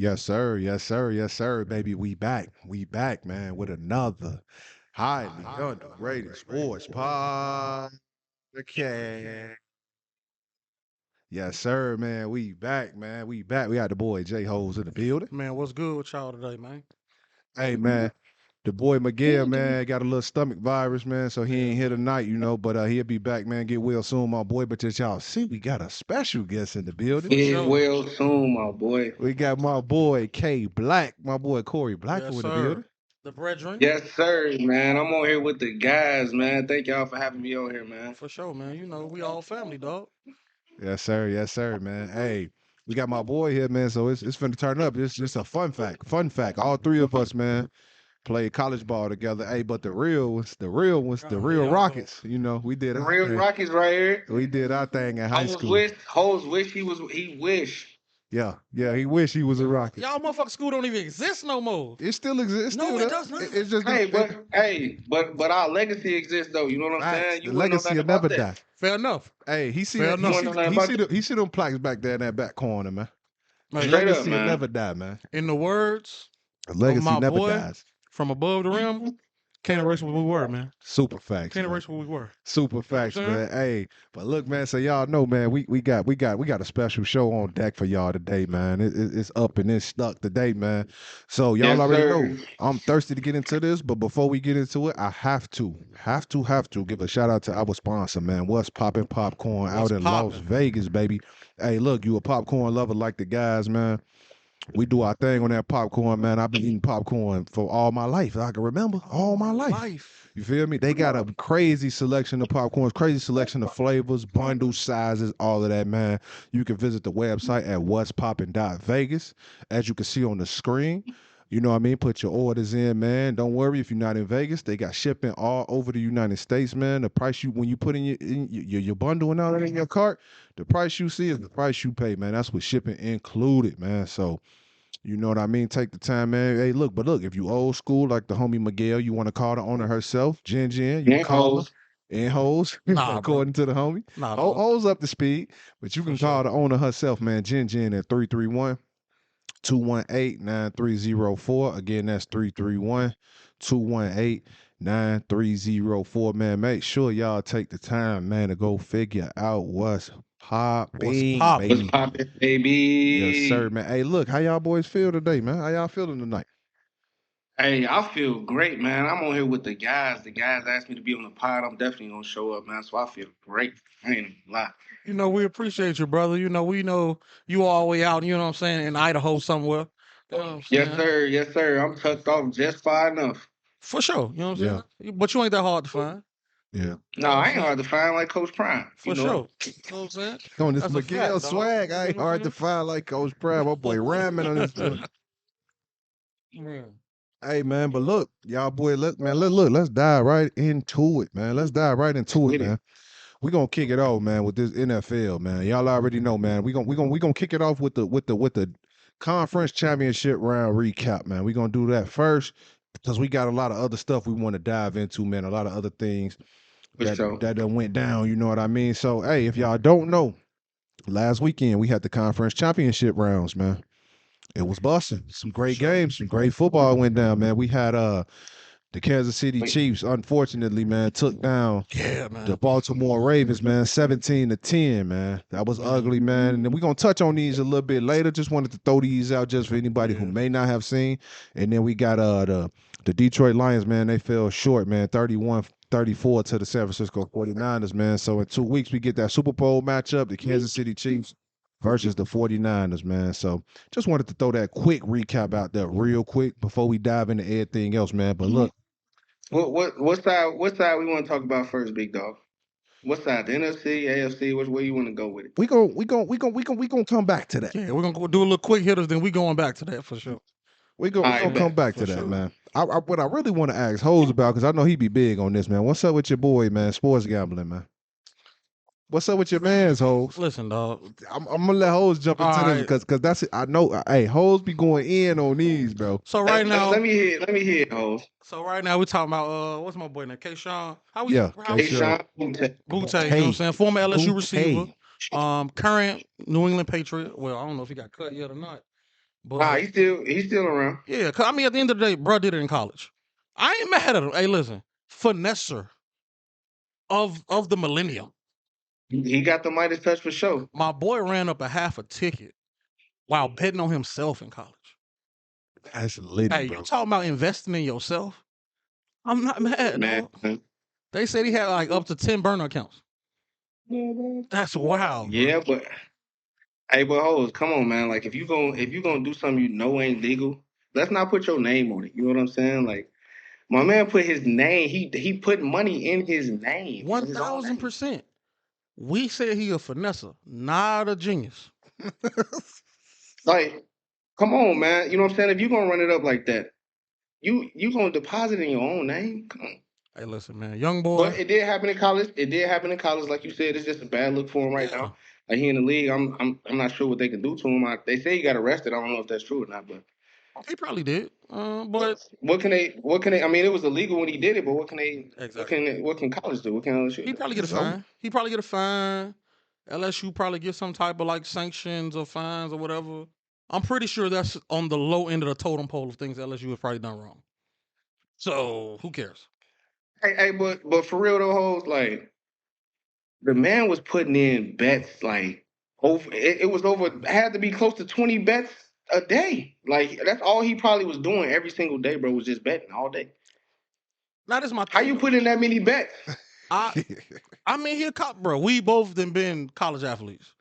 Yes, sir. Yes, sir. Yes, sir. Baby, we back. We back, man, with another highly underrated sports podcast. Yes, sir, man. We back, man. We back. We got the boy J Hoes in the building. Man, what's good with y'all today, man? Hey, man. The boy Miguel, man, got a little stomach virus, man, so he ain't here tonight, but he'll be back, man. Get well soon, my boy. But just y'all see, we got a special guest in the building. For Get sure. well soon, my boy. We got my boy K Black, my boy Koree Black Yes, in the sir. building. The brethren? Yes, sir, man. I'm on here with the guys, man. Thank y'all for having me on here, man. For sure, man. You know, we all family, dog. Yes, sir, man. Hey, we got my boy here, man. So it's finna turn up. It's just a fun fact. Fun fact. All three of us, man, played college ball together. Hey, but the Here real y'all go. Rockets. We did The our real thing. Rockies right here. We did our thing in high Hoes school. wish, hoes wish he wish. Yeah. He wish he was a Rocket. Y'all motherfucking school don't even exist no more. It still exists. No, Still it there. does not. It's just But our legacy exists though. You know what I'm facts. saying? The You wouldn't know legacy nothing will never about that. die. Fair enough. Hey, he see Fair that. He enough. see. You wouldn't know nothing about He see them plaques back there in that back corner, man. The Hey, Straight up, legacy will man. never die, man. in the words The of legacy my never boy dies. from above the rim, can't erase what we were, man. Super facts, Can't man. erase what we were. Super You know what facts, I'm saying? man. Hey, but look, man. So y'all know, man. We got a special show on deck for y'all today, man. It's up and it's stuck today, man. So y'all Yes, already know sir. I'm thirsty to get into this, but before we get into it, I have to give a shout out to our sponsor, man. What's poppin' popcorn What's out in Las poppin'? Vegas, baby. Hey, look, you a popcorn lover like the guys, man. We do our thing on that popcorn, man. I've been eating popcorn for all my life. I can remember all my life. You feel me? They got a crazy selection of popcorns, crazy selection of flavors, bundle sizes, all of that, man. You can visit the website at what'spoppin.vegas. As you can see on the screen, you know what I mean? Put your orders in, man. Don't worry if you're not in Vegas. They got shipping all over the United States, man. The price when you put in your bundle and all that in your cart, the price you see is the price you pay, man. That's with shipping included, man. So you know what I mean? Take the time, man. Hey, look, if you old school like the homie Miguel, you want to call the owner herself, Jen, you can And call her. hoes. And hoes, Nah, bro. according to the homie. Nah, dog. Hoes up to speed, but you For can call sure. the owner herself, man. Jen at 331-218-9304. Again, that's 331-218-9304. Man, make sure y'all take the time, man, to go figure out what's What's popping, poppin'? What's baby. poppin', Yes, sir, baby? man. Hey, look, how y'all boys feel today, man? How y'all feeling tonight? Hey, I feel great, man. I'm on here with the guys. The guys asked me to be on the pod. I'm definitely gonna show up, man. So I feel great. I ain't gonna lie. You know, we appreciate you, brother. You know, we know you all the way out, you know what I'm saying, in Idaho somewhere. You know what I'm Yes, saying? sir. Yes, sir. I'm tucked off just far enough. For sure. You know what Yeah, I'm saying? But you ain't that hard to find. yeah. You No, know what I'm I ain't saying? hard to find like Coach Prime. You For know sure. it. You know what I'm saying? On this That's a Miguel fact, dog. swag, I You ain't know what hard I'm to find like Coach Prime. My boy ramming on this joint. saying? Hey man, but look, y'all boy, let's dive right into it, man. Let's dive right into it, Get it. man. We're gonna kick it off, man, with this NFL, man. Y'all already know, man. We gonna kick it off with the conference championship round recap, man. We're gonna do that first because we got a lot of other stuff we want to dive into, man. A lot of other things For sure. that done went down, you know what I mean? So hey, if y'all don't know, last weekend we had the conference championship rounds, man. It was busting. Some For great sure. games, some great football went down, man. We had the Kansas City Wait. Chiefs, unfortunately, man, took down Yeah, the man. Baltimore Ravens, man, 17-10, man. That was ugly, man. And then we're gonna touch on these a little bit later. Just wanted to throw these out just for anybody who Yeah. may not have seen. And then we got the Detroit Lions, man. They fell short, man, 31-34 to the San Francisco 49ers, man. So in 2 weeks we get that Super Bowl matchup, the Kansas City Chiefs versus the 49ers, man. So just wanted to throw that quick recap out there real quick before we dive into everything else, man. But look, What side we want to talk about first, big dog? What side? The NFC, AFC? Which way you want to go with it? we gonna come back to that. Yeah, we're gonna go do a little quick hitters, then we going back to that for sure. We All gonna right, come bet. back For to that, sure. man. What I really want to ask Hose about, because I know he be big on this, man. What's up with your boy, man? Sports gambling, man. What's up with your man's Hose? Listen, dog. I'm gonna let Hose jump All into this right. because that's it. I know. Hey, Hose be going in on these, bro. So right Let now, me hear. Let me hear, hoes. we're talking about what's my boy name? K Sean. Yeah, How Hey, K-Shot. Sean. Boutte. Butte, you know what I'm Tay, saying? Former LSU receiver. Boutte. Current New England Patriot. Well, I don't know if he got cut yet or not. Nah, But he's still around. yeah, cause I mean, at the end of the day, bro did it in college. I ain't mad at him. Hey, listen, finesser of the millennium. He got the Midas touch for sure. My boy ran up a half a ticket while betting on himself in college. That's litty, Hey, bro. you talking about investing in yourself? I'm not mad, Man. dog. They said he had like up to 10 burner accounts. That's wild, bro. Yeah, but hey, but hoes, come on, man. Like if you gonna do something you know ain't legal, let's not put your name on it. You know what I'm saying? Like my man put his name. He put money in his name. in his own name. 1000%. We said he a finesser, not a genius. Like, come on, man. You know what I'm saying? If you gonna run it up like that, you gonna deposit in your own name? Come on. Hey, listen, man, young boy. But it did happen in college. It did happen in college, like you said. It's just a bad look for him right Yeah. now. Like he in the league, I'm not sure what they can do to him. They say he got arrested. I don't know if that's true or not, but He probably did. But what can they? I mean, it was illegal when he did it, but what can they? exactly. What can college do? What can LSU He do? probably get a fine. He probably get a fine. LSU probably get some type of like sanctions or fines or whatever. I'm pretty sure that's on the low end of the totem pole of things LSU has probably done wrong. So who cares? Hey, but for real though, hoes, like the man was putting in bets like over. It was over. It had to be close to 20 bets a day. Like that's all he probably was doing every single day, bro. Was just betting all day. Not as my How thing. you Though. put in that many bets? I mean, he a cop, bro. We both then been college athletes.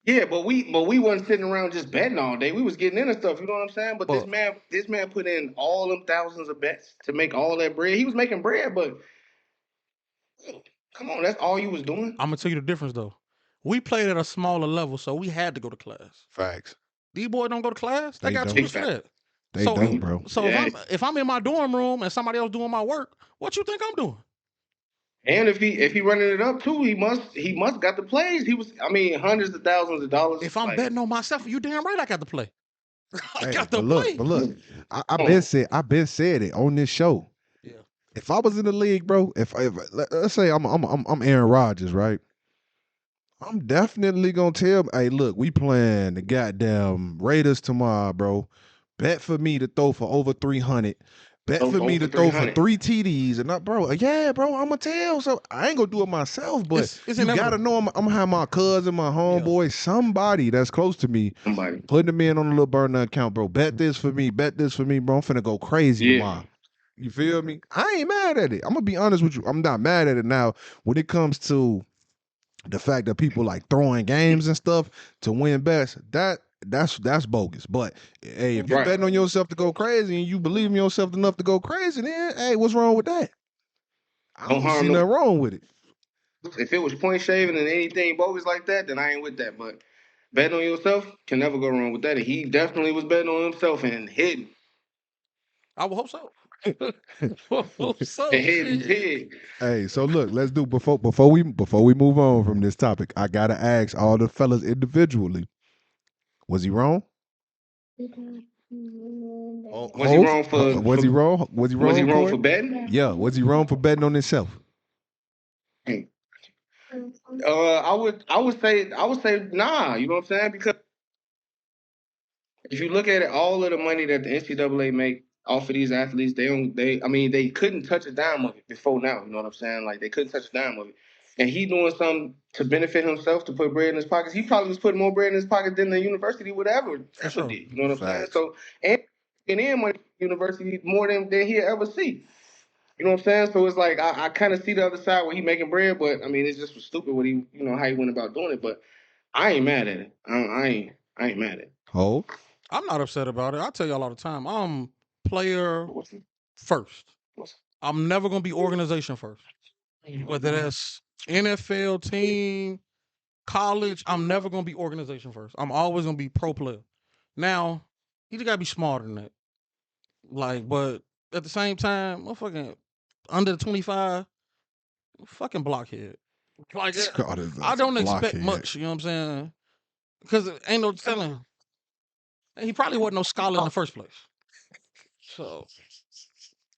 Yeah, but we wasn't sitting around just betting all day. We was getting into stuff. You know what I'm saying? But this man put in all them thousands of bets to make all that bread. He was making bread, but come on, that's all you was doing. I'm gonna tell you the difference though. We played at a smaller level, so we had to go to class. Facts. These boys don't go to class. They got don't. tutors for that. They don't, bro. So Yeah. if I'm in my dorm room and somebody else doing my work, what you think I'm doing? And if he running it up too, he must got the plays. He was, I mean, hundreds of thousands of dollars. If I'm betting on myself, you damn right I got to play. I got to but look, play. but look, I been said it on this show. Yeah. If I was in the league, bro, if let's say I'm Aaron Rodgers, right? I'm definitely gonna tell. Hey, look, we playing the goddamn Raiders tomorrow, bro. Bet for me to throw for over 300. Bet for me to throw for 3 TDs, and bro, yeah, bro, I'm gonna tell. So I ain't gonna do it myself, but you gotta know I'm gonna have my cousin, my homeboy, somebody that's close to me, putting them in on a little burner account, bro. Bet this for me, bro. I'm finna go crazy tomorrow. You feel me? I ain't mad at it. I'm gonna be honest with you. I'm not mad at it now. When it comes to the fact that people like throwing games and stuff to win bets, that's bogus. But hey, if you're betting on yourself to go crazy and you believe in yourself enough to go crazy, then hey, what's wrong with that? I don't see nothing wrong with it. If it was point shaving and anything bogus like that, then I ain't with that. But betting on yourself can never go wrong with that. And he definitely was betting on himself and hitting. I would hope so. Hope so. Hey, so look, let's do before we move on from this topic. I gotta ask all the fellas individually. Was he wrong? Was he wrong for? Was he wrong? Was he wrong? Was he wrong Koree? for betting? Yeah. Was he wrong for betting on himself? I would say nah. You know what I'm saying? Because if you look at it, all of the money that the NCAA make off of these athletes, they couldn't touch a dime of it before now. You know what I'm saying? Like they couldn't touch a dime of it. And he doing something to benefit himself to put bread in his pockets. He probably was putting more bread in his pocket than the university would ever did. You know what I'm saying? So and in money university more than he'll ever see. You know what I'm saying? So it's like I kind of see the other side where he making bread, but I mean it's just stupid what he how he went about doing it. But I ain't mad at it. I ain't mad at it. Oh. I'm not upset about it. I tell y'all all the time. I'm player first. I'm never gonna be organization first. Whether that's NFL team, college, I'm never gonna be organization first. I'm always gonna be pro player. Now, you just gotta be smarter than that. Like, but at the same time, motherfucking under the 25, fucking blockhead. Like, I don't expect much. You know what I'm saying? Because ain't no telling. He probably wasn't no scholar in the first place. So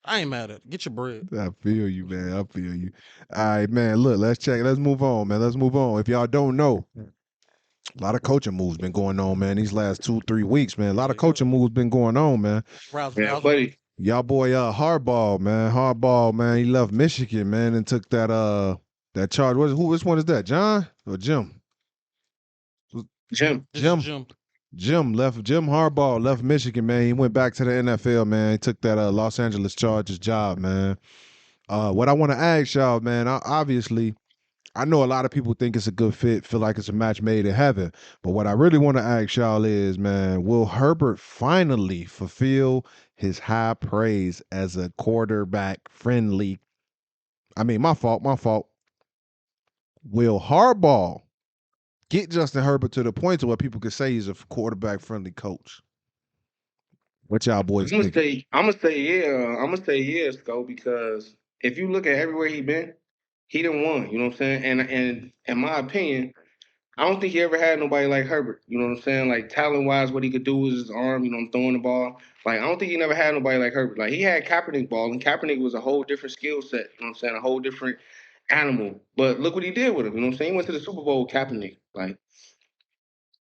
I ain't mad at it. Get your bread. I feel you, man. I feel you. All right, man. Look, let's check. Let's move on, man. Let's move on. If y'all don't know, A lot of coaching moves been going on, man. These last 2-3 weeks, man. A lot of Yeah. coaching moves been going on, man. Yeah, buddy. Y'all boy Harbaugh, man. Harbaugh, man. He left Michigan, man, and took that charge. Which one is that? John or Jim? Jim. This is Jim. Jim. Jim Harbaugh left Michigan, man. He went back to the NFL, man. He took that Los Angeles Chargers job, man. What I want to ask y'all, man, obviously, I know a lot of people think it's a good fit, feel like it's a match made in heaven. But what I really want to ask y'all is, man, will Herbert finally fulfill his high praise as a quarterback friendly? I mean, my fault. Will Harbaugh get Justin Herbert to the point to where people could say he's a quarterback friendly coach? What y'all boys think? I'm gonna say yeah. I'm gonna say yes, though, because if you look at everywhere he been, he done won. You know what I'm saying? And in my opinion, I don't think he ever had nobody like Herbert. You know what I'm saying? Like talent wise, what he could do with his arm. You know, throwing the ball. Like I don't think he never had nobody like Herbert. Like he had Kaepernick ball, and Kaepernick was a whole different skill set. You know what I'm saying? A whole different animal. But look what he did with him. You know what I'm saying? He went to the Super Bowl with Kaepernick. Like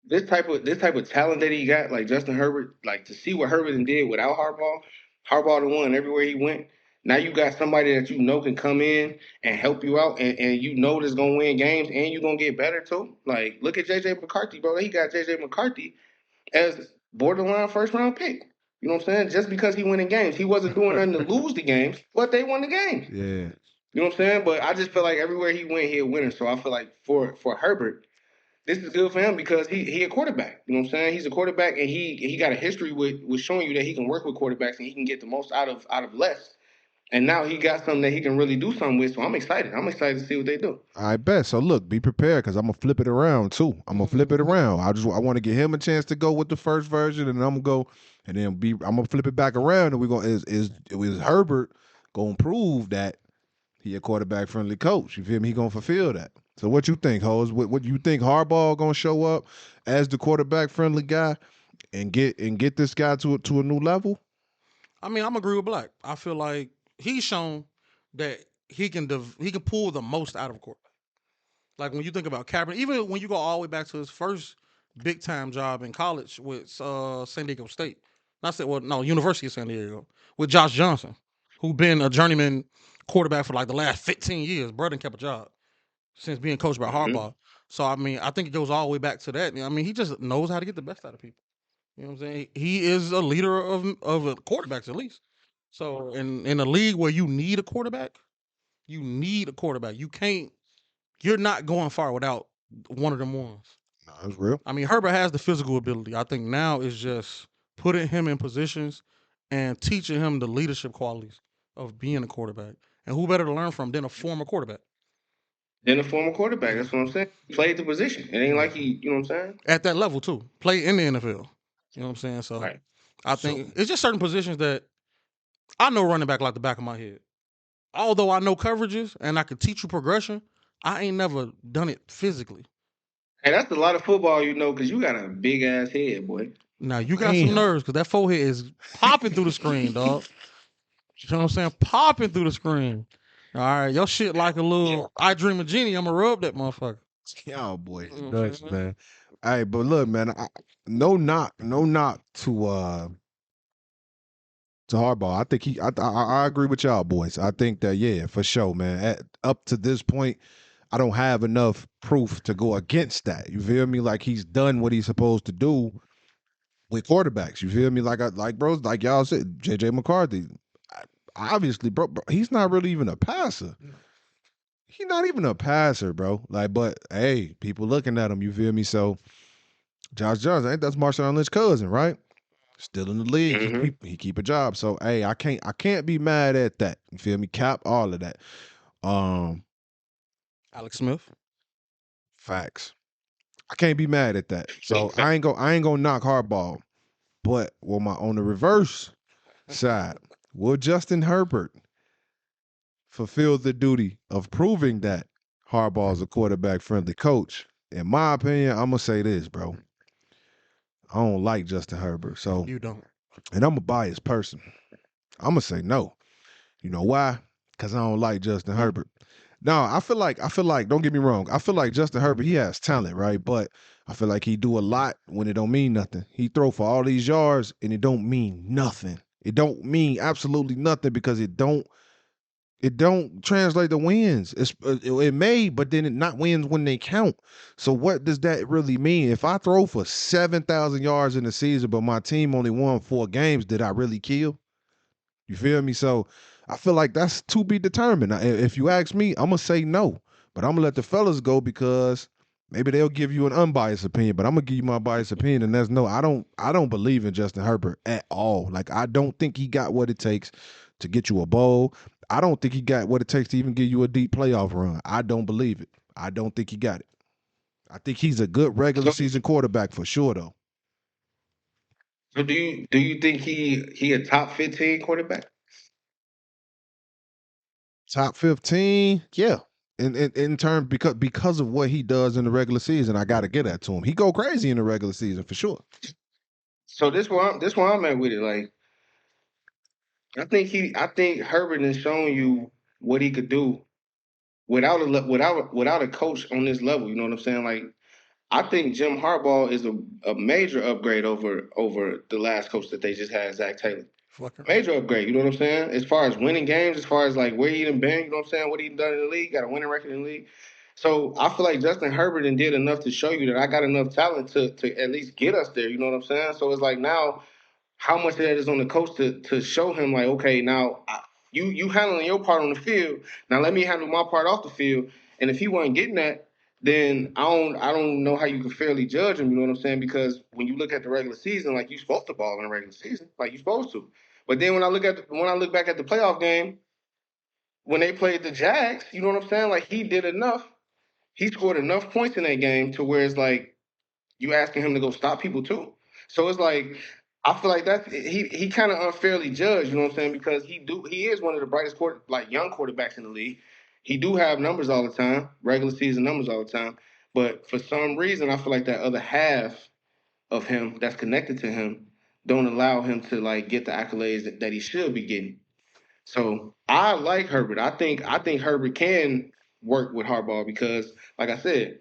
this type of talent that he got, like Justin Herbert, like to see what Herbert did without Harbaugh, Harbaugh the one everywhere he went. Now you got somebody that you know can come in and help you out, and you know that's gonna win games, and you're gonna get better too. Like look at JJ McCarthy, bro. He got JJ McCarthy as borderline first round pick. You know what I'm saying? Just because he winning games, he wasn't doing nothing to lose the games, but they won the games. Yeah. You know what I'm saying? But I just feel like everywhere he went, he a winner. So I feel like for Herbert, this is good for him because he a quarterback. You know what I'm saying? He's a quarterback, and he got a history with showing you that he can work with quarterbacks and he can get the most out of less. And now he got something that he can really do something with. So I'm excited. I'm excited to see what they do. I bet. So look, be prepared because I'm gonna flip it around too. I'm gonna flip it around. I want to give him a chance to go with the first version, and I'm gonna go, and then I'm gonna flip it back around, and we're gonna is Herbert gonna prove that he a quarterback friendly coach? You feel me? He gonna fulfill that. So what you think, Hose? What you think Harbaugh gonna show up as the quarterback friendly guy and get this guy to a new level? I mean, I'm agree with Black. I feel like he's shown that he can pull the most out of a quarterback. Like when you think about Kaepernick, even when you go all the way back to his first big time job in college with San Diego State, not say well, no, University of San Diego with Josh Johnson, who been a journeyman quarterback for like the last 15 years. Brother kept a job since being coached by Mm-hmm. Harbaugh. So I mean, I think it goes all the way back to that. I mean, he just knows how to get the best out of people. You know what I'm saying? He is a leader of quarterbacks at least. So in a league where you need a quarterback, you need a quarterback. You can't. You're not going far without one of them ones. No, that's real. I mean, Herbert has the physical ability. I think now is just putting him in positions and teaching him the leadership qualities of being a quarterback. And who better to learn from than a former quarterback? Then a former quarterback. That's what I'm saying. He played the position. It ain't like he, you know what I'm saying? At that level too, play in the NFL. You know what I'm saying? So Right. I So think it's just certain positions that I know running back like the back of my head. Although I know coverages and I could teach you progression, I ain't never done it physically. Hey, that's a lot of football, because you got a big ass head, boy. Now you got some damn. nerves because that forehead is popping through the screen, dog. You know what I'm saying? Popping through the screen. All right, your shit like a little I Dream of Genie. I'ma rub that motherfucker. Y'all boys You know what I'm nuts, saying? man. Hey, but look, man, no knock to Harbaugh. I think I agree with y'all boys. I think that yeah, for sure, man. Up to this point, I don't have enough proof to go against that. You feel me? Like he's done what he's supposed to do with quarterbacks. You feel me? Like bros, like y'all said, JJ McCarthy. Obviously, bro, he's not really even a passer. He's not even a passer, bro. Like, but hey, people looking at him. You feel me? So Josh Johnson, ain't that's Marshawn Lynch's cousin, right? Still in the league. Mm-hmm. He keep a job. So hey, I can't be mad at that. You feel me? Cap all of that. Um, Alex Smith. Facts. I can't be mad at that. So I ain't gonna knock Harbaugh. But on the reverse side, will Justin Herbert fulfill the duty of proving that Harbaugh's a quarterback friendly coach? In my opinion, I'm gonna say this, bro. I don't like Justin Herbert. So, You don't. and I'm a biased person. I'm gonna say no. You know why? Because I don't like Justin Herbert. No, I feel like don't get me wrong. I feel like Justin Herbert, he has talent, right? But I feel like he do a lot when it don't mean nothing. He throw for all these yards and it don't mean nothing. It don't mean absolutely nothing because it don't translate to wins. It may, but then it not wins when they count. So what does that really mean? If I throw for 7,000 yards in the season, but my team only won 4 games, did I really kill? You feel me? So I feel like that's to be determined. Now, if you ask me, I'm gonna say no, but I'm gonna let the fellas go because maybe they'll give you an unbiased opinion. But I'm gonna give you my biased opinion, and that's no. I don't believe in Justin Herbert at all. Like I don't think he got what it takes to get you a bowl. I don't think he got what it takes to even give you a deep playoff run. I don't believe it. I don't think he got it. I think he's a good regular season quarterback for sure, though. So do you think he a top 15 quarterback? Top 15, yeah. In terms because of what he does in the regular season, I got to get that to him. He go crazy in the regular season for sure. So this where I'm at with it. Like I think Herbert has shown you what he could do without a coach on this level. You know what I'm saying? Like I think Jim Harbaugh is a major upgrade over the last coach that they just had, Zach Taylor. Fucker. Major upgrade, you know what I'm saying? As far as winning games, as far as like where he done been, you know what I'm saying? What he done in the league, got a winning record in the league. So I feel like Justin Herbert did enough to show you that I got enough talent to at least get us there, you know what I'm saying? So it's like now how much of that is on the coach to show him like, okay, now you handling your part on the field. Now let me handle my part off the field. And if he wasn't getting that, then I don't know how you can fairly judge him. You know what I'm saying? Because when you look at the regular season, like you supposed to ball in the regular season, like you supposed to. But then when I look back at the playoff game when they played the Jags, you know what I'm saying? Like he did enough. He scored enough points in that game to where it's like you asking him to go stop people too. So it's like I feel like that's he kind of unfairly judged. You know what I'm saying? Because he is one of the brightest young quarterbacks in the league. He do have numbers all the time, regular season numbers all the time. But for some reason, I feel like that other half of him that's connected to him don't allow him to like get the accolades that he should be getting. So I like Herbert. I think Herbert can work with Harbaugh because, like I said,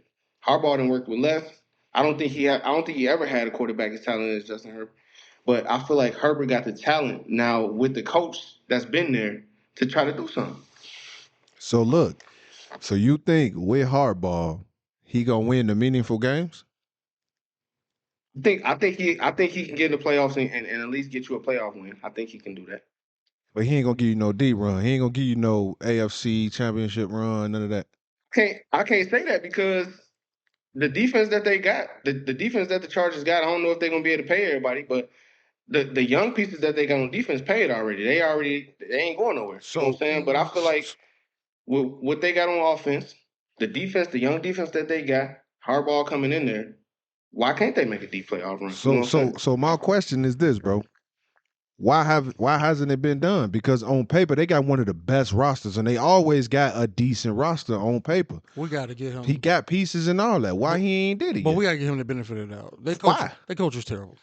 Harbaugh didn't work with left. I don't think he ever had a quarterback as talented as Justin Herbert. But I feel like Herbert got the talent now with the coach that's been there to try to do something. So look, so you think with Harbaugh, he gonna win the meaningful games? I think he can get in the playoffs and at least get you a playoff win. I think he can do that. But he ain't gonna give you no deep run. He ain't gonna give you no AFC championship run, none of that. I can't say that because the defense that they got, the defense that the Chargers got, I don't know if they're gonna be able to pay everybody, but the young pieces that they got on defense paid already. They ain't going nowhere. You know what I'm So saying? But I feel like with what they got on offense, the young defense that they got, Harbaugh coming in there, why can't they make a deep playoff run? You know so what I'm so saying? so my question is this, bro. Why hasn't it been done? Because on paper they got one of the best rosters, and they always got a decent roster on paper. We got to get him. He got pieces and all that. Why he ain't did it But yet? we got to give him the benefit of the doubt. Why? Their coach is terrible.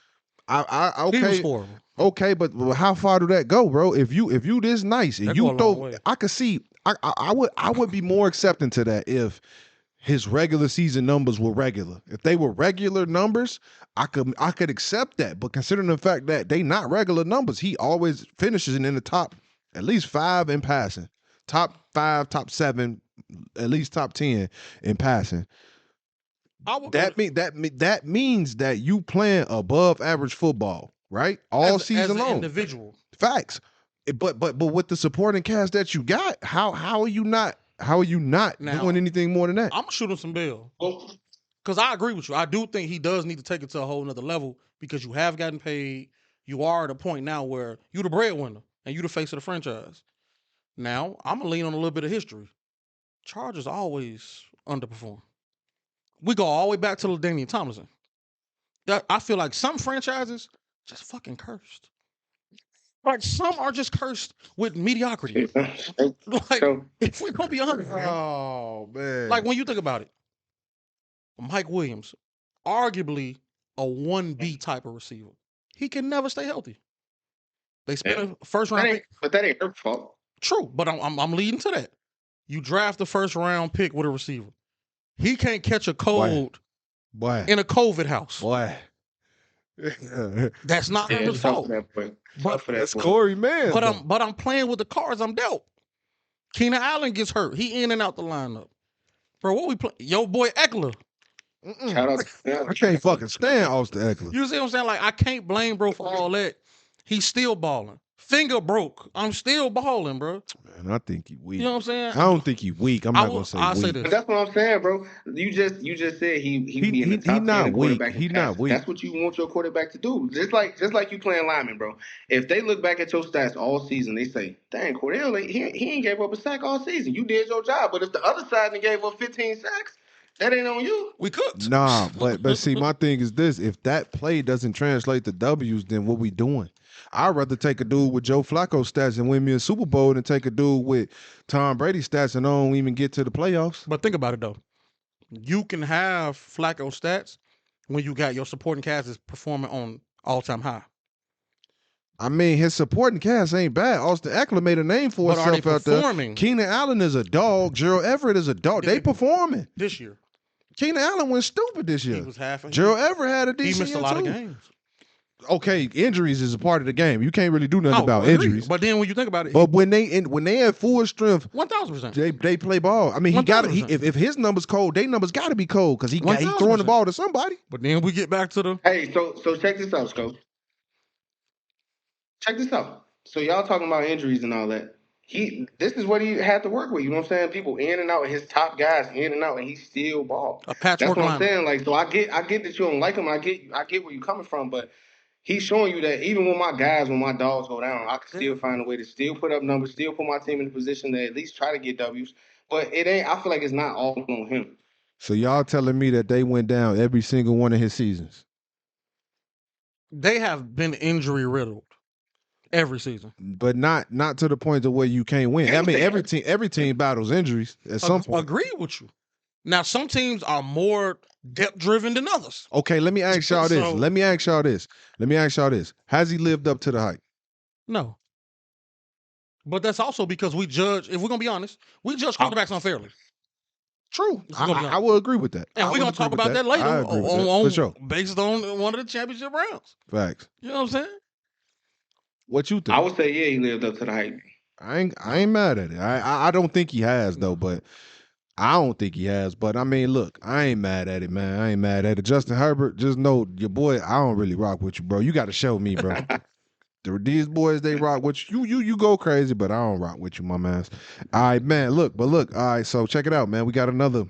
I He was okay. horrible. Okay, but how far do that go, bro? If you this nice and That go you a long throw, way. I could see. I would be more accepting to that if his regular season numbers were regular. If they were regular numbers, I could accept that. But considering the fact that they not regular numbers, he always finishes in the top at least 5 in passing, top 5, top 7, at least top 10 in passing. That means that you playing above average football, right? All season as an long. individual. Facts. But with the supporting cast that you got, how are you not Now, doing anything more than that? I'm gonna shoot him some bail because I agree with you. I do think he does need to take it to a whole nother level because you have gotten paid. You are at a point now where you the breadwinner and you the face of the franchise. Now I'm gonna lean on a little bit of history. Chargers always underperform. We go all the way back to LaDainian Tomlinson. I feel like some franchises just fucking cursed. Like some are just cursed with mediocrity. Like So if we're gonna be honest, Oh man. like when you think about it, Mike Williams, arguably a 1B type of receiver. He can never stay healthy. They spent a first round pick. but that ain't her fault. True, but I'm leading to that. You draft the first round pick with a receiver. He can't catch a cold Boy. in a COVID house. Boy. That's not Yeah, his it's tough fault. for that boy. But Tough for that That's boy. Koree, man. But I'm playing with the cards I'm dealt. Keenan Allen gets hurt. He in and out the lineup. Bro, what we play? Yo, boy Eckler. Shout out to I can't fucking stand Austin Eckler. You see what I'm saying? Like, I can't blame bro for all that. He's still balling. Finger broke. I'm still balling, bro. Man, I think he weak. You know what I'm saying? I don't think he weak. I'm not gonna say I'll weak. say But this. that's what I'm saying, bro. You just said he be in the top 10 not of weak. quarterback. He not weak. That's what you want your quarterback to do. Just like you playing lineman, bro. If they look back at your stats all season, they say, "Dang, Cordell, he ain't gave up a sack all season. You did your job." But if the other side gave up 15 sacks, that ain't on you. We cooked. Nah, but see, my thing is this: if that play doesn't translate to W's, then what we doing? I'd rather take a dude with Joe Flacco stats and win me a Super Bowl than take a dude with Tom Brady stats and don't even get to the playoffs. But think about it though. You can have Flacco stats when you got your supporting cast is performing on all-time high. I mean, his supporting cast ain't bad. Austin Eckler made a name for But are they himself out there. performing Keenan Allen is a dog. Gerald Everett is a dog. They performing. this year? Keenan Allen went stupid this He year. was half. Gerald Everett had a He decent missed a year lot too. of games. Okay, injuries is a part of the game. You can't really do nothing about agreed. injuries. But then when you think about it, But when they at full strength, 1,000%. they play ball. I mean, he got it. 1,000%. If his numbers cold, they numbers got to be cold because he throwing the 1,000%. ball to somebody. But then we get back to the Hey, so check this out, Scope. Check this out. So y'all talking about injuries and all that. This is what he had to work with. You know what I'm saying? People in and out, his top guys in and out, and he still ball. a patchwork That's what I'm lineup. saying. Like, so I get that you don't like him. I get where you're coming from, but he's showing you that even when my dogs go down, I can still find a way to still put up numbers, still put my team in a position to at least try to get W's. But it ain't. I feel like it's not all on him. So y'all telling me that they went down every single one of his seasons? They have been injury riddled every season. But not to the point of where you can't win. I mean, every team battles injuries at some point. Agree with you. Now, some teams are more depth driven than others. Okay, let me ask y'all this. Let me ask y'all this. Has he lived up to the hype? No. But that's also because we judge, if we're going to be honest, we judge quarterbacks unfairly. True. It's gonna be I will agree with that. And we're going to talk about that later I agree with that. For sure. based on one of the championship rounds. Facts. You know what I'm saying? What you think? I would say, yeah, he lived up to the hype. I ain't mad at it. I don't think he has though, but I don't think he has. But I mean, look, I ain't mad at it, man. I ain't mad at it. Justin Herbert, just know your boy, I don't really rock with you, bro. You got to show me, bro. These boys, they rock with you. You go crazy, but I don't rock with you, my man. All right, man. Look. All right, so check it out, man. We got another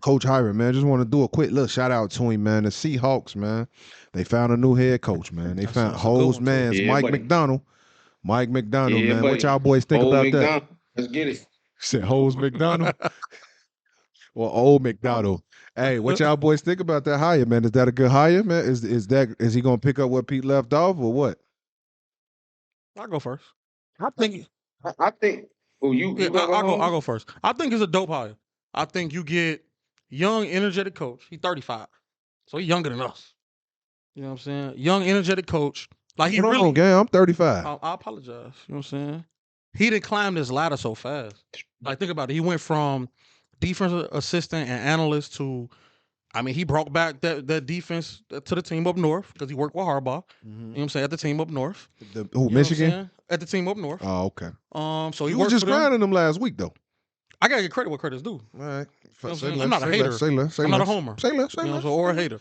Coach Hiram, man. Just want to do a quick little shout out to him, man. The Seahawks, man. They found a new head coach, man. They found Ho's man's Mike McDonald. Mike McDonald, man. What y'all boys think about McDonald. that? Let's get it. Said Ho's McDonald. Well, old McDonald. Hey, what y'all boys think about that hire, man? Is that a good hire, man? Is he gonna pick up what Pete left off or what? I'll go first. I think. Oh, you I'll go first. I think it's a dope hire. I think you get young, energetic coach. He's 35, so he's younger than us. You know what I'm saying? Young, energetic coach. Like he really. I'm 35. I apologize. You know what I'm saying? He didn't climb this ladder so fast. Like think about it. He went from defensive assistant and analyst to, I mean, he brought back that defense to the team up north because he worked with Harbough. You know what I'm saying? At the team up north. Michigan? At the team up north. Oh, okay. So he was just grinding them last week, though. I gotta get credit where credit's due. All right. I'm not a hater. I'm not a homer. Say less. Or a hater.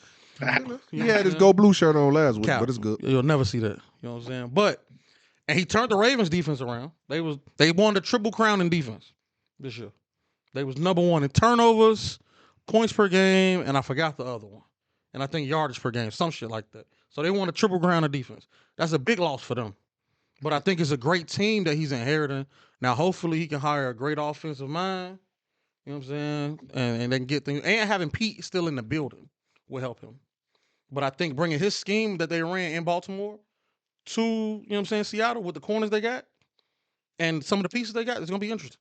He had his Go Blue shirt on last week, but it's good. You'll never see that. You know what I'm saying? But and he turned the Ravens defense around. They won the triple crown in defense this year. They was number one in turnovers, points per game, and I forgot the other one. And I think yardage per game, some shit like that. So they won a triple crown of defense. That's a big loss for them. But I think it's a great team that he's inheriting. Now, hopefully, he can hire a great offensive mind. You know what I'm saying? And they can get things. And having Pete still in the building will help him. But I think bringing his scheme that they ran in Baltimore to, you know what I'm saying, Seattle with the corners they got and some of the pieces they got, it's going to be interesting.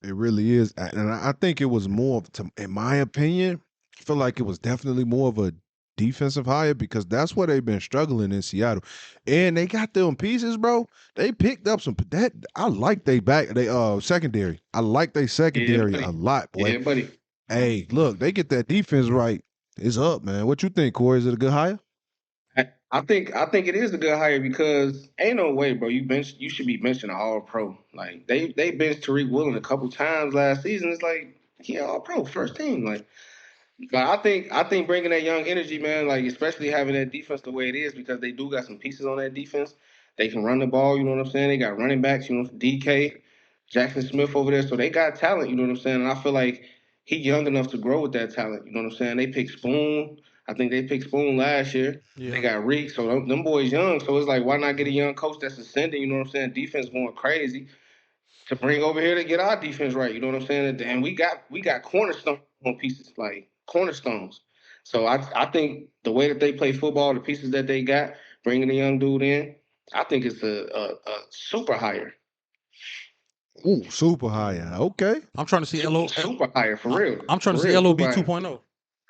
It really is. And I think it was more, in my opinion, I feel like it was definitely more of a defensive hire because that's where they've been struggling in Seattle. And they got them pieces, bro. They picked up some that I like they secondary. I like they secondary a lot, boy. Yeah, buddy. Hey, look, they get that defense right. It's up, man. What you think, Koree? Is it a good hire? I think it is a good hire because ain't no way, bro. You should be benching an All Pro. Like they benched Tariq Woolen a couple times last season. It's like he All Pro first team. Like, but I think bringing that young energy, man, like especially having that defense the way it is because they do got some pieces on that defense. They can run the ball. You know what I'm saying? They got running backs. You know, DK, Jackson Smith over there. So they got talent. You know what I'm saying? And I feel like he young enough to grow with that talent. You know what I'm saying? They picked Spoon. I think they picked Spoon last year. Yeah. They got Reek, so them boys young. So it's like, why not get a young coach that's ascending? You know what I'm saying? Defense going crazy to bring over here to get our defense right. You know what I'm saying? And we got cornerstone pieces, like cornerstones. So I think the way that they play football, the pieces that they got, bringing the young dude in, I think it's a super hire. Ooh, super high. Okay. I'm trying to see Super hire for real. I'm trying to For see real, LOB super hire. 2.0.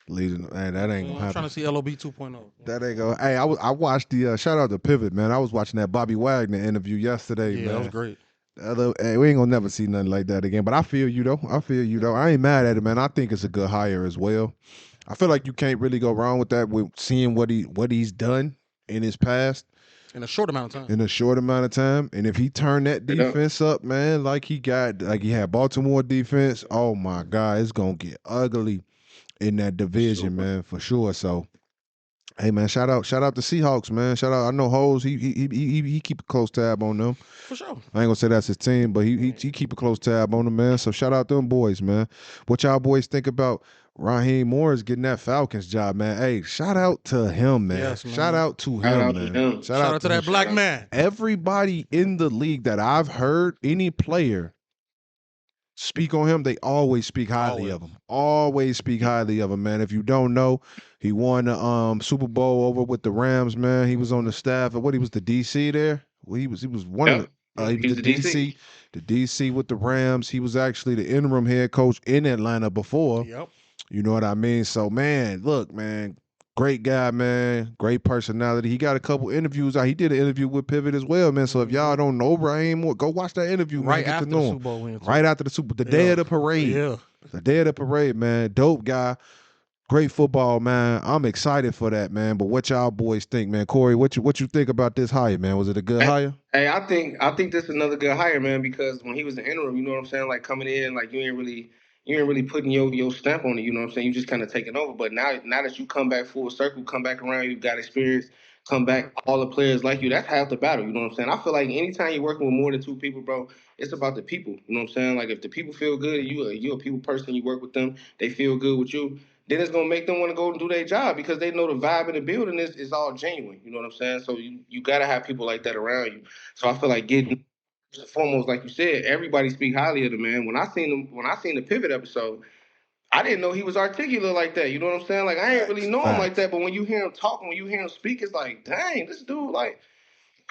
Leading, man, that ain't gonna I'm happen. trying to see LOB 2.0. That ain't gonna. Hey, I watched the shout out to Pivot, man. I was watching that Bobby Wagner interview yesterday, Yeah, man. that was great. Hey, we ain't gonna never see nothing like that again. But I feel you though. I ain't mad at it, man. I think it's a good hire as well. I feel like you can't really go wrong with that. With seeing what he's done in his past In a short amount of time. in a short amount of time, and if he turned that defense up, man, like he had Baltimore defense. Oh my God, it's gonna get ugly in that division, man, for sure. So. Hey man, shout out the Seahawks, man. Shout out. I know Hoes. He keep a close tab on them. For sure. I ain't gonna say that's his team, but he keep a close tab on them, man. So shout out them boys, man. What y'all boys think about Raheem Morris getting that Falcons job, man? Hey, shout out to him, man. Yes, man. Shout out to him, man. Shout out to that black man. Everybody in the league that I've heard, any player speak on him, they always speak highly of him. Always speak highly of him, man. If you don't know, he won the Super Bowl over with the Rams, man. He was on the staff of he was the DC there. Well, he was one of the he was the DC. The DC with the Rams. He was actually the interim head coach in Atlanta before. Yep. You know what I mean? So man, look, man, great guy, man. Great personality. He got a couple interviews out. He did an interview with Pivot as well, man. So if y'all don't know Raheem Moore, go watch that interview, Right man. after the Super Bowl win. Right after the day of the parade. Yeah. The day of the parade, man. Dope guy. Great football, man. I'm excited for that, man. But what y'all boys think, man? Koree, what you think about this hire, man? Was it a good hire? Hey, I think this is another good hire, man, because when he was the interim, you know what I'm saying? Like coming in, like you ain't really putting your stamp on it, you know what I'm saying? You just kind of taking over. But now that you come back full circle, come back around, you've got experience, come back, all the players like you, that's half the battle, you know what I'm saying? I feel like anytime you're working with more than two people, bro, it's about the people. You know what I'm saying? Like if the people feel good, you're a people person, you work with them, they feel good with you, then it's gonna make them want to go and do their job because they know the vibe in the building is all genuine. You know what I'm saying? So you gotta have people like that around you. So I feel like getting first and foremost, like you said, everybody speak highly of the man. When I seen the pivot episode, I didn't know he was articulate like that. You know what I'm saying? Like I ain't really know him like that, but when you hear him talk, when you hear him speak, it's like, dang, this dude, like,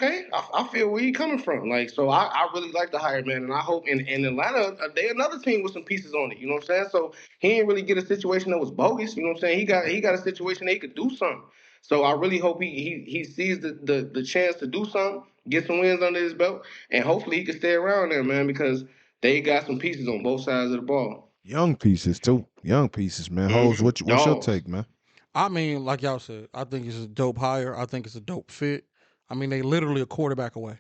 okay, I feel where he coming from. Like, so I really like the hire, man, and I hope in Atlanta they another team with some pieces on it. You know what I'm saying? So he didn't really get a situation that was bogus. You know what I'm saying? He got a situation that he could do something. So I really hope he sees the chance to do something, get some wins under his belt, and hopefully he can stay around there, man, because they got some pieces on both sides of the ball. Young pieces too. Young pieces, man. Hoes, what's your take, man? I mean, like y'all said, I think it's a dope hire. I think it's a dope fit. I mean, they literally a quarterback away.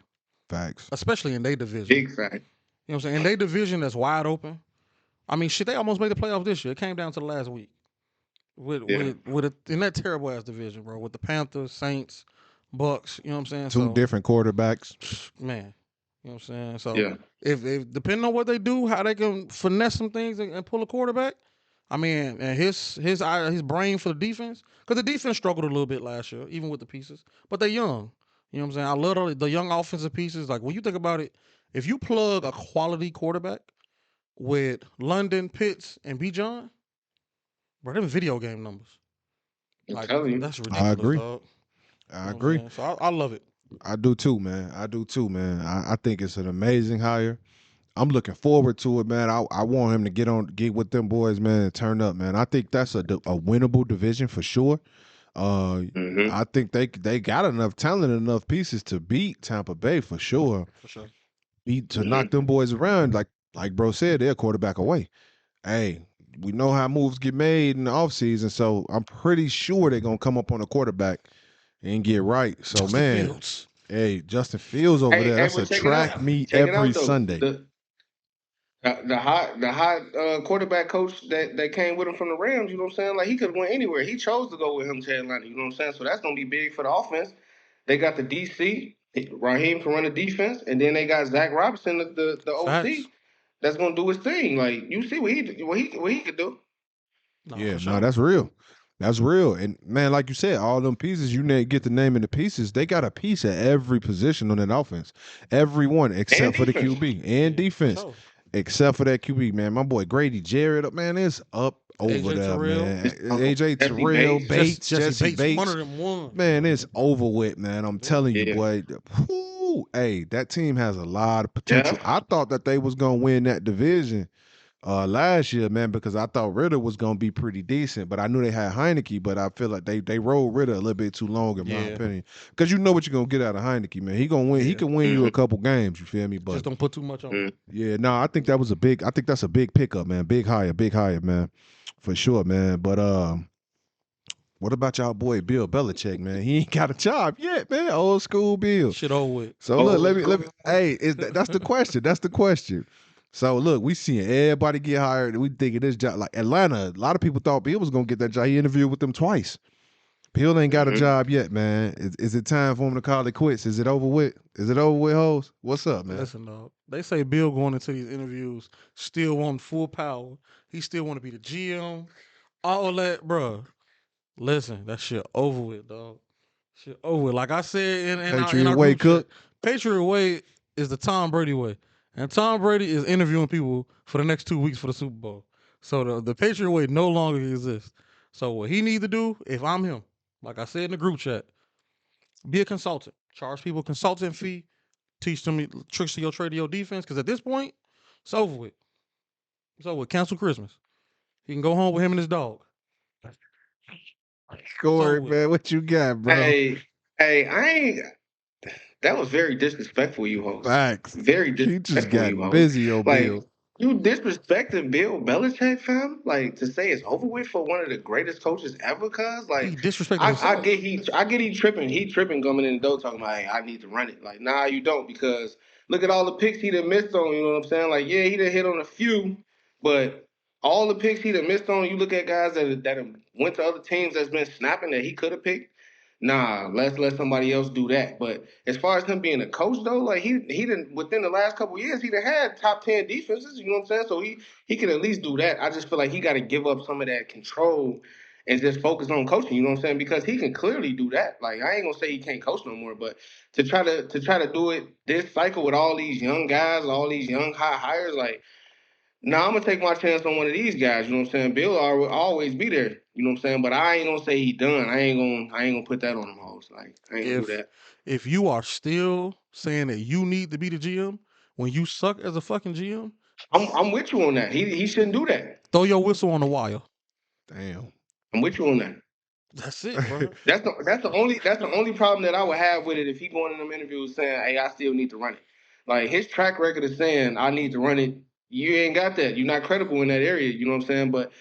Facts. Especially in their division. Big fact. You know what I'm saying? In their division that's wide open. I mean, shit, they almost made the playoffs this year. It came down to the last week. In that terrible ass division, bro, with the Panthers, Saints, Bucks, you know what I'm saying? Two different quarterbacks. Man. You know what I'm saying? So if depending on what they do, how they can finesse some things and pull a quarterback, I mean, and his brain for the defense, because the defense struggled a little bit last year, even with the pieces, but they're young. You know what I'm saying? I love the young offensive pieces. Like when you think about it, if you plug a quality quarterback with London, Pitts, and B. John, bro, them video game numbers. Like, that's ridiculous. I agree. Dog. I agree. So I love it. I do too, man. I think it's an amazing hire. I'm looking forward to it, man. I want him to get with them boys, man, and turn up, man. I think that's a winnable division for sure. Mm-hmm. I think they got enough talent, enough pieces to beat Tampa Bay for sure. For sure. To knock them boys around, like bro said, they're a quarterback away. Hey, we know how moves get made in the offseason, so I'm pretty sure they're gonna come up on a quarterback and get right. So Justin man, Fields. hey, Justin Fields over there, that's But a track meet check it every out though. Sunday. The hot quarterback coach that came with him from the Rams, you know what I'm saying? Like he could have went anywhere. He chose to go with him to Atlanta, you know what I'm saying? So that's gonna be big for the offense. They got the DC, Raheem can run the defense, and then they got Zach Robinson, the Facts. OC, that's gonna do his thing. Like you see what he could do. No, Yeah, for no, sure. that's real. That's real. And man, like you said, all them pieces, get the name of the pieces. They got a piece at every position on that offense. Every one And except for the defense. QB and Yeah, for defense. sure. Except for that QB, man. My boy Grady Jarrett, man, is up over AJ there, Terrell. man. AJ Jesse Terrell, Bates. Bates, Jesse Jesse Bates, one Bates. of them won. Man, it's over with, man. I'm Yeah. telling you, Yeah. boy. Whoo, hey, that team has a lot of Yeah. potential. I thought that they was gonna win that division last year, man, because I thought Ritter was gonna be pretty decent, but I knew they had Heineke, but I feel like they rolled Ritter a little bit too long, in my Yeah. opinion. Because you know what you're gonna get out of Heineke, man. He gonna win. He Yeah. can win you a couple games. You feel me? Just But don't put too much on him. yeah, no, I think that's a big pickup, man. Big hire, man, for sure, man. But what about y'all boy Bill Belichick, man? He ain't got a job yet, man. Old school Bill. Shit over with. So look, let me. Hey, that's the question. That's the question. So look, we seeing everybody get hired. We thinking this job, like Atlanta. A lot of people thought Bill was gonna get that job. He interviewed with them twice. Bill ain't got a job yet, man. Is it time for him to call it quits? Is it over with? Is it over with, hoes? What's up, man? Listen, dog. They say Bill going into these interviews still want full power. He still want to be the GM. All that, bruh. Listen, that shit over with, dog. Shit over with. Like I said in Patriot our way, group chat, Cook. Patriot way is the Tom Brady way, and Tom Brady is interviewing people for the next 2 weeks for the Super Bowl. So the Patriot way no longer exists. So what he need to do, if I'm him, like I said in the group chat, be a consultant. Charge people a consultant fee. Teach them tricks to your trade to your defense. Because at this point, it's over with. It's over with. Cancel Christmas. He can go home with him and his dog. Koree, with. man, what you got, bro? I ain't. That was very disrespectful, you host. Facts. Very He just disrespectful, you got host. busy, old Like Bill. you disrespecting Bill Belichick, fam. Like to say it's over with for one of the greatest coaches ever, cuz He like disrespected I himself. get he tripping. He tripping coming in the door talking about, hey, I need to run it. Like, nah, you don't, because look at all the picks he done missed on, you know what I'm saying? Like, yeah, he done hit on a few, but all the picks he done missed on, you look at guys that have went to other teams that's been snapping that he could have picked. Nah, let's let somebody else do that. But as far as him being a coach though, like he didn't, within the last couple of years, he done had top 10 defenses, you know what I'm saying? So he can at least do that. I just feel like he got to give up some of that control and just focus on coaching, you know what I'm saying? Because he can clearly do that. Like I ain't gonna say he can't coach no more, but to try to do it this cycle with all these young guys, all these young high hires, like now I'm gonna take my chance on one of these guys. You know what I'm saying? Bill will always be there. You know what I'm saying? But I ain't gonna say he done. I ain't gonna put that on him, hoes. Like I ain't gonna do If that. if you are still saying that you need to be the GM when you suck as a fucking GM, I'm with you on that. He shouldn't do that. throw your whistle on the wire. Damn. I'm with you on that. That's it, bro. That's the only problem that I would have with it if he going in them interviews saying, hey, I still need to run it. Like his track record is saying I need to run it. You ain't got that. You're not credible in that area. You know what I'm saying? But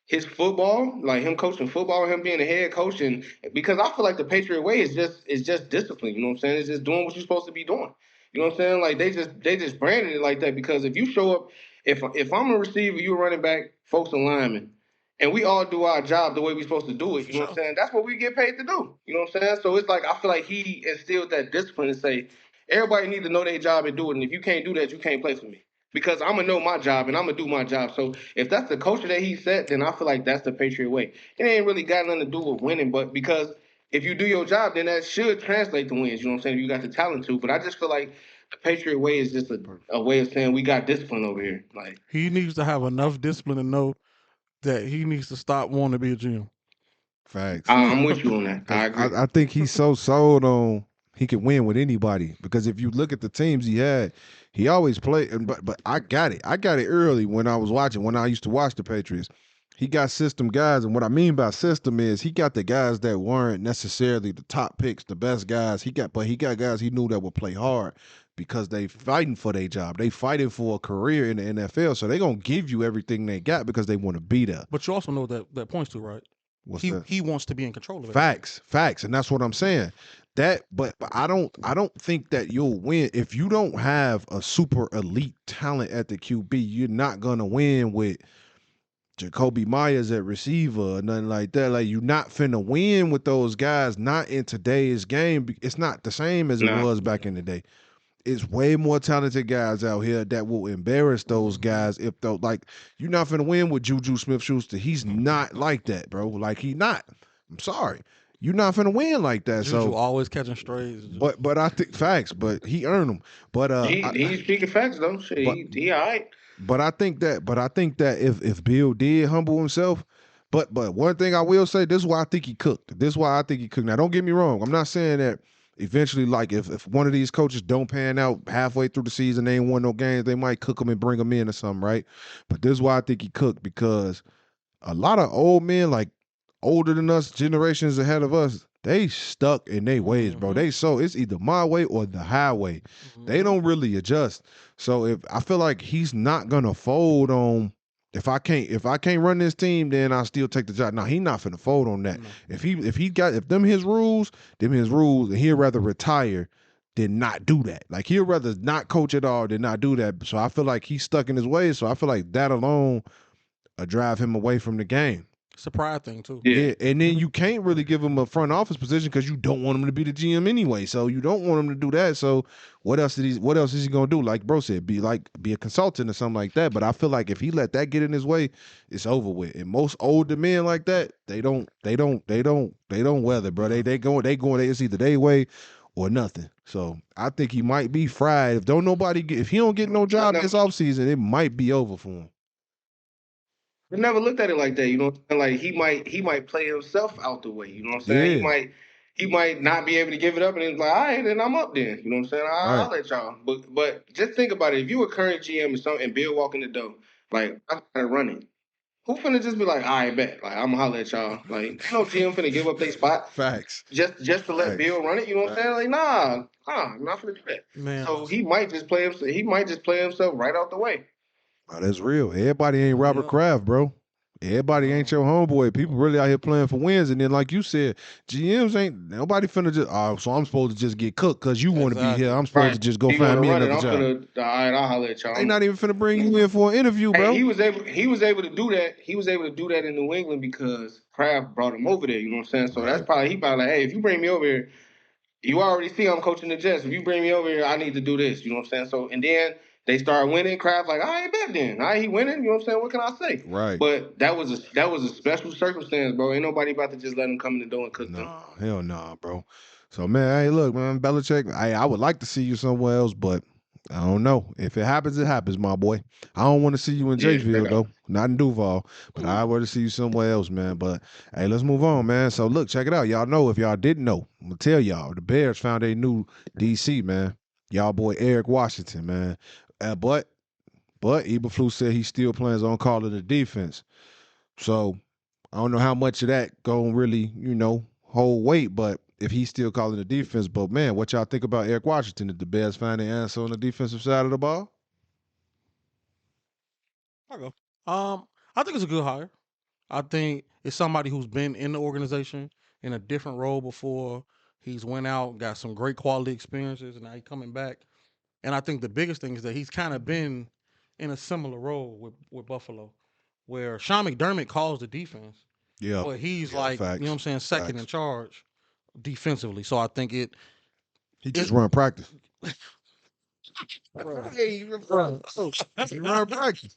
his football, like him coaching football, him being a head coach, and because I feel like the Patriot way is just discipline. You know what I'm saying? It's just doing what you're supposed to be doing. You know what I'm saying? Like they just branded it like that because if you show up, if I'm a receiver, you a running back, folks a lineman, and we all do our job the way we're supposed to do it. For You know what sure. I'm saying? That's what we get paid to do. You know what I'm saying? So it's like I feel like he instilled that discipline and say everybody need to know their job and do it. And if you can't do that, you can't play for me because I'm gonna know my job and I'm gonna do my job. So if that's the culture that he set, then I feel like that's the Patriot way. It ain't really got nothing to do with winning, but because if you do your job, then that should translate to wins. You know what I'm saying? If you got the talent to. But I just feel like the Patriot way is just a way of saying we got discipline over here. Like He needs to have enough discipline to know that he needs to stop wanting to be a GM. Facts. I'm with you on that. I Because agree. I think he's so sold on he can win with anybody. Because if you look at the teams he had, he always played. But I got it. I got it early when I was watching. When I used to watch the Patriots, He got system guys, and what I mean by system is he got the guys that weren't necessarily the top picks, the best guys. But he got guys he knew that would play hard because they fighting for their job. They fighting for a career in the NFL, so they gonna give you everything they got because they want to be there. But you also know that points to, right? What's that? He wants to be in control of it. Facts, and that's what I'm saying. But I don't think that you'll win if you don't have a super elite talent at the QB. You're not gonna win with Jacoby Myers at receiver or nothing like that. Like, you're not finna win with those guys. Not in today's game. It's not the same as it was back in the day. It's way more talented guys out here that will embarrass those guys if though like you're not finna win with Juju Smith-Schuster. He's not like that, bro. Like, he not. I'm sorry. You're not finna win like that. Juju so always catching strays. but I think facts, but he earned them. But he's speaking facts though. Shit, he all right. But I think that if Bill did humble himself, but one thing I will say, this is why I think he cooked. Now, don't get me wrong. I'm not saying that eventually, like, if one of these coaches don't pan out halfway through the season, they ain't won no games, they might cook him and bring him in or something, right? But this is why I think he cooked, because a lot of old men, like older than us, generations ahead of us, they stuck in their ways, bro. It's either my way or the highway. They don't really adjust. So if I feel like he's not gonna fold on, if I can't run this team, then I'll still take the job. Now, he not finna fold on that. No. If them his rules, and he'd rather retire than not do that. Like, he'd rather not coach at all than not do that. So I feel like he's stuck in his ways. So I feel like that alone drive him away from the game. It's a pride thing too. Yeah, and then you can't really give him a front office position because you don't want him to be the GM anyway. So you don't want him to do that. So what else is he gonna do? Like bro said, be a consultant or something like that. But I feel like if he let that get in his way, it's over with. And most older men like that, they don't weather, bro. It's either their way or nothing. So I think he might be fried. If he don't get no job this offseason, it might be over for him. I never looked at it like that, you know what I'm saying? Like he might play himself out the way, you know what I'm saying? Yeah. He might not be able to give it up, and it's like, all right, then I'm up then. You know what I'm saying? I'll let y'all. But just think about it. If you were current GM and Bill walk in the door, like, I gotta run it. Who finna just be like, all right, bet. Like, I'm gonna holler at y'all. Like, no GM finna give up their spot. Facts. Just to let Bill run it, you know what I'm saying? Like, nah, I'm not finna do that. Man. So he might just play himself right out the way. Oh, that's real. Everybody ain't Robert Kraft, bro. Everybody ain't your homeboy. People really out here playing for wins. And then, like you said, GMs ain't nobody finna just, so I'm supposed to just get cooked because you want to be here. I'm supposed to just go find me another job. All right, I'll holler at y'all. They not even finna bring you in for an interview, bro. He was able to do that. He was able to do that in New England because Kraft brought him over there. You know what I'm saying? So that's probably, he probably like, hey, if you bring me over here, you already see I'm coaching the Jets. If you bring me over here, I need to do this. You know what I'm saying? So, and then they start winning. Kraft like, I ain't bet then. He winning. You know what I'm saying? What can I say? Right. But that was a special circumstance, bro. Ain't nobody about to just let him come in the door and cook them. Hell nah, bro. So, man, hey, look, man, Belichick, I would like to see you somewhere else, but I don't know. If it happens, it happens, my boy. I don't want to see you in Jacksonville, though. Not in Duval. But I would to see you somewhere else, man. But, hey, let's move on, man. So, look, check it out. Y'all know, if y'all didn't know, I'm going to tell y'all, the Bears found a new DC, man. Y'all boy Eric Washington, man. But Eberflus said he still plans on calling the defense. So, I don't know how much of that going to really, hold weight, but if he's still calling the defense. But, man, what y'all think about Eric Washington? Did the Bears find the answer on the defensive side of the ball? I'll go. I think it's a good hire. I think it's somebody who's been in the organization in a different role before. He's went out, got some great quality experiences, and now he's coming back. And I think the biggest thing is that he's kind of been in a similar role with Buffalo, where Sean McDermott calls the defense. Yeah. But he's facts. you know what I'm saying, second in charge defensively. So I think he just run practice. He run practice.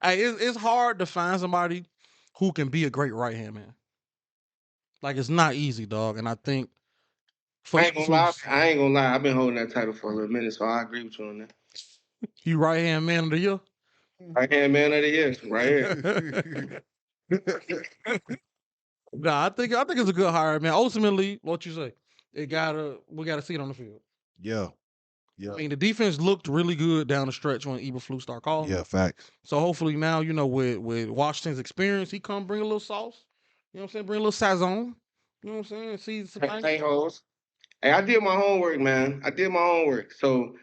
Hey, it's hard to find somebody who can be a great right hand man. Like, it's not easy, dog. And I think I ain't gonna lie. I've been holding that title for a little minute, so I agree with you on that. You right hand man of the year? Right hand man of the year, right here. Nah, I think it's a good hire, man. Ultimately, what you say, we gotta see it on the field. Yeah. Yeah. I mean, the defense looked really good down the stretch when Eberflus started calling. Yeah, facts. So hopefully now, with Washington's experience, he come bring a little sauce. You know what I'm saying? Bring a little sazon. You know what I'm saying? See some things. Hey, hoes. Hey, I did my homework, man. I did my homework. So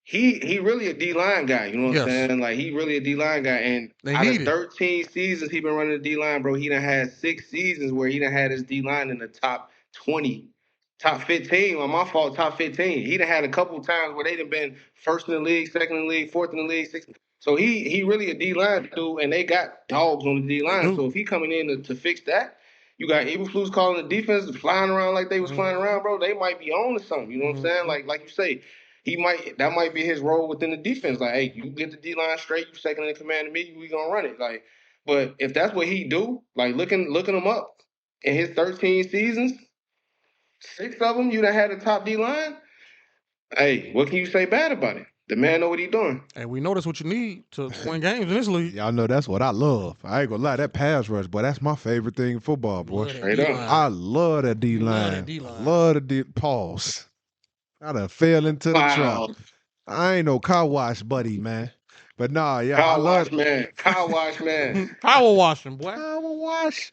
he really a D-line guy, you know what I'm Yes. saying? Like, he really a D-line guy. And They out need of it. 13 seasons he been running the D-line, bro, he done had 6 seasons where he done had his D-line in the top 20, top 15. On my fault, top 15. He done had a couple times where they done been first in the league, second in the league, fourth in the league, sixth. So he really a D-line dude, and they got dogs on the D-line. do. So if he coming in to fix that, you got Eberflus calling the defense, flying around like they was flying around, bro. They might be on to something. You know what I'm saying? Like you say, that might be his role within the defense. Like, hey, you get the D line straight, you second in command of me, we gonna run it. Like, but if that's what he do, like looking him up in his 13 seasons, 6 of them you done had a top D line. Hey, what can you say bad about it? The man know what he doing. And we know that's what you need to win games in this league. Y'all know that's what I love. I ain't gonna lie, that pass rush, boy, that's my favorite thing in football, boy. Love that Straight up. D-line. I love that D Love line. that D-line. Love the D pause. I done fell into the trap. Wow. I ain't no car wash buddy, man. But nah, yeah, I Car love wash man. Car wash man. Power washing, boy. Power wash.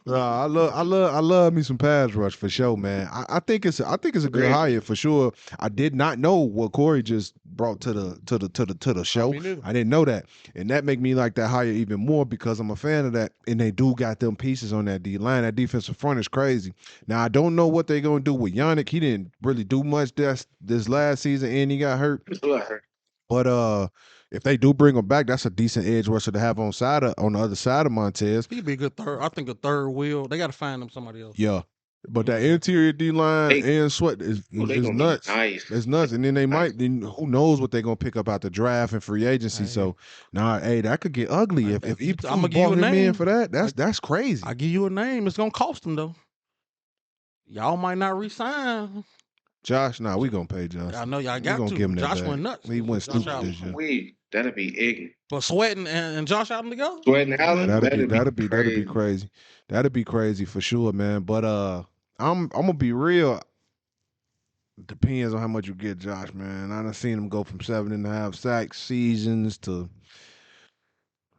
Nah, I love me some pass rush for sure, man. I think it's a good Agreed. hire for sure. I did not know what Koree just brought to the show. me neither. I didn't know that, and that make me like that hire even more because I'm a fan of that. And they do got them pieces on that D line. That defensive front is crazy. Now I don't know what they're gonna do with Yannick. He didn't really do much this last season, and he got hurt. But if they do bring him back, that's a decent edge rusher to have on the other side of Montez. He'd be a good third. I think a third wheel. They got to find them somebody else. Yeah. But that interior D line They- and Sweat is gonna be nuts. nice. It's nuts. And then they might, then who knows what they're gonna pick up out the draft and free agency. Hey. So hey, that could get ugly if I'ma Eberflus give you brought a him in name. for that. That's crazy. I give you a name. It's gonna cost them though. Y'all might not resign. Josh, we gonna pay Josh. I know y'all We got gonna to. give him that Josh bag. went nuts. He went Josh stupid Allen. this year. That'd be ignorant. But Sweating and Josh Allen together? Sweating Allen, That'd be crazy. That'd be crazy for sure, man. But I'm gonna be real. Depends on how much you get, Josh, man. I done seen him go from 7.5 sacks seasons to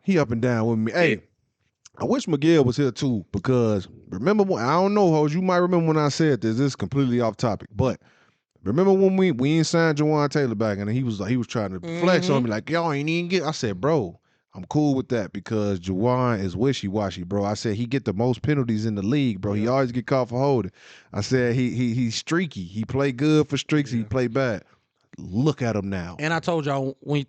he up and down with me. Hey, I wish Miguel was here too because remember when I don't know, Hose, you might remember when I said this. This is completely off topic, but remember when we ain't signed Jawan Taylor back and he was trying to flex on me like y'all ain't even get. I said, bro, I'm cool with that because Jawan is wishy-washy, bro. I said he get the most penalties in the league, bro. He always get caught for holding. I said he's streaky. He play good for streaks. He play bad. Look at him now. And I told y'all when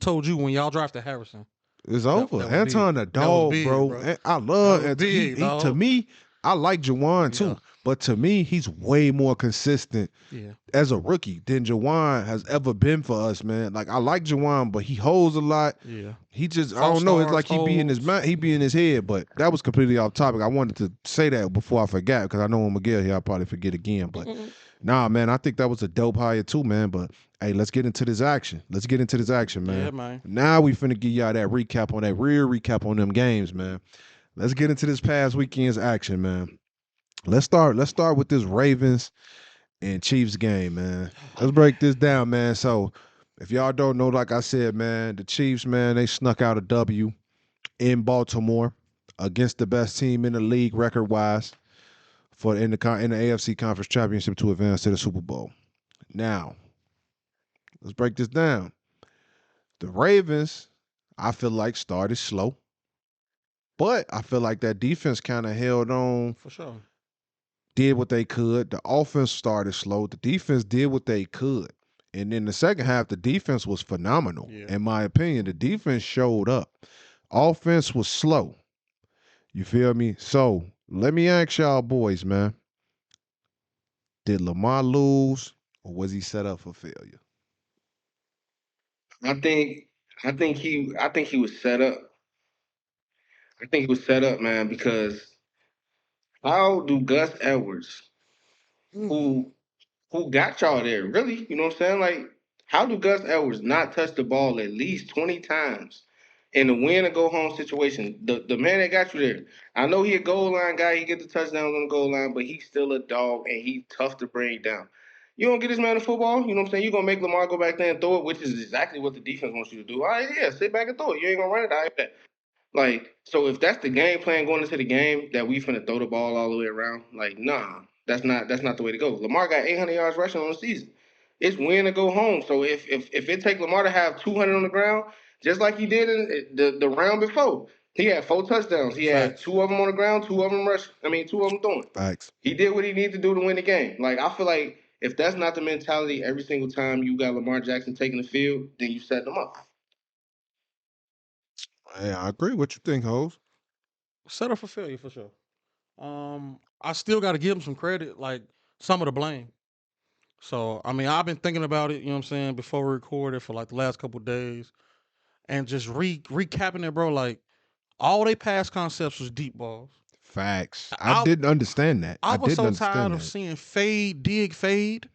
y'all drafted Harrison. It's over. that was Anton big. the dog, big, bro. bro. I love That was big, he, dog. to me, I like Jawan too. Yeah. But to me, he's way more consistent Yeah. as a rookie than Jawan has ever been for us, man. Like I like Jawan, but he holds a lot. Yeah. He just I False don't know. It's starts, like he be in his holds. mind, he be in his head. But that was completely off topic. I wanted to say that before I forgot because I know when Miguel here, I'll probably forget again. But nah, man, I think that was a dope hire too, man. But hey, let's get into this action. Man. Yeah, man. Now we finna give y'all that real recap on them games, man. Let's get into this past weekend's action, man. Let's start with this Ravens and Chiefs game, man. Let's break this down, man. So if y'all don't know, like I said, man, the Chiefs, man, they snuck out a W in Baltimore against the best team in the league record-wise in the AFC Conference Championship to advance to the Super Bowl. Now, let's break this down. The Ravens, I feel like started slow, but I feel like that defense kind of held on, For sure. did what they could. The offense started slow. The defense did what they could. And in the second half, the defense was phenomenal. Yeah. In my opinion, the defense showed up. Offense was slow. You feel me? So let me ask y'all boys, man. Did Lamar lose or was he set up for failure? I think he was set up. I think he was set up, man, because how do Gus Edwards, who got y'all there, really? You know what I'm saying? Like, how do Gus Edwards not touch the ball at least 20 times in a win or go home situation? The man that got you there, I know he a goal line guy, he get the touchdowns on the goal line, but he's still a dog and he's tough to bring down. You don't get this man the football, you know what I'm saying? You're going to make Lamar go back there and throw it, which is exactly what the defense wants you to do. All right, yeah, sit back and throw it. You ain't going to run it. I bet. Like, so if that's the game plan going into the game that we finna throw the ball all the way around, like, nah, that's not the way to go. Lamar got 800 yards rushing on the season. It's win or go home. So if it take Lamar to have 200 on the ground, just like he did in the round before, he had 4 touchdowns. He had 2 of them on the ground, 2 of them rushing. 2 of them throwing. Facts. He did what he needed to do to win the game. Like, I feel like if that's not the mentality every single time you got Lamar Jackson taking the field, then you set them up. Hey, I agree. What you think, Hose? Set up for failure for sure. I still got to give him some credit, like some of the blame. So, I mean, I've been thinking about it, you know what I'm saying, before we recorded for like the last couple of days and just recapping it, bro. Like, all they pass concepts was deep balls. Facts. I didn't understand that. I was didn't so tired understand of that. seeing fade, dig, fade.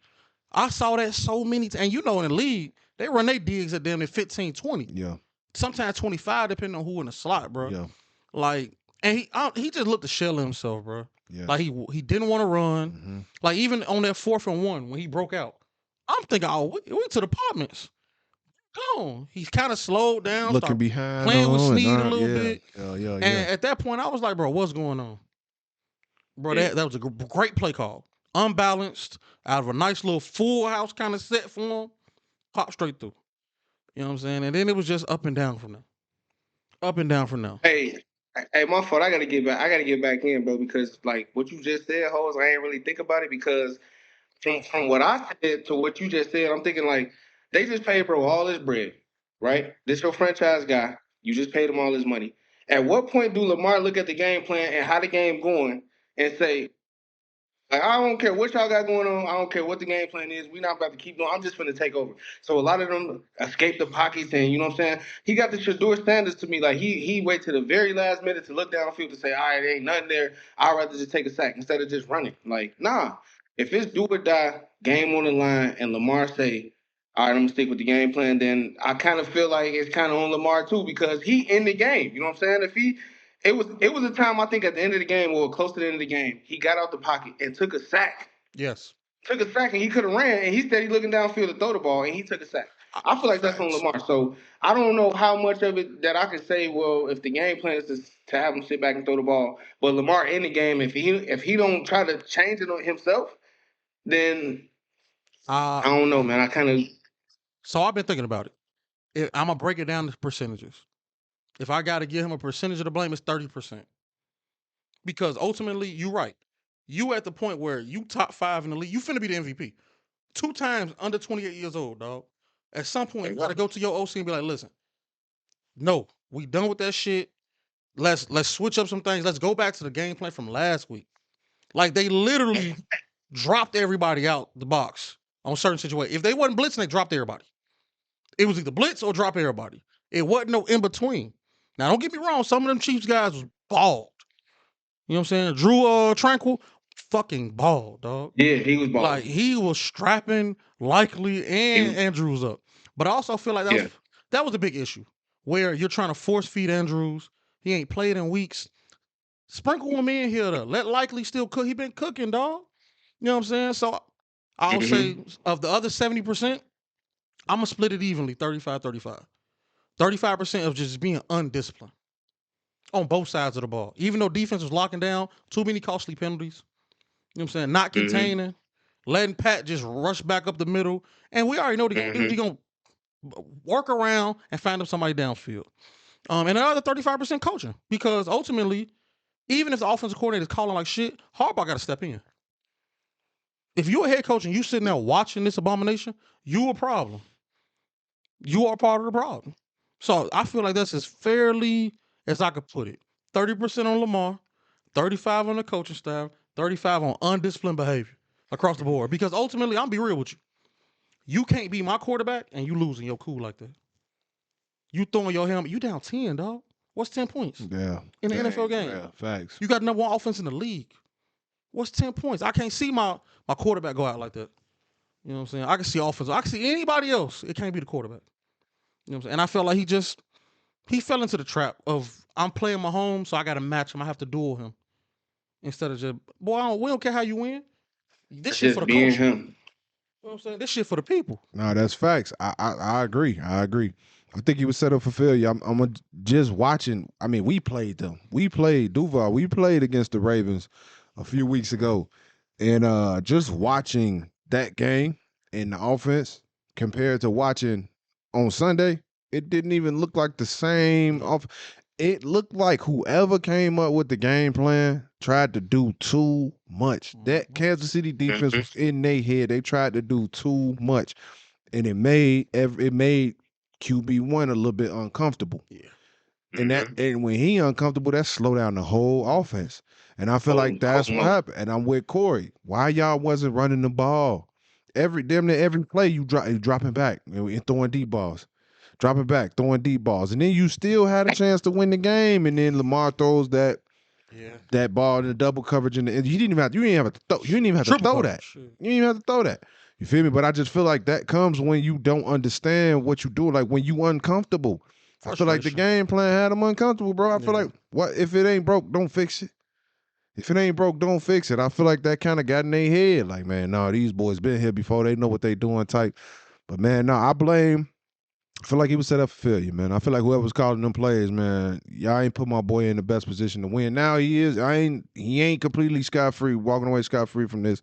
I saw that so many times. And you know, in the league, they run their digs at them at 15, 20. Yeah. Sometimes 25, depending on who in the slot, bro. Yeah. Like, and he just looked to shell himself, bro. Yes. Like, he didn't want to run. Mhm. Like, even on that 4th and 1 when he broke out, I'm thinking, oh, we to the apartments. Go on. He's kind of slowed down, Looking started behind playing with on and Snead a little bit. Yeah. And at that point, I was like, bro, what's going on? Bro, Yeah. that was a great play call. Unbalanced, out of a nice little full house kind of set for him. Pop straight through. You know what I'm saying? And then it was just up and down from there. Up and down from there. Hey, my fault. I gotta get back. I gotta get back in, bro, because like what you just said, hoes. I ain't really think about it because from what I said to what you just said, I'm thinking like they just paid bro all this bread, right? This your franchise guy. You just paid him all his money. At what point do Lamar look at the game plan and how the game going and say, like, I don't care what y'all got going on. I don't care what the game plan is. We not about to keep going. I'm just going to take over. So a lot of them escape the pockets, and you know what I'm saying? He got the Shador standards to me. Like, he wait to the very last minute to look downfield to say, all right, there ain't nothing there. I'd rather just take a sack instead of just running. Like, nah. If it's do or die, game on the line, and Lamar say, all right, I'm going to stick with the game plan, then I kind of feel like it's kind of on Lamar, too, because he in the game. You know what I'm saying? If he it was a time I think at the end of the game or close to the end of the game, he got out the pocket and took a sack. Yes. Took a sack and he could have ran and he said he looking downfield to throw the ball and he took a sack. I feel like that's on Lamar. So I don't know how much of it that I can say, well, if the game plan is to have him sit back and throw the ball, but Lamar in the game, if he don't try to change it on himself, then I don't know, man. I kind of So I've been thinking about it. I'm gonna break it down to percentages. If I got to give him a percentage of the blame, it's 30%. Because ultimately, you're right. You at the point where you top 5 in the league, you finna be the MVP. 2 times under 28 years old, dog. At some point, you gotta go to your OC and be like, listen, no, we done with that shit. Let's switch up some things. Let's go back to the game plan from last week. Like, they literally dropped everybody out the box on certain situations. If they wasn't blitzing, they dropped everybody. It was either blitz or drop everybody. It wasn't no in between. Now, don't get me wrong. Some of them Chiefs guys was bald. You know what I'm saying? Drew Tranquil, fucking bald, dog. yeah, he was balling. Like, he was strapping Likely and Andrews up. But I also feel like that was a big issue where you're trying to force feed Andrews. He ain't played in weeks. Sprinkle him in here to let Likely still cook. He been cooking, dog. You know what I'm saying? So I'll say of the other 70%, I'm going to split it evenly, 35-35. 35% of just being undisciplined on both sides of the ball. Even though defense was locking down, too many costly penalties. You know what I'm saying? Not containing, letting Pat just rush back up the middle. And we already know they're going to work around and find up somebody downfield. And another 35% coaching. Because ultimately, even if the offensive coordinator is calling like shit, Harbaugh got to step in. If you're a head coach and you sitting there watching this abomination, you a problem. You are part of the problem. So I feel like that's as fairly as I could put it. 30% on Lamar, 35 on the coaching staff, 35 on undisciplined behavior across the board. Because ultimately, I'll be real with you. You can't be my quarterback and you losing your cool like that. You throwing your helmet, you down 10, dog. What's 10 points? Yeah. In the NFL game. Yeah, facts. You got number 1 offense in the league. What's 10 points? I can't see my quarterback go out like that. You know what I'm saying? I can see offense. I can see anybody else. It can't be the quarterback. You know what I'm saying? And I felt like he fell into the trap of I'm playing Mahomes, so I got to match him. I have to duel him. Instead of just, boy, we don't care how you win. This shit for the being culture. him. You know what I'm saying? This shit for the people. No, that's facts. I agree. I agree. I think he was set up for failure. I'm just watching. I mean, we played them. We played Duval. We played against the Ravens a few weeks ago, and just watching that game and the offense compared to watching on Sunday, it didn't even look like the same. It looked like whoever came up with the game plan tried to do too much. That Kansas City defense was in their head. They tried to do too much, and it made QB1 a little bit uncomfortable. Yeah. And when he uncomfortable, that slow down the whole offense. And I feel like that's what happened. And I'm with Koree. Why y'all wasn't running the ball? Damn near every play you dropping back and throwing deep balls. Dropping back, throwing deep balls. And then you still had a chance to win the game. And then Lamar throws that ball in the double coverage and you didn't even have to throw that. Shit. You didn't even have to throw that. You feel me? But I just feel like that comes when you don't understand what you do, like when you uncomfortable. I feel like the game plan had them uncomfortable, bro. I feel like what if it ain't broke, don't fix it. If it ain't broke, don't fix it. I feel like that kind of got in their head. Like, man, no, these boys been here before. They know what they doing type. But man, no, I feel like he was set up for failure, man. I feel like whoever was calling them plays, man, y'all ain't put my boy in the best position to win. Now he is. He ain't completely scot-free, walking away scot-free from this.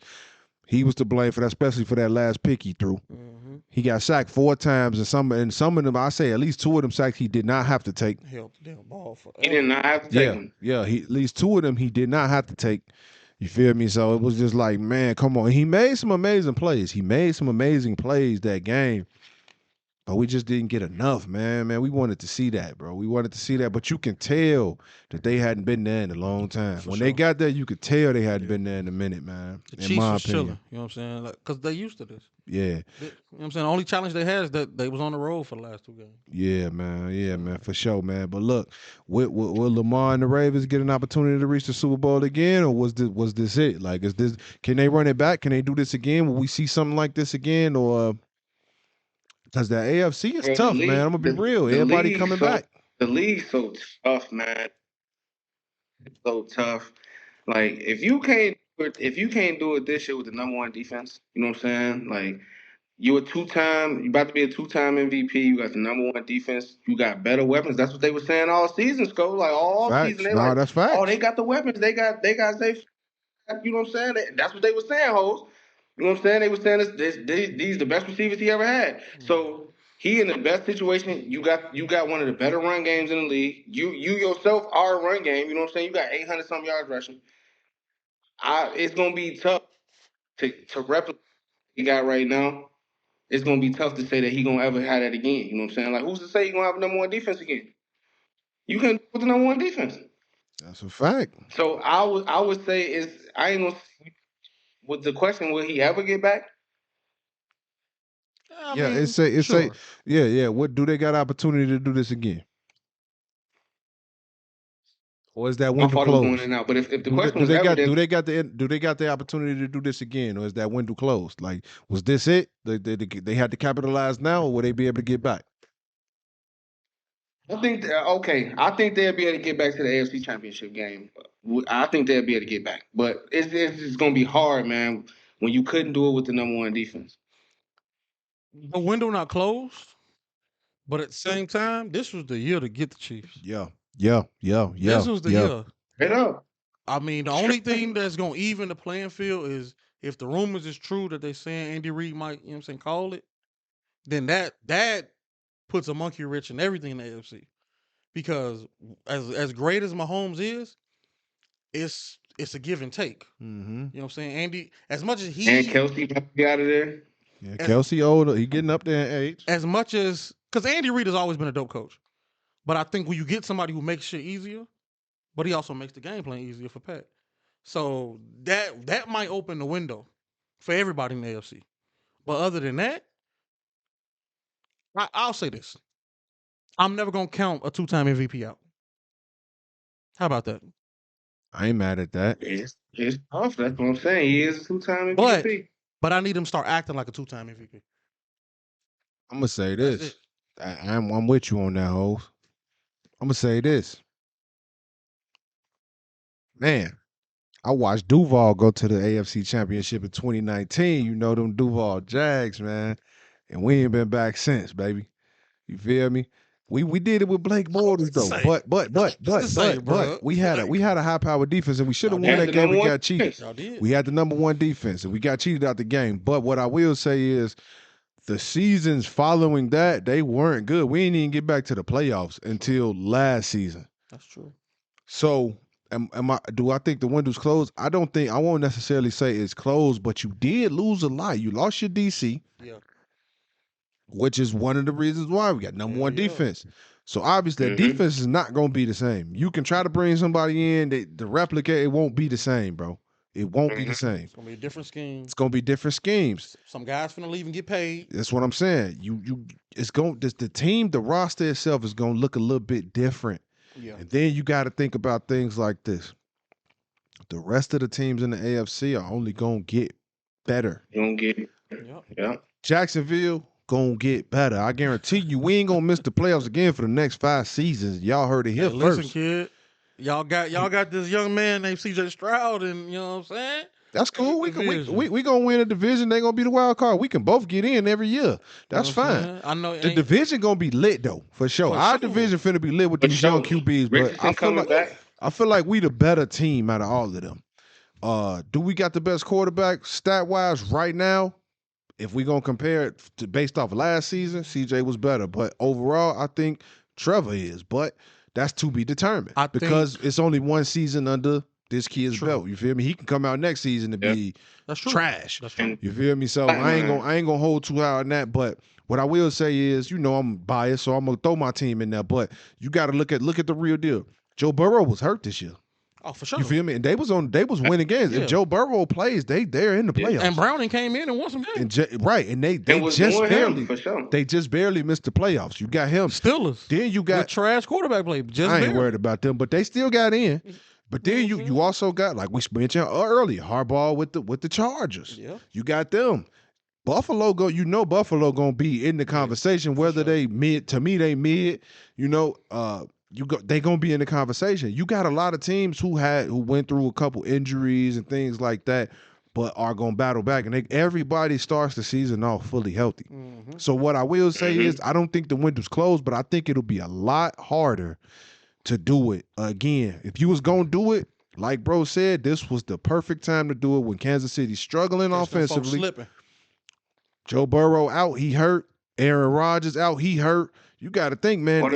He was to blame for that, especially for that last pick he threw. Mm-hmm. He got sacked 4 times, and some of them, I say at least 2 of them sacks he did not have to take. Held the damn ball for. He did not have to take them. Yeah. At least 2 of them he did not have to take. You feel me? So it was just like, man, come on. He made some amazing plays. That game. But we just didn't get enough, man. Man, we wanted to see that, bro. We wanted to see that. But you can tell that they hadn't been there in a long time. When they got there, you could tell they hadn't been there in a minute, man. The Chiefs was chilling. You know what I'm saying? Like, because they used to this. Yeah. You know what I'm saying? The only challenge they had is that they was on the road for the last 2 games. Yeah, man. For sure, man. But look, will Lamar and the Ravens get an opportunity to reach the Super Bowl again, or was this it? Like, can they run it back? Can they do this again? Will we see something like this again, or because the AFC is tough, man. I'm gonna be real. Everybody coming back. The league's so tough, man. It's so tough. Like if you can't do it this year with the number 1 defense, you know what I'm saying? Like you about to be a 2-time MVP. You got the number 1 defense. You got better weapons. That's what they were saying all season, Sco. Like all season, that's facts. Oh, they got the weapons. They got safe. You know what I'm saying? That's what they were saying, hoes. You know what I'm saying? They were saying these the best receivers he ever had. So he in the best situation. You got one of the better run games in the league. You yourself are a run game. You know what I'm saying? You got 800 some yards rushing. It's gonna be tough to replicate what he got right now. It's gonna be tough to say that he gonna ever have that again. You know what I'm saying? Like who's to say he gonna have a number 1 defense again? You can with the number 1 defense. That's a fact. So I would say I ain't gonna. With the question, will he ever get back? Yeah. What do they got opportunity to do this again? Or is that window closed? Going in and out. But if the question was do they got the opportunity to do this again, or is that window closed? Like, was this it? They had to capitalize now, or will they be able to get back? I think I think they'll be able to get back to the AFC Championship game. I think they'll be able to get back, but it's gonna be hard, man, when you couldn't do it with the number 1 defense. The window not closed, but at the same time, this was the year to get the Chiefs. Yeah. This was the year. Straight up. I mean, the only thing that's gonna even the playing field is if the rumors is true that they saying Andy Reid might, you know what I'm saying, call it, then that puts a monkey wrench in everything in the AFC. Because as great as Mahomes is, it's a give and take. Mm-hmm. You know what I'm saying? Andy, as much as and Kelsey might be out of there. Yeah, Kelsey older, he getting up there in age. As much as because Andy Reid has always been a dope coach, but I think when you get somebody who makes shit easier, but he also makes the game plan easier for Pat. So that might open the window for everybody in the AFC. But other than that, I'll say this: I'm never gonna count a 2-time MVP out. How about that? I ain't mad at that. It's tough. That's what I'm saying. He is a 2-time MVP. But I need him to start acting like a 2-time MVP. I'm gonna say this. I'm with you on that, hoes. I'm gonna say this. Man, I watched Duval go to the AFC Championship in 2019. You know them Duval Jags, man, and we ain't been back since, baby. You feel me? We did it with Blake Bortles though, Say. but we had a high powered defense and we should have won that game. We got cheated. Y'all did. We had the number one defense and we got cheated out the game. But what I will say is the seasons following that, they weren't good. We didn't even get back to the playoffs until last season. That's true. So do I think the window's closed? I won't necessarily say it's closed, but you did lose a lot. You lost your DC. Yeah. Which is one of the reasons why we got number one defense. So obviously that defense is not going to be the same. You can try to bring somebody in to replicate. It won't be the same, bro. It won't be the same. It's gonna be a different scheme. It's gonna be different schemes. Some guys finna leave and get paid. That's what I'm saying. The team, the roster itself is gonna look a little bit different. Yeah. And then you got to think about things like this. The rest of the teams in the AFC are only gonna get better. You don't get it. Yeah. Jacksonville gonna get better. I guarantee you, we ain't gonna miss the playoffs again for the next 5 seasons. Y'all heard it here first. Listen, kid. Y'all got this young man named CJ Stroud, and you know what I'm saying? That's cool. We gonna win a division. They gonna be the wild card. We can both get in every year. That's fine. I know the division gonna be lit though, for sure. Our division finna be lit with these young QBs. But I feel like we the better team out of all of them. Do we got the best quarterback stat wise right now? If we gonna compare it to based off of last season, CJ was better. But overall, I think Trevor is. But that's to be determined because it's only one season under this kid's belt. You feel me? He can come out next season to be trash. That's true. You feel me? So I ain't gonna hold too high on that. But what I will say is, I'm biased, so I'm gonna throw my team in there. But you got to look at the real deal. Joe Burrow was hurt this year. Oh, for sure. You feel me? And they was winning games. Yeah. If Joe Burrow plays, they're in the playoffs. And Browning came in and won some games. And they just barely missed the playoffs. You got him. Steelers. Then you got trash quarterback play. I ain't worried about them, but they still got in. But then you also got, like we mentioned earlier, Harbaugh with the Chargers. Yeah. You got them. Buffalo Buffalo gonna be in the conversation, whether they mid. To me, they mid. They gonna be in the conversation. You got a lot of teams who went through a couple injuries and things like that, but are gonna battle back. And everybody starts the season off fully healthy. Mm-hmm. So what I will say is, I don't think the window's closed, but I think it'll be a lot harder to do it again. If you was gonna do it, like bro said, this was the perfect time to do it when Kansas City's struggling offensively. Joe Burrow out, he hurt. Aaron Rodgers out, he hurt. You got to think, man.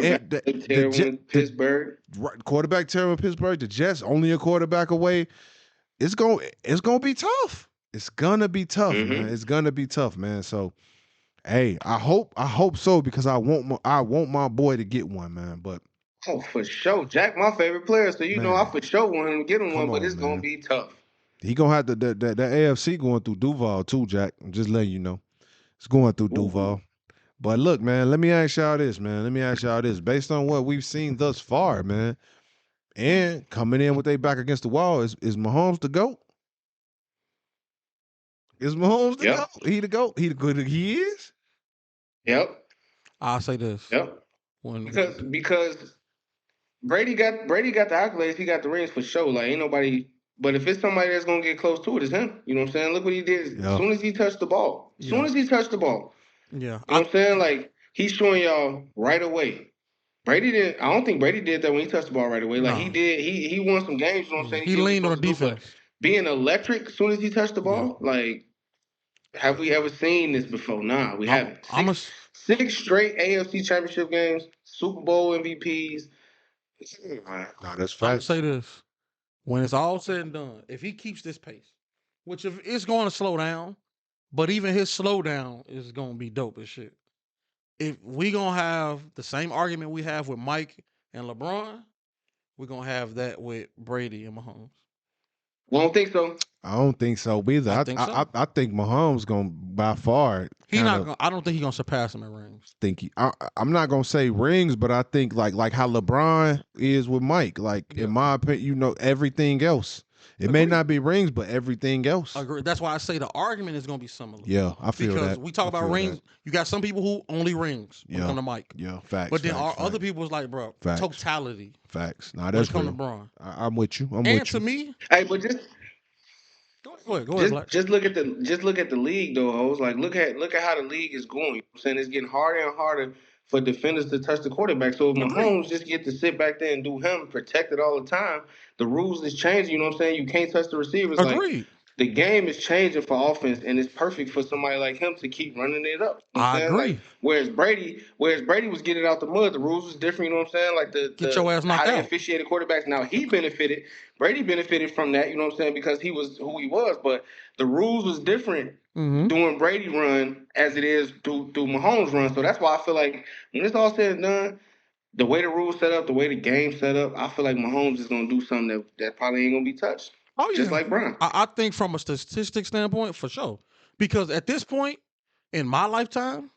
Pittsburgh. Quarterback tearing with Pittsburgh. The Jets only a quarterback away. It's gonna be tough. It's gonna be tough, man. It's gonna be tough, man. So, hey, I hope so because I want my boy to get one, man. But for sure, Jack, my favorite player. So I for sure want him to get him one, but it's gonna be tough. He gonna have the AFC going through Duval too, Jack. I'm just letting you know, it's going through Duval. But look, man, let me ask y'all this, man. Based on what we've seen thus far, man, and coming in with their back against the wall, is Mahomes the GOAT? Is Mahomes the GOAT? He the GOAT? He the good he is? Yep. I'll say this. Yep. Because Brady got the accolades, he got the rings for sure. Like, ain't nobody. But if it's somebody that's gonna get close to it, it's him. You know what I'm saying? Look what he did as soon as he touched the ball. Yeah. You know what I'm saying? Like, he's showing y'all right away. I don't think Brady did that when he touched the ball right away. Like, he did. He won some games. You know what I'm saying? He leaned on the defense. Being electric as soon as he touched the ball, like, have we ever seen this before? Nah, we haven't. 6 straight AFC Championship games, Super Bowl MVPs. Nah, that's facts. I'll say this. When it's all said and done, if he keeps this pace, which if it's going to slow down, but even his slowdown is going to be dope as shit. If we going to have the same argument we have with Mike and LeBron, we're going to have that with Brady and Mahomes. I don't think so. I don't think so either. I think Mahomes going to, by far. I don't think he's going to surpass him in rings. I'm not going to say rings, but I think like how LeBron is with Mike. Like, in my opinion, everything else. It may not be rings, but everything else. Agree. That's why I say the argument is going to be similar. Yeah, I feel that. Because we talk about rings. You got some people who only rings on the mic. Yeah, facts. But then other people is like, bro, totality. Facts. Nah, that's real. LeBron. I'm with you. To me, hey, but Go ahead, Black. Just look at the league though, hoes. Like look at how the league is going. You know what I'm saying? It's getting harder and harder for defenders to touch the quarterback. So if Agreed. Mahomes just get to sit back there and do him, protect it all the time, the rules is changing. You know what I'm saying? You can't touch the receivers. Like Agreed. the game is changing for offense, and it's perfect for somebody like him to keep running it up. You know what I I'm saying? agree. Like whereas Brady was getting out the mud, the rules was different. You know what I'm saying? Like Get your ass knocked how they out. officiated quarterbacks. Now Brady benefited from that. You know what I'm saying? Because he was who he was, but the rules was different Mm-hmm. during Brady run as it is through Mahomes run. So that's why I feel like when it's all said and done, the way the rules set up, the way the game set up, I feel like Mahomes is gonna do something that probably ain't gonna be touched. Oh Just yeah. like Brown. I think from a statistic standpoint, for sure. Because at this point in my lifetime,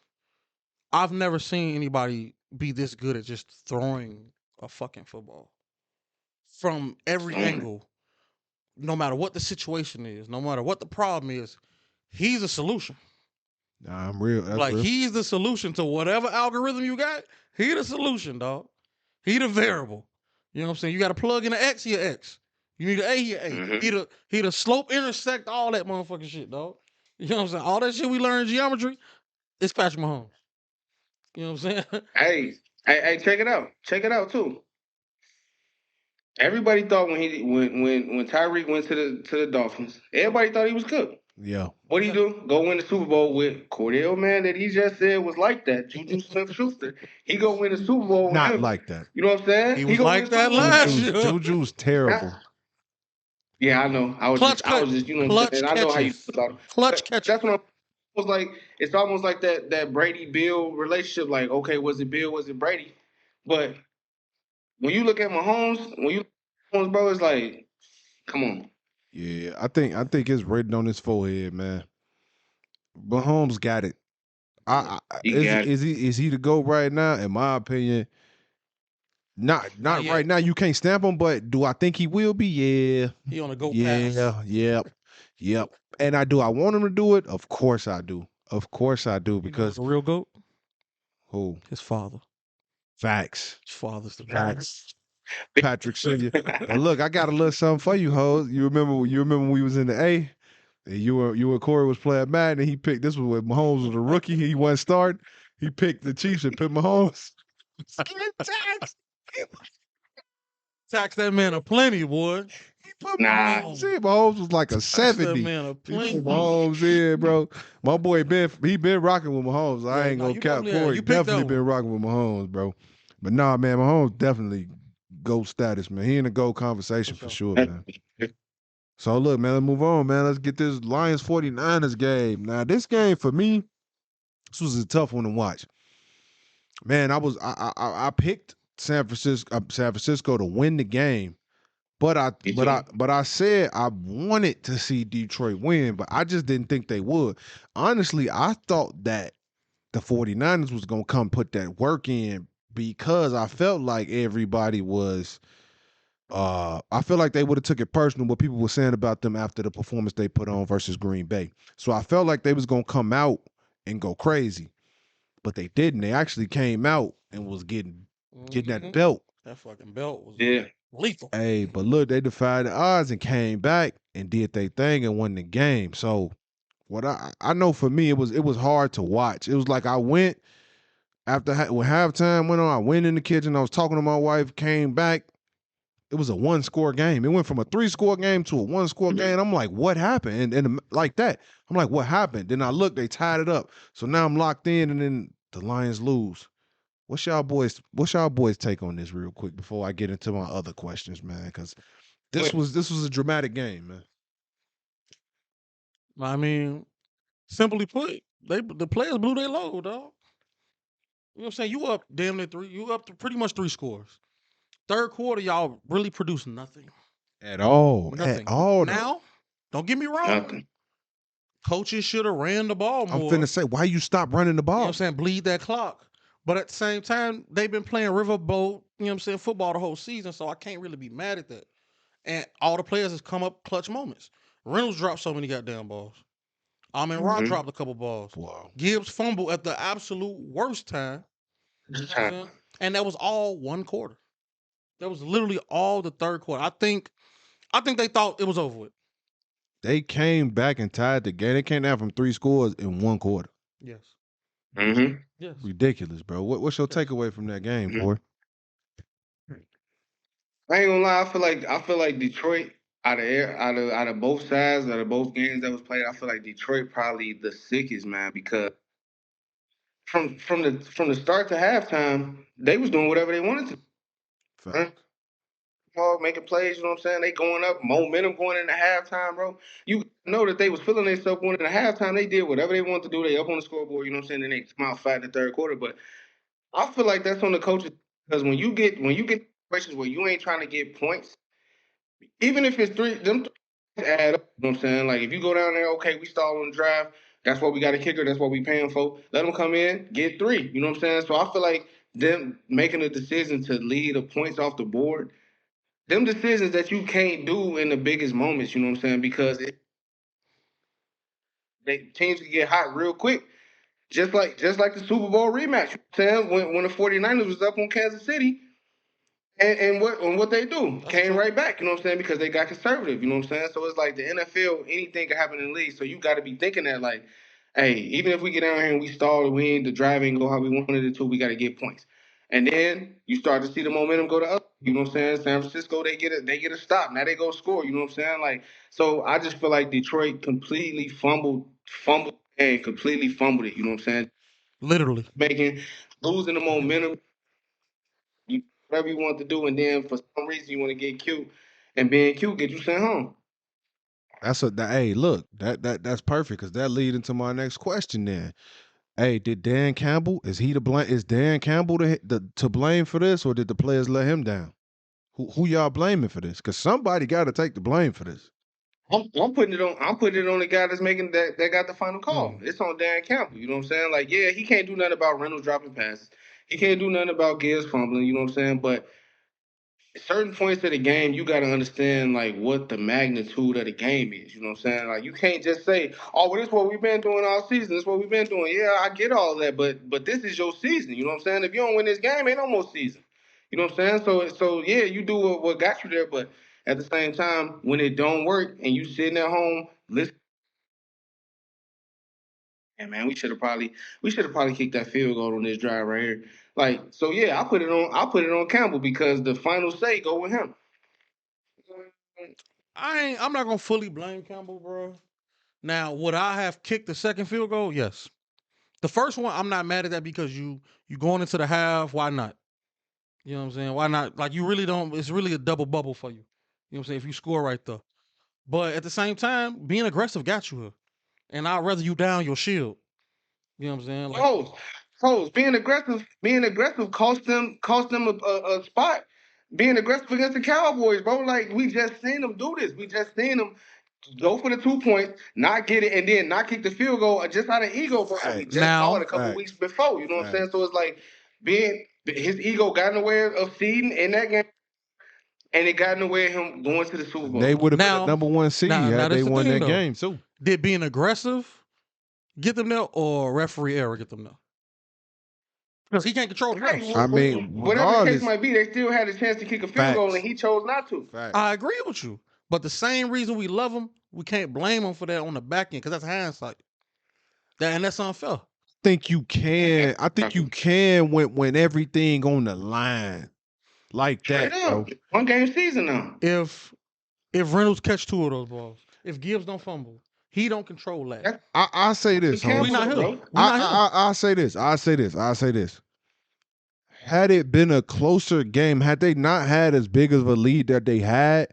I've never seen anybody be this good at just throwing a fucking football from every angle. No matter what the situation is, no matter what the problem is, he's a solution. Nah, I'm real. That's Like real. he's the solution to whatever algorithm you got. He the solution, dog. He the variable. You know what I'm saying? You got to plug in an X, he a X. You need an A, he a A. Mm-hmm. He the slope intersect all that motherfucking shit, dog. You know what I'm saying? All that shit we learn in geometry, it's Patrick Mahomes. You know what I'm saying? Hey, check it out. Check it out too. Everybody thought when Tyreek went to the Dolphins, everybody thought he was good. Yeah. What do you do? Go win the Super Bowl with Cordell, man, that he just said was like that. Juju Smith-Schuster. He go win the Super Bowl with Not him. like that. You know what I'm saying? He He was go win like the Super that Bowl with last him. year. Juju's terrible. Yeah, I know. I was Clutch just, you know what I'm clutch saying? I know how you catches. feel about it. Clutch But catches. that's what I'm was like. It's almost like that Brady Bill relationship. Like, okay, was it Bill? Was it Brady? But when you look at Mahomes, bro, it's like, come on. Yeah, I think it's written on his forehead, man. Mahomes got it. He got it. Is he the GOAT right now? In my opinion, not Not right yet. now. You can't stamp him, but do I think he will be? Yeah, He on a go pass. yep. And I want him to do it? Of course I do. Of course I do You know who's because a real goat? who? His father. Facts. His father's the goat. Facts. Patrick Senior. But look, I got a little something for you, hoes. You remember when we was in the A? And you and Koree was playing Madden, and he picked this was when Mahomes was a rookie. He wasn't starting. He picked the Chiefs and picked Mahomes. Tax that man a plenty, boy. He put Nah. Mahomes in. Mahomes was like a Tax that 70. man a He plenty. put Mahomes in, bro. My boy he been rocking with Mahomes. I ain't gonna you cap definitely Corey. you picked that Definitely been one. rocking with Mahomes, bro. But nah, man, Mahomes definitely GOAT status, man. He in the GOAT conversation for sure, man. So look, man, let's move on, man. Let's get this Lions 49ers game. Now, this game for me, this was a tough one to watch. Man, I picked San Francisco to win the game. But I said I wanted to see Detroit win, but I just didn't think they would. Honestly, I thought that the 49ers was going to come put that work in because I felt like everybody was I feel like they would have took it personal what people were saying about them after the performance they put on versus Green Bay. So I felt like they was going to come out and go crazy, but they didn't. They actually came out and was getting that belt. That fucking belt was Yeah. lethal. Hey, but look, they defied the odds and came back and did their thing and won the game. So what I know for me, it was hard to watch. It was like I went after when halftime went on, I went in the kitchen, I was talking to my wife, came back. It was a 1-score game. It went from a 3-score game to a 1-score game. I'm like, what happened? And like that, I'm like, what happened? Then I look, they tied it up. So now I'm locked in, and then the Lions lose. What's y'all boys take on this real quick before I get into my other questions, man? Because this was a dramatic game, man. I mean, simply put, the players blew their load, dog. You know what I'm saying? You up damn near three. You up to pretty much 3 scores. Third quarter, y'all really produced nothing. At all. Nothing. At all. Now, don't get me wrong. Nothing. Coaches should have ran the ball I'm more. finna say, why you stop running the You know what I'm ball? saying? Bleed that clock. But at the same time, they've been playing riverboat, you know what I'm saying, football the whole season, so I can't really be mad at that. And all the players has come up clutch moments. Reynolds dropped so many goddamn balls. Rod dropped a couple balls. Wow. Gibbs fumbled at the absolute worst time. You know what I'm saying? And that was all one quarter. That was literally all the third quarter. I think they thought it was over with. They came back and tied the game. They came down from 3 scores in 1 quarter. Yes. Mm-hmm. Yes. Ridiculous, bro. What's your Yes. takeaway from that game, Mhm. Corey? I ain't gonna lie. I feel like Detroit out of both sides, out of both games that was played, I feel like Detroit probably the sickest, man, because from the start to halftime, they was doing whatever they wanted to. Huh? Fact. Making plays, you know what I'm saying? They going up, momentum going into halftime, bro. You know that they was feeling themselves going into halftime. They did whatever they wanted to do. They up on the scoreboard, you know what I'm saying? Then they come out flat in the third quarter. But I feel like that's on the coaches because when you get situations where you ain't trying to get points, even if it's them add up. You know what I'm saying? Like if you go down there, okay, we stall on the drive. That's what we got a kicker. That's what we paying for. Let them come in, get 3. You know what I'm saying? So I feel like them making a decision to lead the points off the board, them decisions that you can't do in the biggest moments. You know what I'm saying? Because teams can get hot real quick. Just like the Super Bowl rematch. You know what I'm saying? When the 49ers was up on Kansas City, and what they do That's came true. right back, you know what I'm saying? Because they got conservative, you know what I'm saying? So it's like the NFL, anything can happen in the league. So you got to be thinking that like, hey, even if we get down here and we stall, the drive ain't go how we wanted it to, we got to get points. And then you start to see the momentum go to up. You know what I'm saying? San Francisco, they get a stop. Now they go score. You know what I'm saying? Like, so I just feel like Detroit completely fumbled, and completely fumbled it. You know what I'm saying? Literally. Losing the momentum, you whatever you want to do, and then for some reason you want to get cute, and being cute get you sent home. Hey, look, that's perfect because that lead into my next question. Then, hey, did Dan Campbell is Dan Campbell to blame for this, or did the players let him down? Who y'all blaming for this? Because somebody got to take the blame for this. I'm putting it on the guy that's making that got the final call. It's on Dan Campbell. You know what I'm saying? Like, yeah, he can't do nothing about Reynolds dropping passes. He can't do nothing about Gibbs fumbling. You know what I'm saying? But certain points of the game, you got to understand like what the magnitude of the game is. You know what I'm saying? Like you can't just say, "Oh, well, this is what we've been doing all season. This is what we've been doing." Yeah, I get all that, but this is your season. You know what I'm saying? If you don't win this game, ain't no more season. You know what I'm saying? So yeah, you do what got you there, but at the same time, when it don't work and you sitting at home, listen. Yeah, man, we should have probably kicked that field goal on this drive right here. Like, so yeah, I put it on Campbell because the final say go with him. I'm not gonna fully blame Campbell, bro. Now, would I have kicked the second field goal? Yes. The first one, I'm not mad at that because you going into the half. Why not? You know what I'm saying? Why not? Like you really don't. It's really a double bubble for you. You know what I'm saying? If you score right there, but at the same time, being aggressive got you here, and I'd rather you down your shield. You know what I'm saying? Like, Being aggressive cost them a spot. Being aggressive against the Cowboys, bro. Like we just seen them do this. We just seen them go for the 2 points, not get it, and then not kick the field goal just out of ego, bro. We Facts. just saw it now, a couple weeks Facts. before. You know what I'm saying? Facts. So it's like being his ego got in the way of seeding in that game, and it got in the way of him going to the Super And they Bowl. would have been a now, number 1 seed now, had they that's the won thing that though. game too. Did being aggressive get them there, or referee error get them there? Because he can't control the Right. refs. I mean, Whatever the case regardless, might be, they still had a chance to kick a field goal, and facts. he chose not to. Facts. I agree with you, but the same reason we love him, we can't blame him for that on the back end because that's hindsight. And that's unfair. I think you can when everything on the line like Straight that, bro. up, 1 game season now. If Reynolds catch 2 of those balls, if Gibbs don't fumble, he don't control that. That's I say this, Campbell, We Holmes. not here. bro. We not here. I say this. I say this. I say this. Had it been a closer game, had they not had as big of a lead that they had,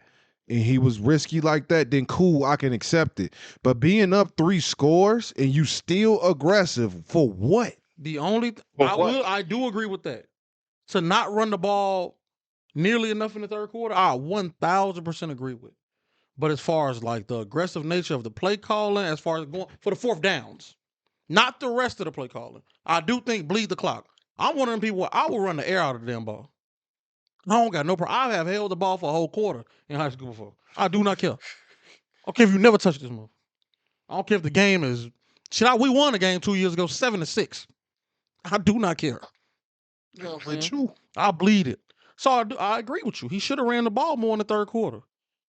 and he was risky like that, then cool, I can accept it. But being up 3 scores and you still aggressive for what? The only For what? I do agree with that. To not run the ball nearly enough in the third quarter, I 1000% agree with. But as far as like the aggressive nature of the play calling, as far as going for the fourth downs, not the rest of the play calling, I do think bleed the clock. I'm one of them people where I will run the air out of the damn ball. I don't got no problem. I have held the ball for a whole quarter in high school before. I do not care. Okay, if you never touch this move. I don't care if the game is we won a game 2 years ago, 7-6. I do not care. You know what I'm With saying? you. I bleed it. So I agree with you. He should have ran the ball more in the third quarter.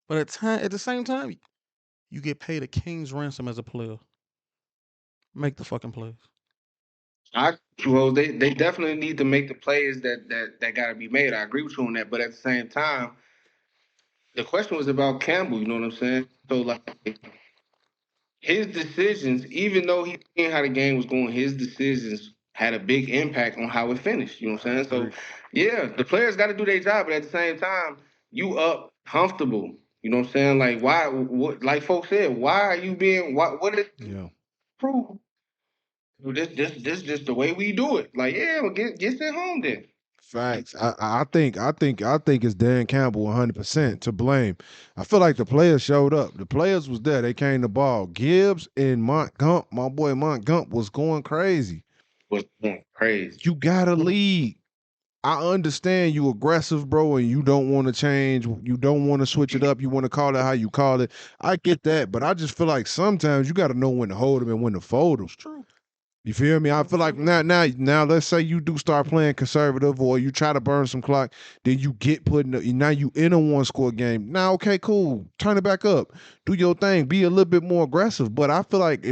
But at the same time, You get paid a king's ransom as a player. Make the fucking plays. Well, they definitely need to make the plays that got to be made. I agree with you on that, but at the same time, the question was about Campbell. You know what I'm saying? So like his decisions, even though he seen how the game was going, his decisions had a big impact on how it finished. You know what I'm saying? So yeah, the players got to do their job, but at the same time, you up comfortable. You know what I'm saying? Like why? What? Like folks said, why are you being? What did it prove? This just the way we do it. Like, yeah, well, get sent home then. Facts. I think it's Dan Campbell 100% to blame. I feel like the players showed up. The players was there. They came to ball. Gibbs and Montgump, my boy Montgump was going crazy. Was going crazy. You gotta lead. I understand you aggressive, bro, and you don't want to change. You don't want to switch it up. You want to call it how you call it. I get that, but I just feel like sometimes you got to know when to hold them and when to fold them. It's true. You feel me? I feel like now, let's say you do start playing conservative or you try to burn some clock, then you get put in now you in a 1-score game. Now, okay, cool. Turn it back up. Do your thing. Be a little bit more aggressive. But I feel like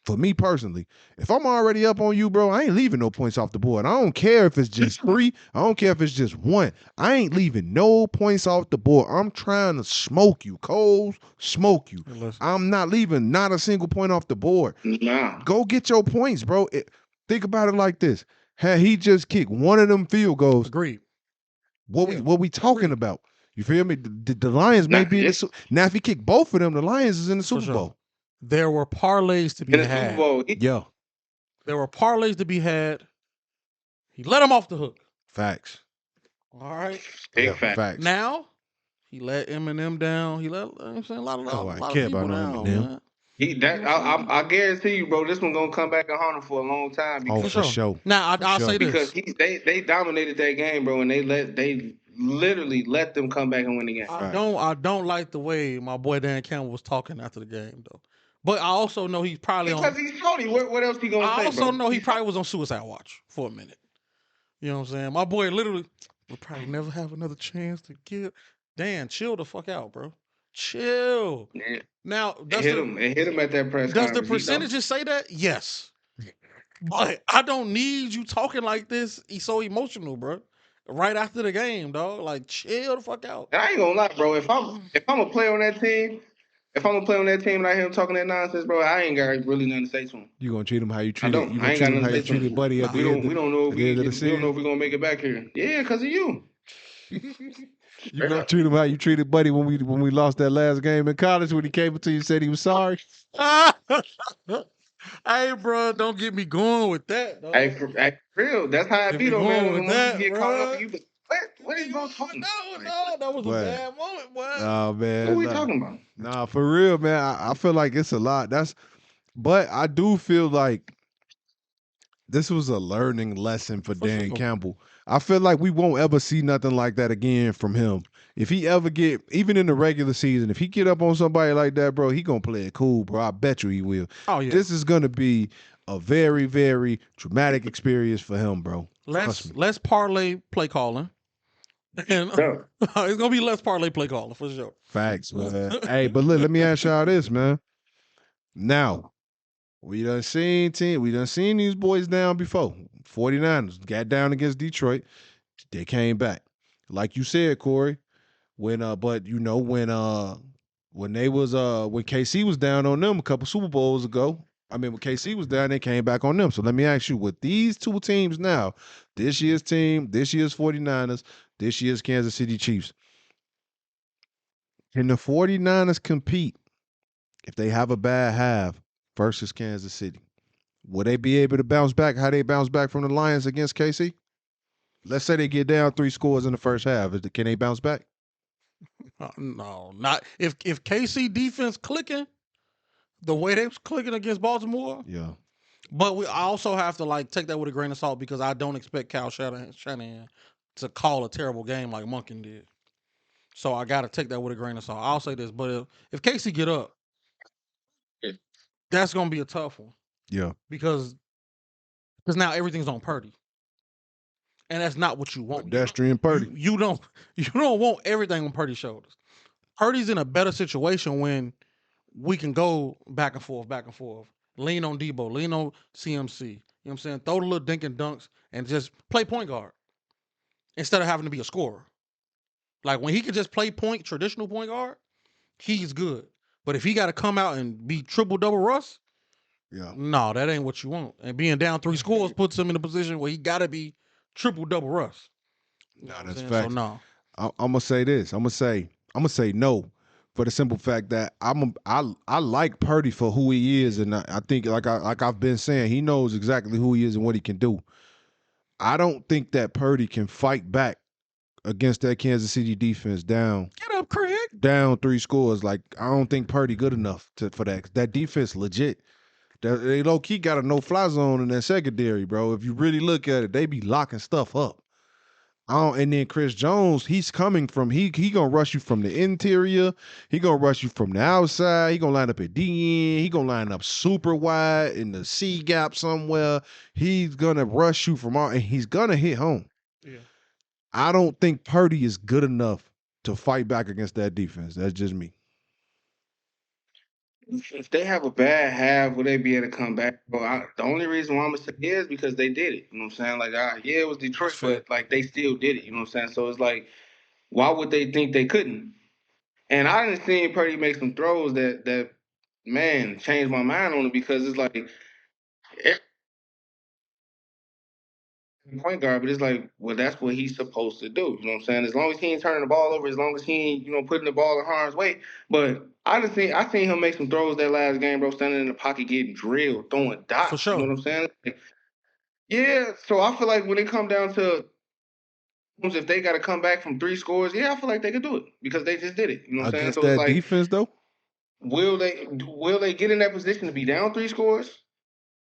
for me personally, if I'm already up on you, bro, I ain't leaving no points off the board. I don't care if it's just 3. I don't care if it's just 1. I ain't leaving no points off the board. I'm trying to smoke you, Coles, smoke you. I'm not leaving not a single point off the board. Nah. Go get your points, bro. Think about it like this. Had he just kicked one of them field goals, agreed. What we talking about? You feel me? The Lions may be in the now. If he kicked both of them, the Lions is in the Super Bowl. There were parlays to be had. Super Bowl. Yeah. There were parlays to be had. He let him off the hook. Facts. All right. Big facts. Now he let Eminem down. He let I'm saying a lot of people down. Man. I guarantee you, bro. This one gonna come back and haunt him for a long time. Because, for sure. Now I'll say this because they dominated that game, bro, and they literally let them come back and win the game. I don't like the way my boy Dan Campbell was talking after the game though. But I also know he's probably because he's Tony. What else he gonna say? I also know he probably was on suicide watch for a minute. You know what I'm saying? My boy literally will probably never have another chance to get. Dan, chill the fuck out, bro. Chill. Yeah. Now, it hit him at that press conference. Does the percentages say that? Yes. But I don't need you talking like this. He's so emotional, bro. Right after the game, dog. Like, chill the fuck out. I ain't gonna lie, bro. If I'm a player on that team, and I hear him talking that nonsense, bro, I ain't got really nothing to say to him. You gonna treat him how you treat I don't. You I ain't got nothing to say to him. Buddy, we don't know if we don't know if we're gonna make it back here. Yeah, because of you. You gonna treat him how you treated Buddy when we lost that last game in college when he came up to you and said he was sorry? Hey, bro, don't get me going with that. Dog. Hey, for real, that's how I be though, man. When that, you get caught up, you what are you going talking about? No, that was a bad moment, boy. Oh man, what are we talking about? Nah, for real, man. I feel like it's a lot. But I do feel like this was a learning lesson for Dan Campbell. I feel like we won't ever see nothing like that again from him. If he ever even in the regular season, if he get up on somebody like that, bro, he gonna play it cool, bro. I bet you he will. Oh yeah. This is gonna be a very, very traumatic experience for him, bro. Less parlay play calling. And it's gonna be less parlay play calling for sure. Facts, man. Hey, but look, let me ask y'all this, man. Now, we done seen these boys down before. 49ers got down against Detroit. They came back. Like you said, Koree, when KC was down on them a couple Super Bowls ago. I mean, when KC was down, they came back on them. So let me ask you, with these two teams now, this year's team, this year's 49ers, this year's Kansas City Chiefs, can the 49ers compete if they have a bad half versus Kansas City? Will they be able to bounce back how they bounce back from the Lions against KC? Let's say they get down 3 scores in the first half. Can they bounce back? No, not if KC defense clicking the way they was clicking against Baltimore. Yeah. But I also have to take that with a grain of salt because I don't expect Kyle Shanahan to call a terrible game like Monken did. So I got to take that with a grain of salt. I'll say this, but if KC get up, that's gonna be a tough one. Yeah. Because now everything's on Purdy. And that's not what you want. Pedestrian Purdy. You don't want everything on Purdy's shoulders. Purdy's in a better situation when we can go back and forth, lean on Debo, lean on CMC. You know what I'm saying? Throw the little dink and dunks and just play point guard instead of having to be a scorer. Like when he could just play traditional point guard, he's good. But if he got to come out and be triple double Russ, no, that ain't what you want. And being down 3 scores puts him in a position where he got to be triple double Russ. No, that's fact. So no, I'm gonna say this. I'm gonna say no, for the simple fact that I like Purdy for who he is, and I think like I've been saying, he knows exactly who he is and what he can do. I don't think that Purdy can fight back against that Kansas City defense down. Get up, Craig. Down 3 scores. Like, I don't think Purdy good enough for that. That defense legit. They low key got a no-fly zone in that secondary, bro. If you really look at it, they be locking stuff up. And then Chris Jones, he's coming from he gonna rush you from the interior. He gonna rush you from the outside. He gonna line up at DN. He gonna line up super wide in the C gap somewhere. He's gonna rush you from all, and he's gonna hit home. Yeah. I don't think Purdy is good enough to fight back against that defense. That's just me. If they have a bad half, will they be able to come back? Bro, the only reason why I'm gonna say is because they did it. You know what I'm saying? Like, yeah, it was Detroit, but like they still did it. You know what I'm saying? So it's like, why would they think they couldn't? And I didn't see Purdy make some throws that man changed my mind on it, because it's like point guard, but it's like, well, that's what he's supposed to do. You know what I'm saying? As long as he ain't turning the ball over, as long as he ain't, putting the ball in harm's way. But I seen him make some throws that last game, bro, standing in the pocket, getting drilled, throwing dots. For sure. You know what I'm saying? Like, yeah. So I feel like when it come down to if they got to come back from 3 scores, yeah, I feel like they could do it because they just did it. You know what I'm saying? So Against it's that like, defense, though? Will they get in that position to be down 3 scores?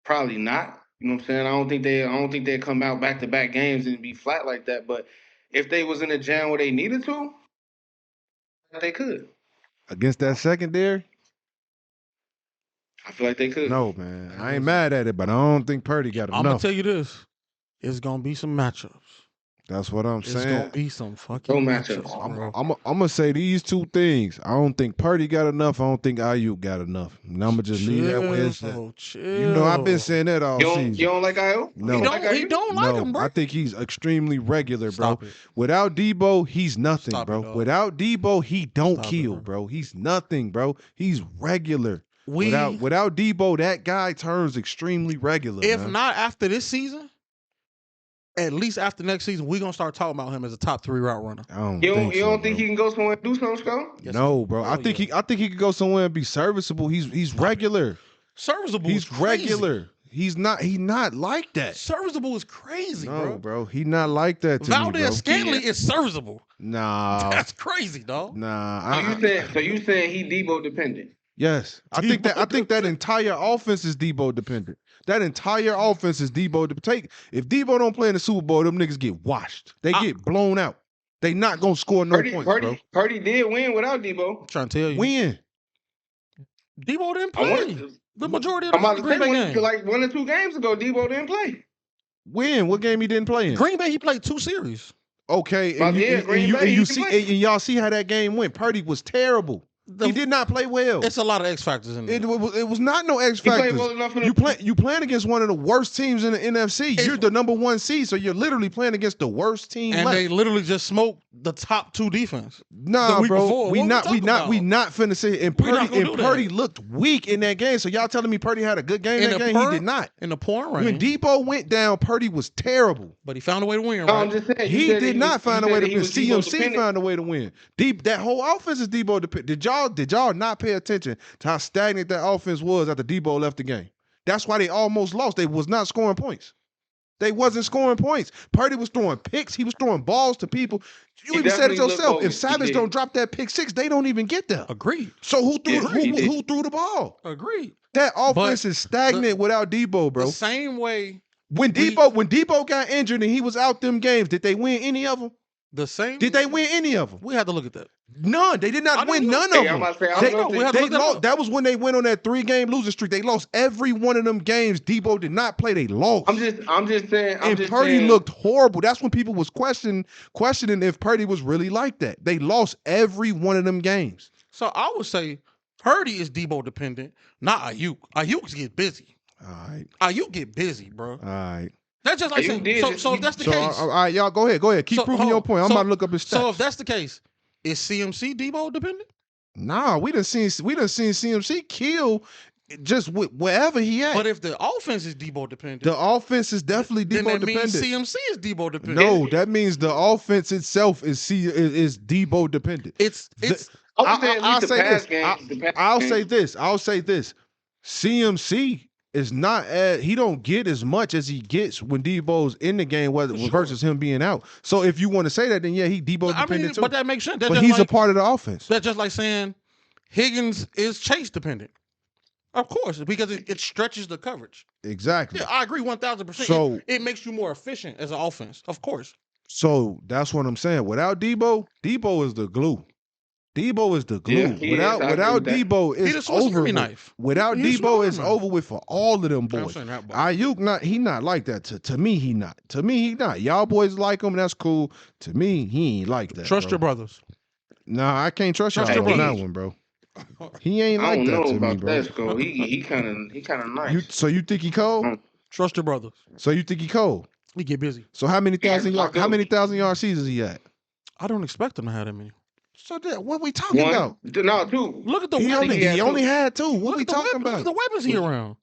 Probably not. You know what I'm saying? I don't think they come out back-to-back games and be flat like that. But if they was in a jam where they needed to, they could. Against that secondary? I feel like they could. No, man. I ain't mad at it, but I don't think Purdy got enough. I'm gonna tell you this: it's gonna be some matchups. That's what I'm saying. It's gonna be some fucking matchups. I'm gonna say these 2 things. I don't think Purdy got enough. I don't think Ayuk got enough. And I'm gonna just leave that where it's at. You know, I've been saying that all season. You don't like Ayuk? No, he don't like him, bro. I think he's extremely regular, bro. Stop it. Without Debo, he's nothing, Stop bro. it, dog. Without Debo, he don't Stop kill, it, bro. He's nothing, bro. He's regular. Without Debo, that guy turns extremely regular. If man. not after this season, at least after next season, we're gonna start talking about him as a top 3 route runner. You don't think he can go somewhere and do something, Scott? Yes, no, bro. I think he could go somewhere and be serviceable. He's regular. Serviceable. He's regular. He's not like that. Serviceable is crazy, bro. Bro. He not like that. Valdez Scantling is serviceable. Nah, that's crazy, dog. Nah. So you saying he Debo dependent? Yes, I think that entire offense is Debo dependent. That entire offense is Debo dependent. If Debo don't play in the Super Bowl, them niggas get washed. They get blown out. They not gonna score no points, bro. Purdy did win without Debo. I'm trying to tell you. Win. Debo didn't play the majority of the Green Bay game. Like 1 or 2 games ago, Debo didn't play. When? What game he didn't play in? Green Bay, he played 2 series. Okay, and y'all see how that game went. Purdy was terrible. He did not play well. It's a lot of X factors in there. It was not no X factors. You playing against one of the worst teams in the NFC. You're the number 1 seed, so you're literally playing against the worst team. And left. they literally just smoked the top 2 defense. Nah, bro. We not finna say. And Purdy looked weak in that game. So y'all telling me Purdy had a good game in that game? He did not. In the pouring rain. When Debo went down, Purdy was terrible. But he found a way to win, No, right? I'm just saying. He did not find a way to win. CMC found a way to win. That whole offense is Debo dependent. Did y'all not pay attention to how stagnant that offense was after Debo left the game? That's why they almost lost. They was not scoring points. They wasn't scoring points. Purdy was throwing picks. He was throwing balls to people. You even said it yourself. If Savage don't drop that pick 6, they don't even get there. Agreed. So who threw the ball? Agreed. That offense is stagnant without Debo, bro. The same way. When Debo got injured and he was out them games, did they win any of them? Did they win any of them? We had to look at that. None. They did not win none of them. That was when they went on that 3-game losing streak. They lost every one of them games. Debo did not play. They lost. I'm just saying. Purdy looked horrible. That's when people was questioning if Purdy was really like that. They lost every one of them games. So I would say Purdy is Debo dependent, not Ayuk. Ayuk get busy. All right. Ayuk get busy, bro. All right. That's just like saying. So if that's the case, all right, y'all go ahead. Keep proving your point. I'm about to look up his stats. So if that's the case, is CMC Debo dependent? Nah, we done seen CMC kill just wherever he at. But if the offense is Debo dependent, the offense is definitely Debo then that dependent. means CMC is Debo dependent. No, that means the offense itself is Debo dependent. I'll say this. CMC is not he don't get as much as he gets when Debo's in the game versus him being out. So if you want to say that, then yeah, he Debo dependent too. But that makes sense. But he's a part of the offense. That's just like saying Higgins is Chase dependent. Of course, because it stretches the coverage. Exactly. Yeah, I agree 1,000%. So it makes you more efficient as an offense, of course. So that's what I'm saying. Without Debo is the glue. Debo is the glue. Yeah, without Debo, it's over. Without Debo, it's over with for all of them boys. Ayuk he not like that. To me, he not. Y'all boys like him, that's cool. To me, he ain't like that. Trust your brothers. Nah, I can't trust y'all on that one, bro. He ain't like that to me, bro. That, he kind of nice. So you think he cold? Trust your brothers. So you think he cold? He get busy. So how many thousand yard seasons he had? I don't expect him to have that many. So what we talking about? No, two. Look at the weapons. He only had two. What we talking about? Look at the weapons he around.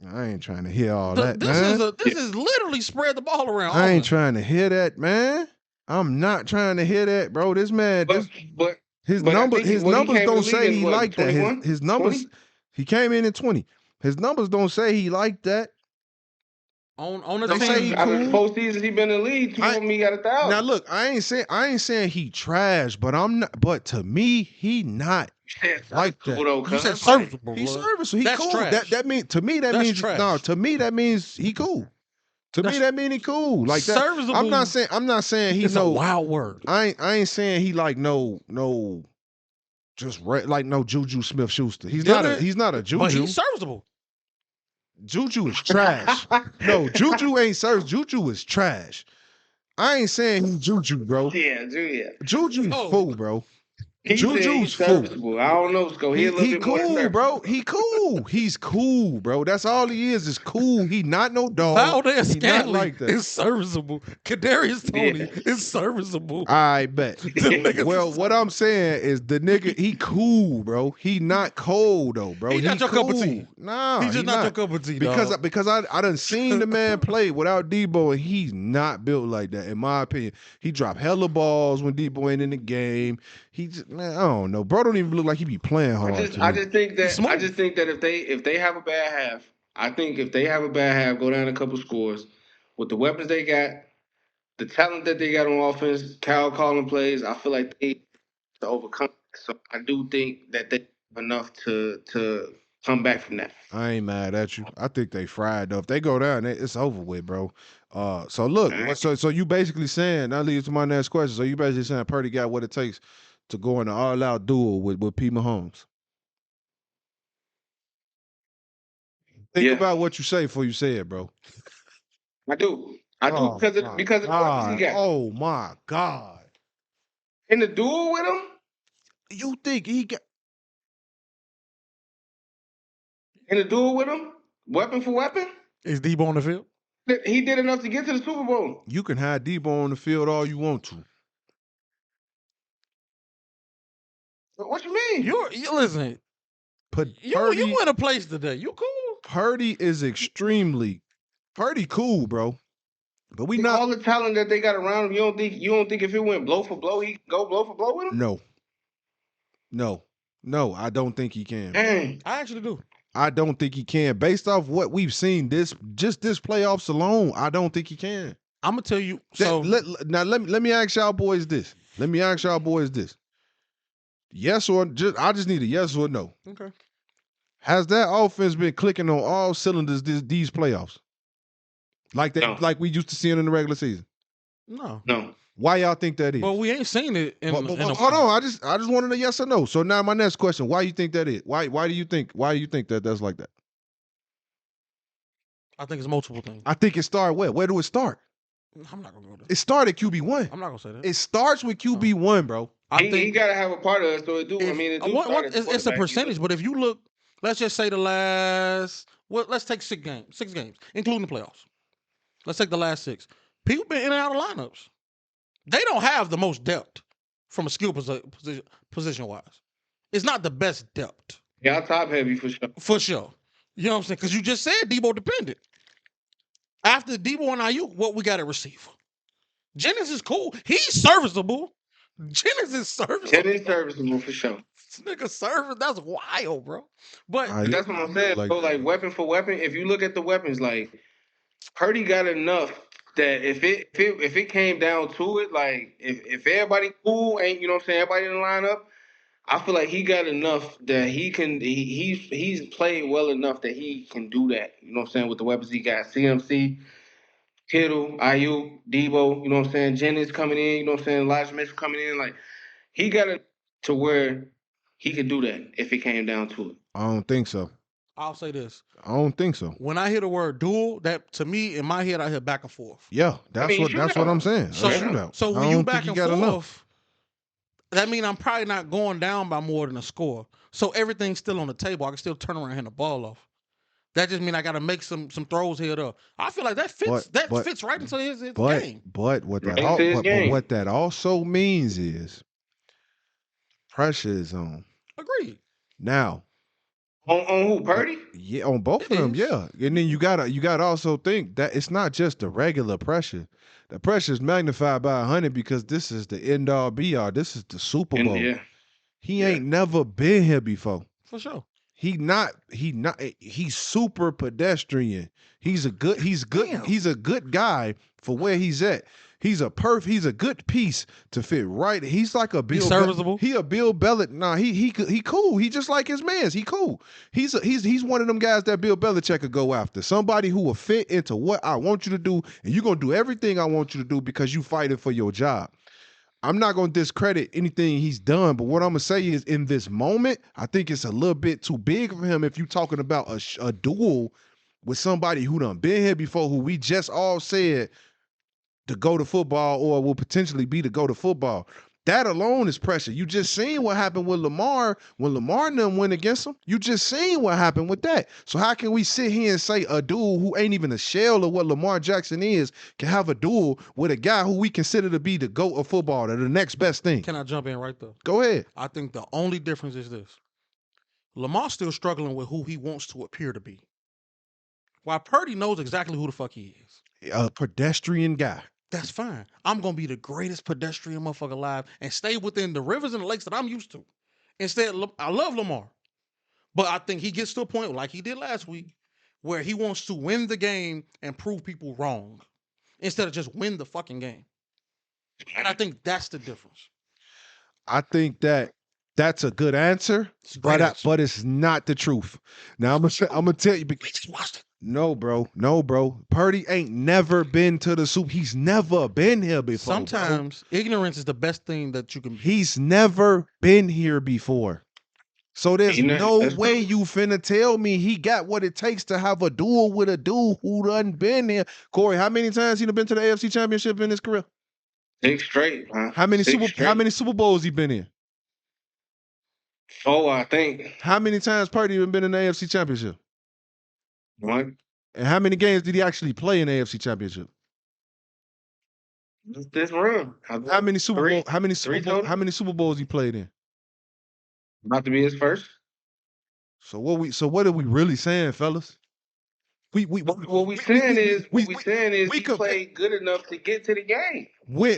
I ain't trying to hear all that, man. This is literally spread the ball around. I ain't trying to hear that, man. I'm not trying to hear that, bro. This man, his numbers don't say he like that. His numbers, 20? He came in 20. His numbers don't say he like that. On the team, out of the 4 seasons he been in the league, 2 of them he got 1,000. Now look, I ain't saying he trash, but I'm not. But to me, he not like that. You said serviceable. He's serviceable. He That's cool. Trash. That mean to me that That's means trash. no. To me that means he cool. To me that mean he cool. Like that. Serviceable. I'm not saying he it's a wild word. I ain't saying he like no. Just like no Juju Smith-Schuster. He's not a Juju. But he's serviceable. Juju is trash. No, Juju ain't service. Juju is trash. I ain't saying he's Juju, bro. Yeah. Juju's fool, bro. Juju's serviceable. I don't know, Sco. He cool, bro. He cool. He's cool, bro. That's all he is cool. He not no dog. Valdez-Scantling like is serviceable. Kadarius Toney is serviceable. I bet. Well, what I'm saying is the nigga, he cool, bro. He not cold though, bro. He not your cup of tea. Nah, he's just not your cup of tea, because I done seen the man play without Debo, and he's not built like that, in my opinion. He dropped hella balls when Debo ain't in the game. He just, man, I don't know. Bro don't even look like he be playing hard. I just think that if they have a bad half, go down a couple scores with the weapons they got, the talent that they got on offense, Cal calling plays, I feel like they to overcome. So I do think that they have enough to come back from that. I ain't mad at you. I think they fried though. If they go down, it's over with, bro. So look, so you basically saying, that leads to my next question. So you basically saying Purdy got what it takes to go in an all-out duel with P. Mahomes. Think about what you say before you say it, bro. I do because of the weapons he got. Oh my God! In the duel with him, you think he got in the duel with him, weapon for weapon? Is Debo on the field? He did enough to get to the Super Bowl. You can have Debo on the field all you want to. What you mean? You listen. You in a place today. You cool. Purdy is Purdy cool, bro. But we not all the talent that they got around him. You don't think if it went blow for blow, he go blow for blow with him? No, I don't think he can. Dang. I actually do. I don't think he can. Based off what we've seen this playoffs alone, I don't think he can. I'm gonna tell you. Let me ask y'all boys this. Yes or I just need a yes or no. Okay. Has that offense been clicking on all cylinders these playoffs? Like we used to see it in the regular season? No. Why y'all think that is? Well, we ain't seen it in hold on, I just wanted a yes or no. So now my next question, why you think that is? Why do you think that that's like that? I think it's multiple things. I think it started where? Where do it start? I'm not gonna go there. It started QB1. I'm not gonna say that. It starts with QB1, bro. I He think got to have a part of it. So it do. I mean, it do start at the it's a quarterback. percentage, but if you look, let's just say the last, let's take 6 games, including the playoffs. Let's take the last 6. People been in and out of lineups. They don't have the most depth from a skill position wise. It's not the best depth. Y'all top heavy for sure. For sure. You know what I'm saying? Because you just said Debo dependent. After Debo and Ayuk, what we got at receiver? Jennings is cool. He's serviceable. Jennings is serviceable. Jennings serviceable for sure. This nigga service, that's wild, bro. But that's what I'm saying. Like weapon for weapon. If you look at the weapons, like Purdy got enough that if it came down to it, like if everybody cool, ain't you know what I'm saying, everybody in the lineup, I feel like he got enough that he can. He's played well enough that he can do that. You know what I'm saying, with the weapons he got. CMC, Kittle, Ayuk, Debo. You know what I'm saying. Jennings coming in. You know what I'm saying. Elijah Mitchell coming in. Like he got it to where he could do that if it came down to it. I don't think so. I'll say this. I don't think so. When I hear the word duel, that to me in my head I hear back and forth. Yeah, that's what I'm saying. So when you back and forth, that means I'm probably not going down by more than a score. So everything's still on the table. I can still turn around and hand the ball off. That just means I got to make some throws here or there. I feel like that fits. Fits right into his game. But what that also means is pressure is on. Agreed. Now, on who? Purdy? Yeah, on both of them. Yeah, and then you gotta also think that it's not just the regular pressure. The pressure is magnified by 100 because this is the end all be all. This is the Super Bowl. He ain't never been here before. For sure. He's super pedestrian. He's a good guy for where he's at. He's a good piece to fit right. He's like a Bill. He's serviceable. He a Bill Belichick. Nah, he cool. He just like his mans. He cool. He's one of them guys that Bill Belichick could go after. Somebody who will fit into what I want you to do, and you're gonna do everything I want you to do because you fighting for your job. I'm not going to discredit anything he's done, but what I'm going to say is in this moment, I think it's a little bit too big for him if you're talking about a duel with somebody who done been here before, who we just all said to go to football or will potentially be to go to football. That alone is pressure. You just seen what happened with Lamar when Lamar and them went against him. You just seen what happened with that. So how can we sit here and say a duel who ain't even a shell of what Lamar Jackson is can have a duel with a guy who we consider to be the GOAT of football, the next best thing? Can I jump in right there? Go ahead. I think the only difference is this. Lamar's still struggling with who he wants to appear to be. While Purdy knows exactly who the fuck he is. A pedestrian guy. That's fine. I'm going to be the greatest pedestrian motherfucker alive and stay within the rivers and the lakes that I'm used to. Instead, I love Lamar. But I think he gets to a point, like he did last week, where he wants to win the game and prove people wrong instead of just win the fucking game. And I think that's the difference. I think that's a good answer, but it's not the truth. Now, I'm gonna tell you. We just watched it. No, bro. Purdy ain't never been to the Super. He's never been here before. Sometimes ignorance is the best thing that you can. He's never been here before. So there's no way you finna tell me he got what it takes to have a duel with a dude who done been here. Koree, how many times he done been to the AFC Championship in his career? 6 straight, man. How many Super Bowls he been in? 4, I think. How many times Purdy been in the AFC Championship? 1. And how many games did he actually play in the AFC Championship? This room. How many Super Bowls he played in? About to be his first. So what are we really saying, fellas? What we saying is he played good enough to get to the game.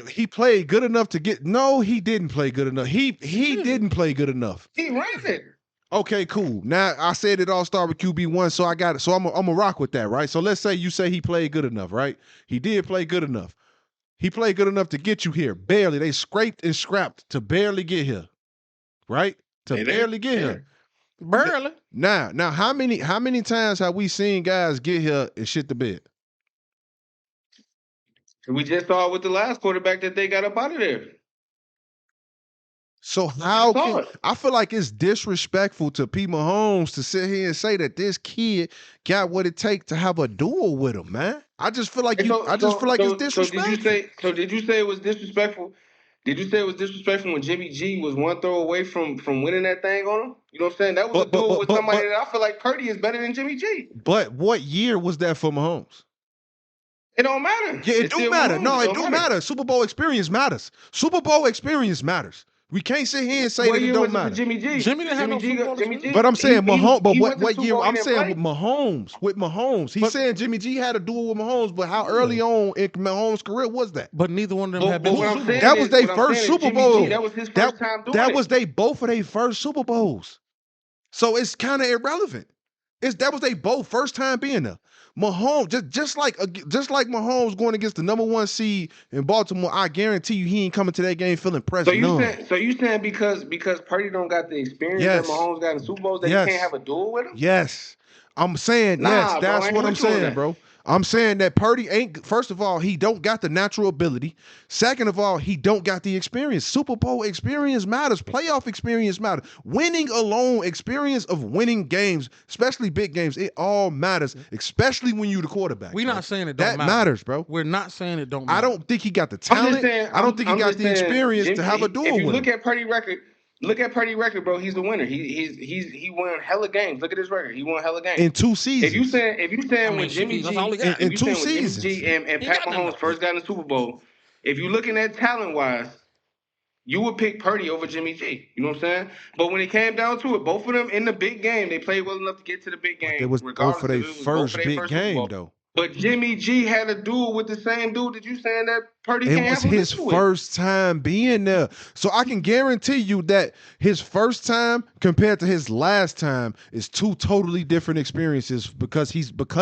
He played good enough to get. No, he didn't play good enough. He didn't play good enough. He ran it. Okay, cool. Now I said it all start with QB1, so I got it. So I'm gonna rock with that, right? So let's say you say he played good enough, right? He did play good enough. He played good enough to get you here. Barely. They scraped and scrapped to barely get here. Right? Barely get here. Barely. Now, how many times have we seen guys get here and shit the bed? We just saw it with the last quarterback that they got up out of there. So I feel like it's disrespectful to P. Mahomes to sit here and say that this kid got what it takes to have a duel with him, man. I just feel like it's disrespectful. So did you say it was disrespectful Did you say it was disrespectful when Jimmy G was one throw away from winning that thing on him? You know what I'm saying? That was a duel with somebody that I feel like Purdy is better than Jimmy G. But what year was that for Mahomes? It don't matter. Yeah, it do matter. No, it do matter. Super Bowl experience matters. Super Bowl experience matters. We can't sit here and say that it don't matter. Jimmy G. Jimmy didn't have no Super Bowl experience. But I'm saying Mahomes. But what year? Bowl, I'm saying with Mahomes. With Mahomes, he's saying Jimmy G had a duel with Mahomes. But how early on in Mahomes' career was that? But neither one of them had been. That was their first Super Bowl. That was his first time doing That was both of their first Super Bowls. So it's kind of irrelevant. That was they both first time being there. Mahomes, just like Mahomes going against the number 1 seed in Baltimore, I guarantee you he ain't coming to that game feeling pressure. So you saying because Purdy don't got the experience that Mahomes got in Super Bowls that he can't have a duel with him? Yes. I'm saying yes. That's what I'm saying, bro. I'm saying that Purdy ain't, first of all, he don't got the natural ability. Second of all, he don't got the experience. Super Bowl experience matters. Playoff experience matters. Winning alone, experience of winning games, especially big games, it all matters, especially when you the quarterback. We're not saying it don't matter. That matters, bro. We're not saying it don't matter. I don't think he got the talent. I don't think he got the experience to have a duel with him. If you look at Purdy's record, bro. He's the winner. He won hella games. Look at his record. He won hella games in 2 seasons. If you saying when Jimmy G in 2 seasons, Jimmy G and Pat Mahomes first got in the Super Bowl, if you're looking at talent wise, you would pick Purdy over Jimmy G. You know what I'm saying? But when it came down to it, both of them in the big game, they played well enough to get to the big game. It was both for their first big game, though. But Jimmy G had a duel with the same dude that you saying that Purdy can't have. It was his first time being there. So I can guarantee you that his first time compared to his last time is 2 totally different experiences because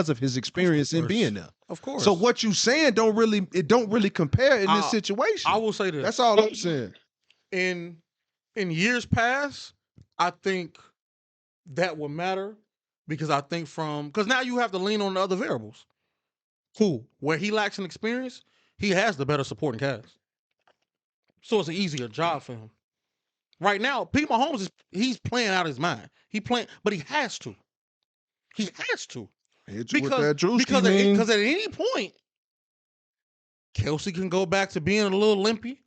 of his experience in being there. Of course. So what you saying don't really compare in this situation. I will say this. That's all I'm saying. In years past, I think that would matter because I think because now you have to lean on the other variables. Cool. Where he lacks an experience, he has the better supporting cast. So it's an easier job for him. Right now, Pete Mahomes he's playing out his mind. But he has to. He has to. Because at any point, Kelsey can go back to being a little limpy.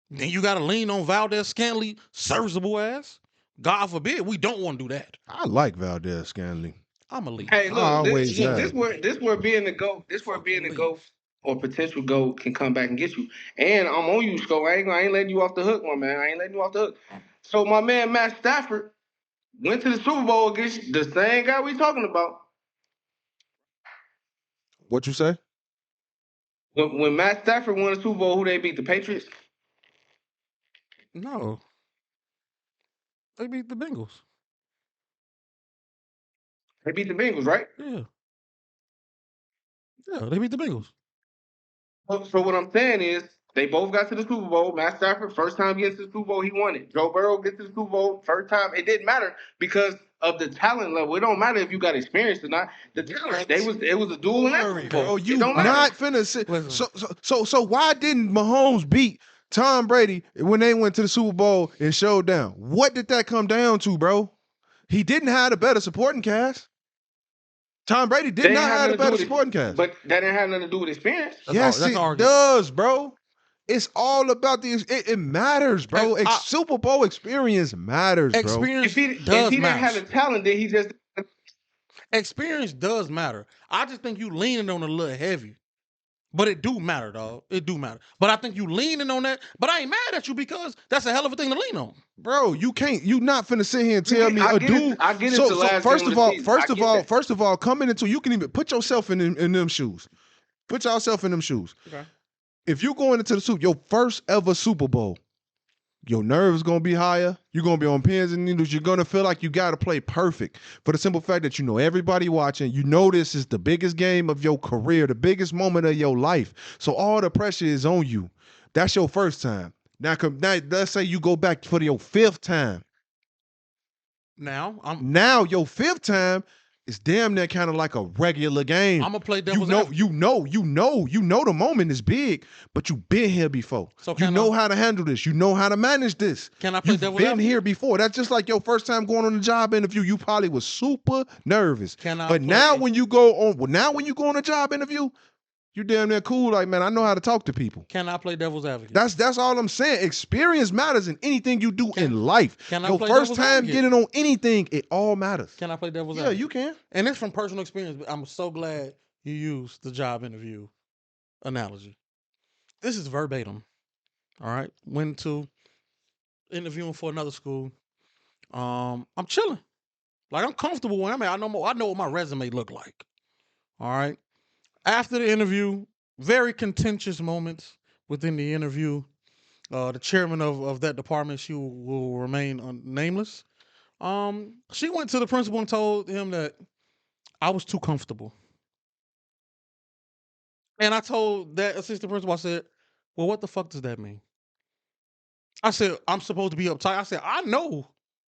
Then you got to lean on Valdez-Scantling, serviceable ass. God forbid, we don't want to do that. I like Valdez-Scantling. I'm a lead. Hey, look, this where being the GOAT, or potential GOAT can come back and get you. And I'm on you, Sco. I ain't letting you off the hook, my man. I ain't letting you off the hook. So my man Matt Stafford went to the Super Bowl against the same guy we talking about. What you say? When Matt Stafford won the Super Bowl, who they beat? The Patriots? No. They beat the Bengals. They beat the Bengals, right? Yeah. Yeah, they beat the Bengals. So what I'm saying is, they both got to the Super Bowl. Matt Stafford, first time getting to the Super Bowl, he won it. Joe Burrow gets to the Super Bowl, first time. It didn't matter because of the talent level. It don't matter if you got experience or not. The talent, it was a duel in that Super Bowl. Bro, you not finna sit. So why didn't Mahomes beat Tom Brady when they went to the Super Bowl and showed down? What did that come down to, bro? He didn't have a better supporting cast. Tom Brady did not have a better supporting cast. But that didn't have nothing to do with experience. Yes, it does, bro. It's all about it matters, bro. Super Bowl experience matters, bro. Experience if he didn't have the talent, then he just... Experience does matter. I just think you leaning on it a little heavy. But it do matter, dog. It do matter. But I think you leaning on that. But I ain't mad at you because that's a hell of a thing to lean on. Bro, you not finna sit here and tell me a dude. I get it. So first of all, coming into, you can even put yourself in them shoes. Put yourself in them shoes. Okay. If you're going into the Super, your first ever Super Bowl, your nerves gonna be higher. You're gonna be on pins and needles. You're gonna feel like you gotta play perfect for the simple fact that you know everybody watching. You know this is the biggest game of your career, the biggest moment of your life. So all the pressure is on you. That's your first time. Now let's say you go back for your 5th time. Now your 5th time is damn near kind of like a regular game. I'm gonna play devil's advocate. You know the moment is big, but you've been here before. So you know how to handle this. You know how to manage this. Can I play devil's advocate? You've been here before. That's just like your first time going on a job interview. You probably was super nervous. Now when you go on a job interview, You damn near cool. Like, man, I know how to talk to people. Can I play devil's advocate? That's all I'm saying. Experience matters in anything you do in life. Can I Your play first devil's time advocate? getting on anything, it all matters. Can I play devil's Yeah, advocate? you can. And it's from personal experience. But I'm so glad you used the job interview analogy. This is verbatim. All right. Went to interviewing for another school. I'm chilling. Like I'm comfortable where I'm at. I know what my resume look like. All right. After the interview, very contentious moments within the interview. The chairman of that department, she will remain nameless. She went to the principal and told him that I was too comfortable. And I told that assistant principal, I said, well, what the fuck does that mean? I said, I'm supposed to be uptight. I said, I know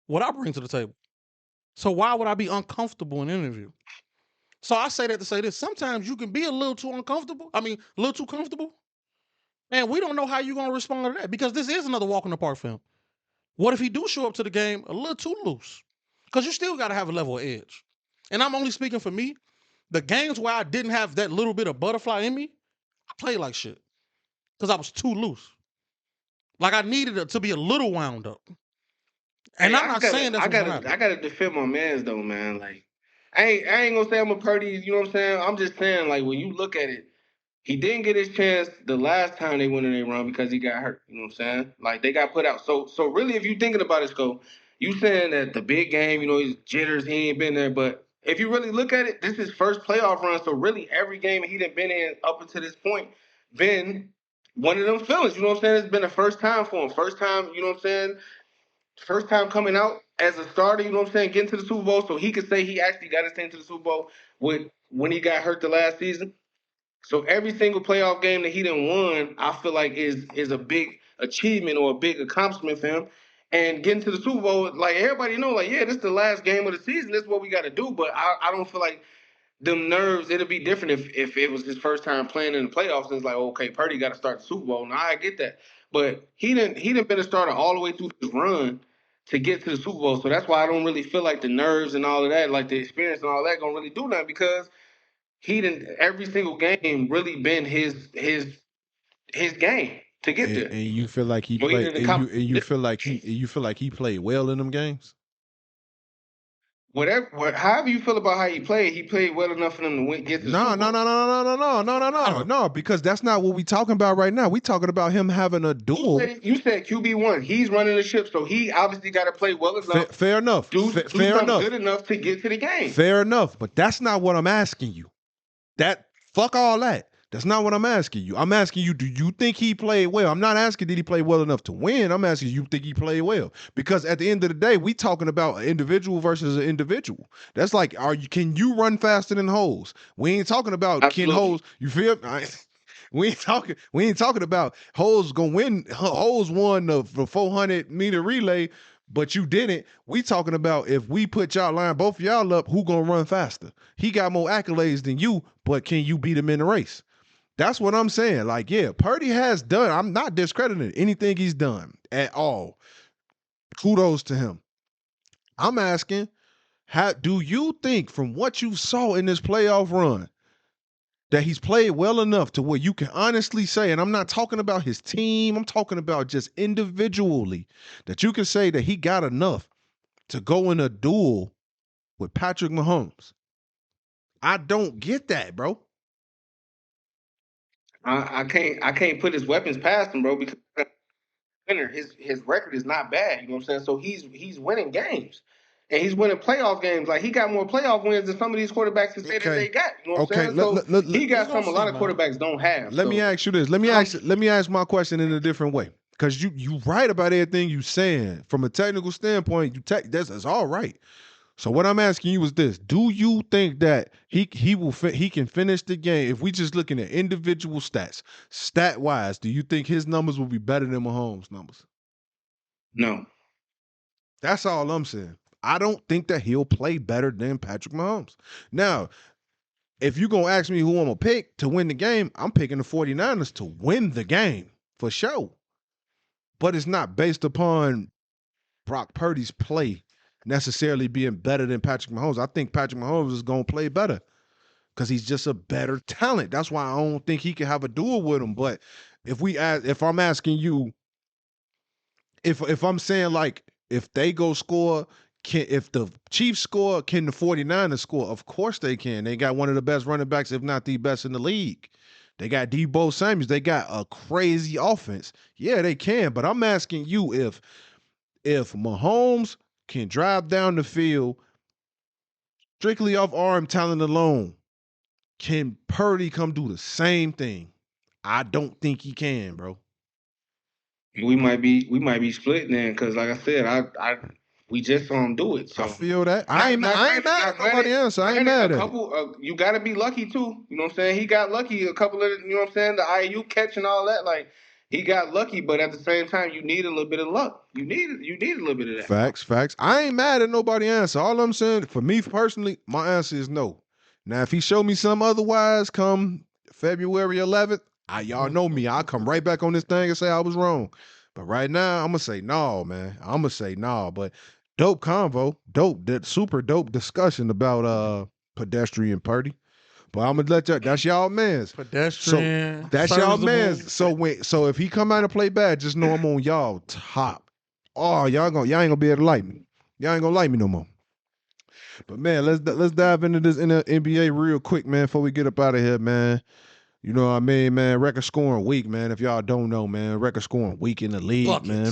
what I bring to the table. So why would I be uncomfortable in an interview? So I say that to say this. Sometimes you can be a little too uncomfortable. I mean, a little too comfortable. And we don't know how you're going to respond to that because this is another walk in the park film. What if he do show up to the game a little too loose? Because you still got to have a level of edge. And I'm only speaking for me. The games where I didn't have that little bit of butterfly in me, I played like shit. Because I was too loose. Like I needed it to be a little wound up. And I'm not saying that's what's gonna happen. I gotta defend my mans though, man. Like I ain't gonna say I'm a Purdy, you know what I'm saying? I'm just saying, like, when you look at it, he didn't get his chance the last time they went in their run because he got hurt. You know what I'm saying? Like they got put out. So really, if you thinking about it, Sco, you saying that the big game, you know, he's jitters, he ain't been there. But if you really look at it, this is his first playoff run. So really, every game he done been in up until this point been one of them feelings. You know what I'm saying? It's been the first time for him. First time, you know what I'm saying? First time coming out as a starter, you know what I'm saying? Getting to the Super Bowl, so he could say he actually got his team to the Super Bowl with when he got hurt the last season. So every single playoff game that he done won, I feel like is a big achievement or a big accomplishment for him. And getting to the Super Bowl, like everybody know, like, yeah, this is the last game of the season. This is what we got to do. But I don't feel like them nerves, it'll be different if it was his first time playing in the playoffs. And it's like, okay, Purdy got to start the Super Bowl. Now I get that. But he didn't been a starter all the way through his run to get to the Super Bowl. So that's why I don't really feel like the nerves and all of that, like the experience and all that, gonna really do nothing because he didn't every single game really been his game to get there. And you feel like he Well, played, and you feel like he played well in them games. However you feel about how he played well enough for them to win, get the Super Bowl. No, because that's not what we talking about right now. We talking about him having a duel. You said QB1. He's running the ship, so he obviously got to play well enough. Fair enough. Do fair something enough. good enough to get to the game. Fair enough, but that's not what I'm asking you. Fuck all that. That's not what I'm asking you. I'm asking you, do you think he played well? I'm not asking did he play well enough to win. I'm asking you think he played well. Because at the end of the day, we talking about an individual versus an individual. That's like, can you run faster than Holes? We ain't talking about Absolutely. Ken Holes. You feel? We ain't talking about Holes gonna win. Holes won the 400-meter relay, but you didn't. We talking about if we put both of y'all up, who gonna run faster? He got more accolades than you, but can you beat him in the race? That's what I'm saying. Like, yeah, Purdy has done. I'm not discrediting anything he's done at all. Kudos to him. I'm asking, do you think from what you saw in this playoff run that he's played well enough to where you can honestly say, and I'm not talking about his team, I'm talking about just individually, that you can say that he got enough to go in a duel with Patrick Mahomes? I don't get that, bro. I can't put his weapons past him, bro, because winner. His record is not bad. You know what I'm saying? So he's winning games. And he's winning playoff games. Like he got more playoff wins than some of these quarterbacks can say that they got. You know what I'm saying? So he got something a lot of quarterbacks don't have. Let me ask you this. Let me ask my question in a different way. Because you right about everything you saying. From a technical standpoint, that's all right. So what I'm asking you is this: do you think that he can finish the game if we just looking at individual stats, stat wise? Do you think his numbers will be better than Mahomes' numbers? No. That's all I'm saying. I don't think that he'll play better than Patrick Mahomes. Now, if you're going to ask me who I'm going to pick to win the game, I'm picking the 49ers to win the game for sure. But it's not based upon Brock Purdy's play necessarily being better than Patrick Mahomes. I think Patrick Mahomes is going to play better because he's just a better talent. That's why I don't think he can have a duel with him. But if I'm asking you, if I'm saying like if they go score, if the Chiefs score, can the 49ers score? Of course they can. They got one of the best running backs, if not the best in the league. They got Deebo Samuels. They got a crazy offense. Yeah, they can. But I'm asking you if Mahomes can drive down the field strictly off arm talent alone, can Purdy come do the same thing? I don't think he can, bro. We might be split then, because like I said, we just saw him do it. So I feel that. I ain't mad at nobody else. I ain't mad at it. You got to be lucky too. You know what I'm saying? He got lucky a couple of, you know what I'm saying? The IU catch and all that, like he got lucky, but at the same time, you need a little bit of luck. You need a little bit of that. Facts. I ain't mad at nobody answer. All I'm saying, for me personally, my answer is no. Now, if he show me some otherwise come February 11th, y'all know me. I'll come right back on this thing and say I was wrong. But right now, I'm going to say no, man. I'm going to say no. But dope convo, that super dope discussion about pedestrian Purdy. But I'm gonna let y'all. That's y'all man's. Pedestrian. So that's y'all man's. So if he come out and play bad, just know I'm on y'all top. Oh, y'all ain't gonna be able to like me. Y'all ain't gonna like me no more. But man, let's dive into this in the NBA real quick, man. Before we get up out of here, man. You know what I mean, man. Record scoring week, man. If y'all don't know, man, record scoring week in the league, Buckets. man.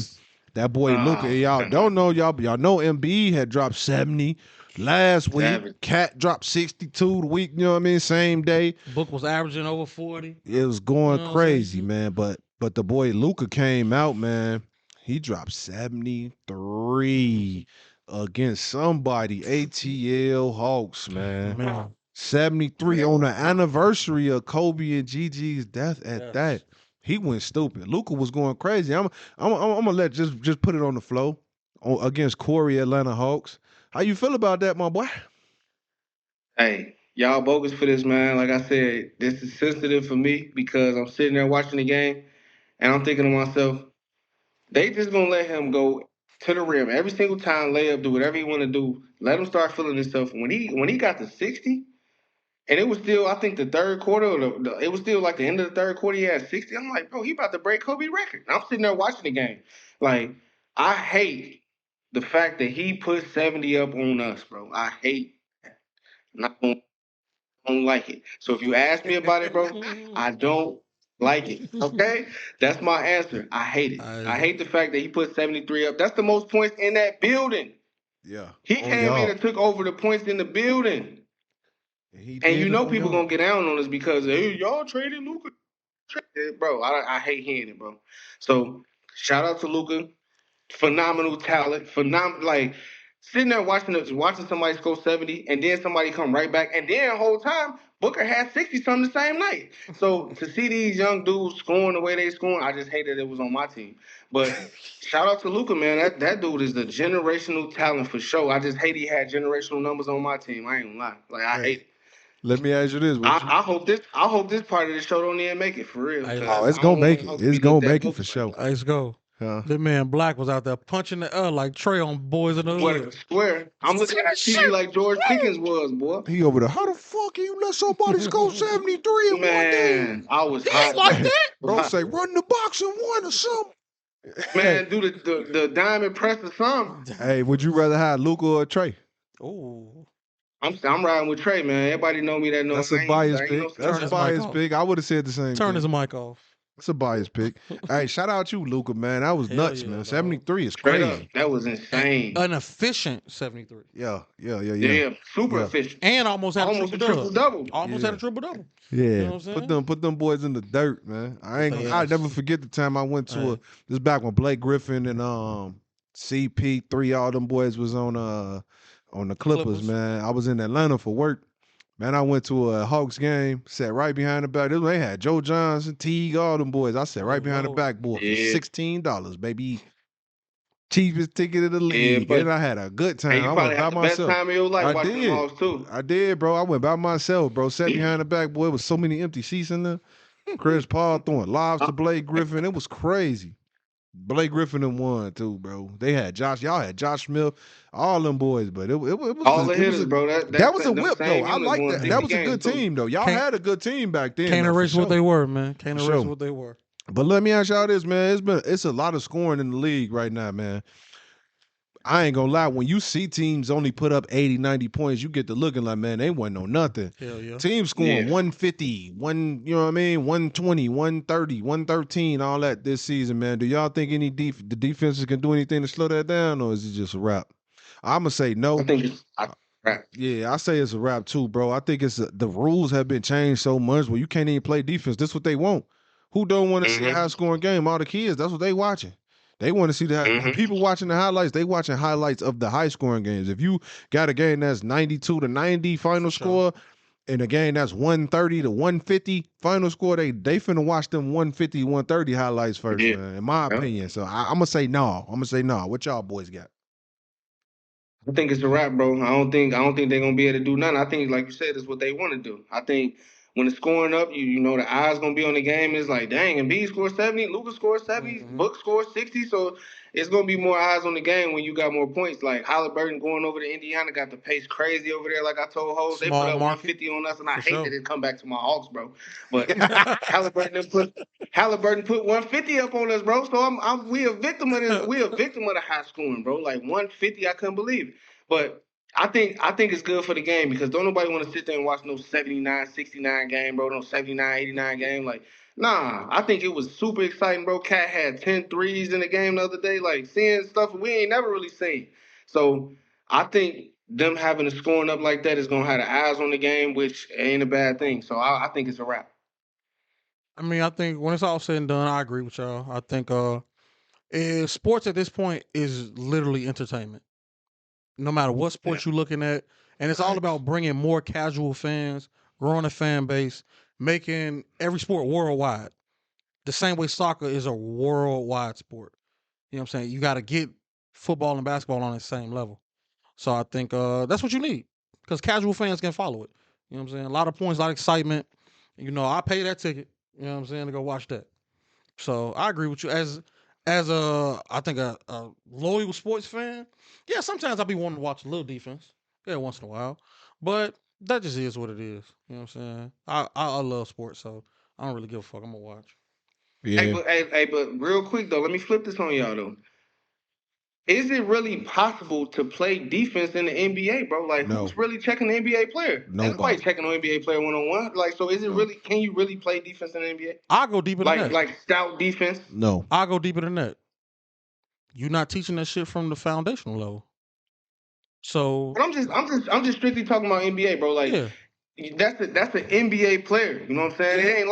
That boy Luka, y'all don't know, y'all know Embiid had dropped 70 last week. Savage. Cat dropped 62 the week, you know what I mean? Same day. Book was averaging over 40. It was going crazy, man. But the boy Luka came out, man. He dropped 73 against somebody, ATL Hawks, man. 73 on the anniversary of Kobe and Gigi's death at that. He went stupid. Luka was going crazy. I'm gonna let just put it on the flow against Koree Atlanta Hawks. How you feel about that, my boy? Hey, y'all bogus for this, man. Like I said, this is sensitive for me because I'm sitting there watching the game and I'm thinking to myself, they just gonna let him go to the rim every single time, lay up, do whatever he want to do. Let him start feeling himself. When he got to 60, and it was still, I think, the third quarter, it was still like the end of the third quarter, he had 60. I'm like, bro, he about to break Kobe record. And I'm sitting there watching the game. Like, I hate the fact that he put 70 up on us, bro. I hate that. I don't like it. So if you ask me about it, bro, I don't like it. Okay? That's my answer. I hate it. I hate the fact that he put 73 up. That's the most points in that building. Yeah. He came in and took over the points in the building. And you know people gonna get down on us because hey, y'all traded Luka. Bro, I hate hearing it, bro. So shout out to Luka. Phenomenal talent. Like sitting there watching somebody score 70 and then somebody come right back. And then the whole time, Booker had 60 something the same night. So to see these young dudes scoring the way they scoring, I just hated it was on my team. But shout out to Luka, man. That dude is the generational talent for sure. I just hate he had generational numbers on my team. I ain't gonna lie. Like I hate it. Let me ask you this. I hope this part of the show don't even make it for real. It's gonna make it. It's gonna make it for sure. Let's go. Huh? The man Black was out there punching the air like Trey on Boys in the Hood. Swear. I'm looking at TV like George Pickens was, boy. He over there. How the fuck can you let somebody score 73 in one game? I was hot. Like that? Bro, say run the box and one or something. Man, do the diamond press or something. Hey, would you rather have Luka or Trey? Oh. I'm riding with Trey, man. Everybody know me that knows. That's a biased pick. That's a biased pick. I would have said the same. Turn his mic off. That's a biased pick. Hey, shout out you, Luka, man. That was nuts, man. 73 is Straight crazy. up. That was insane. An efficient 73. Yeah, Yeah. super efficient. And almost had a triple double. Almost had a triple double. Yeah, you know what I'm put them boys in the dirt, man. I'll never forget the time I went to this back when Blake Griffin and CP3, all them boys was on the Clippers, man. I was in Atlanta for work. Man, I went to a Hawks game, sat right behind the back. They had Joe Johnson, Teague, all them boys. I sat right behind the backboard for $16, baby. Cheapest ticket in the league. And I had a good time. I went by myself. Best time of your life watching the Hawks too. I did, bro. I went by myself, bro. Sat behind the backboard with so many empty seats in there. Chris Paul throwing lobs to Blake Griffin. It was crazy. Blake Griffin and won too, bro. They had Josh. Y'all had Josh Smith, all them boys, but it All was the it was hitters, a bro. that was a Them whip though. same I units like won that. That 50 was a good games too. team though. Y'all Can't had a good team back then. can't Though, for erase what sure. they were, man. Can't For erase sure. what they were. But let me ask y'all this, man. It's a lot of scoring in the league right now, man. I ain't gonna lie, when you see teams only put up 80, 90 points, you get to looking like, man, they wasn't on nothing. Hell yeah. Teams scoring Yeah. 150, you know what I mean? 120, 130, 113, all that this season, man. Do y'all think the defenses can do anything to slow that down, or is it just a wrap? I'm gonna say no. I think it's right. Yeah, I say it's a wrap too, bro. I think the rules have been changed so much where you can't even play defense. This what they want. Who don't want to see a high scoring game? All the kids, that's what they watching. They want to see that. When people watching the highlights, they watching highlights of the high scoring games. If you got a game that's 92-90 final score, and a game that's 130 to 150 final score, they finna watch them 150, 130 highlights first, Yeah. man, in my opinion. So I'm gonna say no. I'm gonna say no. What y'all boys got? I think it's a wrap, bro. I don't think they're gonna be able to do nothing. I think, like you said, it's what they want to do. I think when it's scoring up, you know the eyes gonna be on the game. It's like, dang, and B scored 70, Luka scored 70, Book scored 60. So it's gonna be more eyes on the game when you got more points. Like Halliburton going over to Indiana got the pace crazy over there. Like I told Hov, they put Small up market. 150 on us, and I For hate sure. that it come back to my Hawks, bro. But Halliburton put 150 up on us, bro. So we a victim of this. We a victim of the high scoring, bro. Like 150, I couldn't believe it. But I think it's good for the game because don't nobody want to sit there and watch no 79, 69 game, bro. No 79, 89 game. Like, nah, I think it was super exciting, bro. Cat had 10 threes in the game the other day. Like, seeing stuff we ain't never really seen. So I think them having the scoring up like that is going to have the eyes on the game, which ain't a bad thing. So I think it's a wrap. I mean, I think when it's all said and done, I agree with y'all. I think sports at this point is literally entertainment. No matter what sport you're looking at, and it's all about bringing more casual fans, growing a fan base, making every sport worldwide. The same way soccer is a worldwide sport. You know what I'm saying? You got to get football and basketball on the same level. So I think that's what you need because casual fans can follow it. You know what I'm saying? A lot of points, a lot of excitement. You know, I pay that ticket. You know what I'm saying, to go watch that. So I agree with you as I think a loyal sports fan. Yeah, sometimes I'll be wanting to watch a little defense. Yeah, once in a while, but that just is what it is. You know what I'm saying? I love sports, so I don't really give a fuck. I'm gonna watch. Yeah, But real quick though, let me flip this on y'all though. Is it really possible to play defense in the NBA, bro? Like, no, who's really checking the NBA player? Ain't nobody nobody. checking an NBA player 1-on-1. Like, so is it No, really? Can you really play defense in the NBA? I'll go deeper than that. Like stout defense. no. I'll go deeper than that. You're not teaching that shit from the foundational level. So But I'm just strictly talking about NBA, bro. Like, yeah, that's an NBA player. You know what I'm saying? yeah, It ain't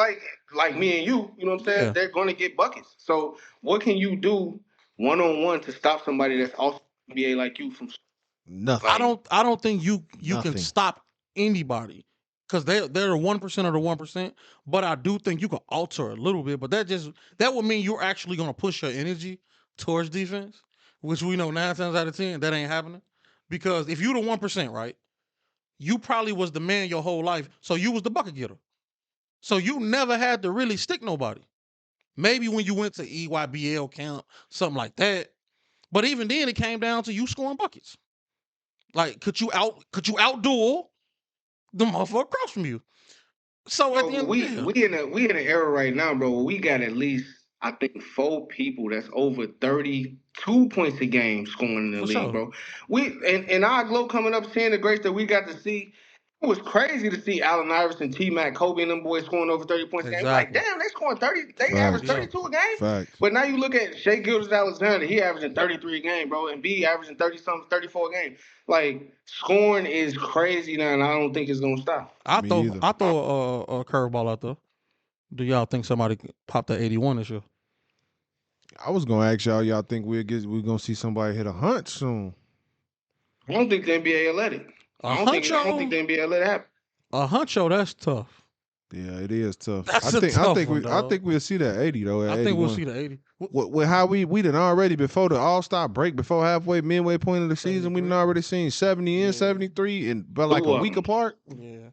like me and you. You know what I'm saying? yeah. They're going to get buckets. So what can you do 1-on-1 to stop somebody that's also NBA like you from Nothing. like? I don't think you can Nothing. stop anybody because they're the 1% of the 1%. But I do think you can alter a little bit. But that would mean you're actually gonna push your energy towards defense, which we know 9 times out of 10 that ain't happening. Because if you the 1%, right, you probably was the man your whole life, so you was the bucket getter. So you never had to really stick nobody. Maybe when you went to EYBL camp, something like that. But even then, it came down to you scoring buckets. Like, could you outduel the motherfucker across from you? So at the Bro, end, we yeah, we in an era right now, bro. Where we got at least I think 4 people that's over 32 points a game scoring in the for league, sure. bro. We and our glow coming up, seeing the grace that we got to see. It was crazy to see Allen Iverson, T Mac, Kobe, and them boys scoring over 30 points a game. We're like, Exactly. damn, they scoring 30. They average Facts. Yeah. 32 a game. Facts. But now you look at Shea Gilgeous-Alexander, he averaging 33 a game, bro, and B averaging 30 something, 34 a game. Like scoring is crazy now, and I don't think it's gonna stop. Me either. I throw a curveball out there. Do y'all think somebody popped that 81 this year? I was gonna ask y'all think we're gonna see somebody hit a hunt soon. I don't think the NBA will let it. A I don't think huncho, the NBA will let it happen. a huncho. That's tough. Yeah, it is tough. That's a tough one, I dog. think we'll see that 80 though. At I think we'll 81. see the 80. With how we done already before the All-Star break, before midway point of the season, we done 73. already seen 70 and 73 but like Who a week apart. Yeah,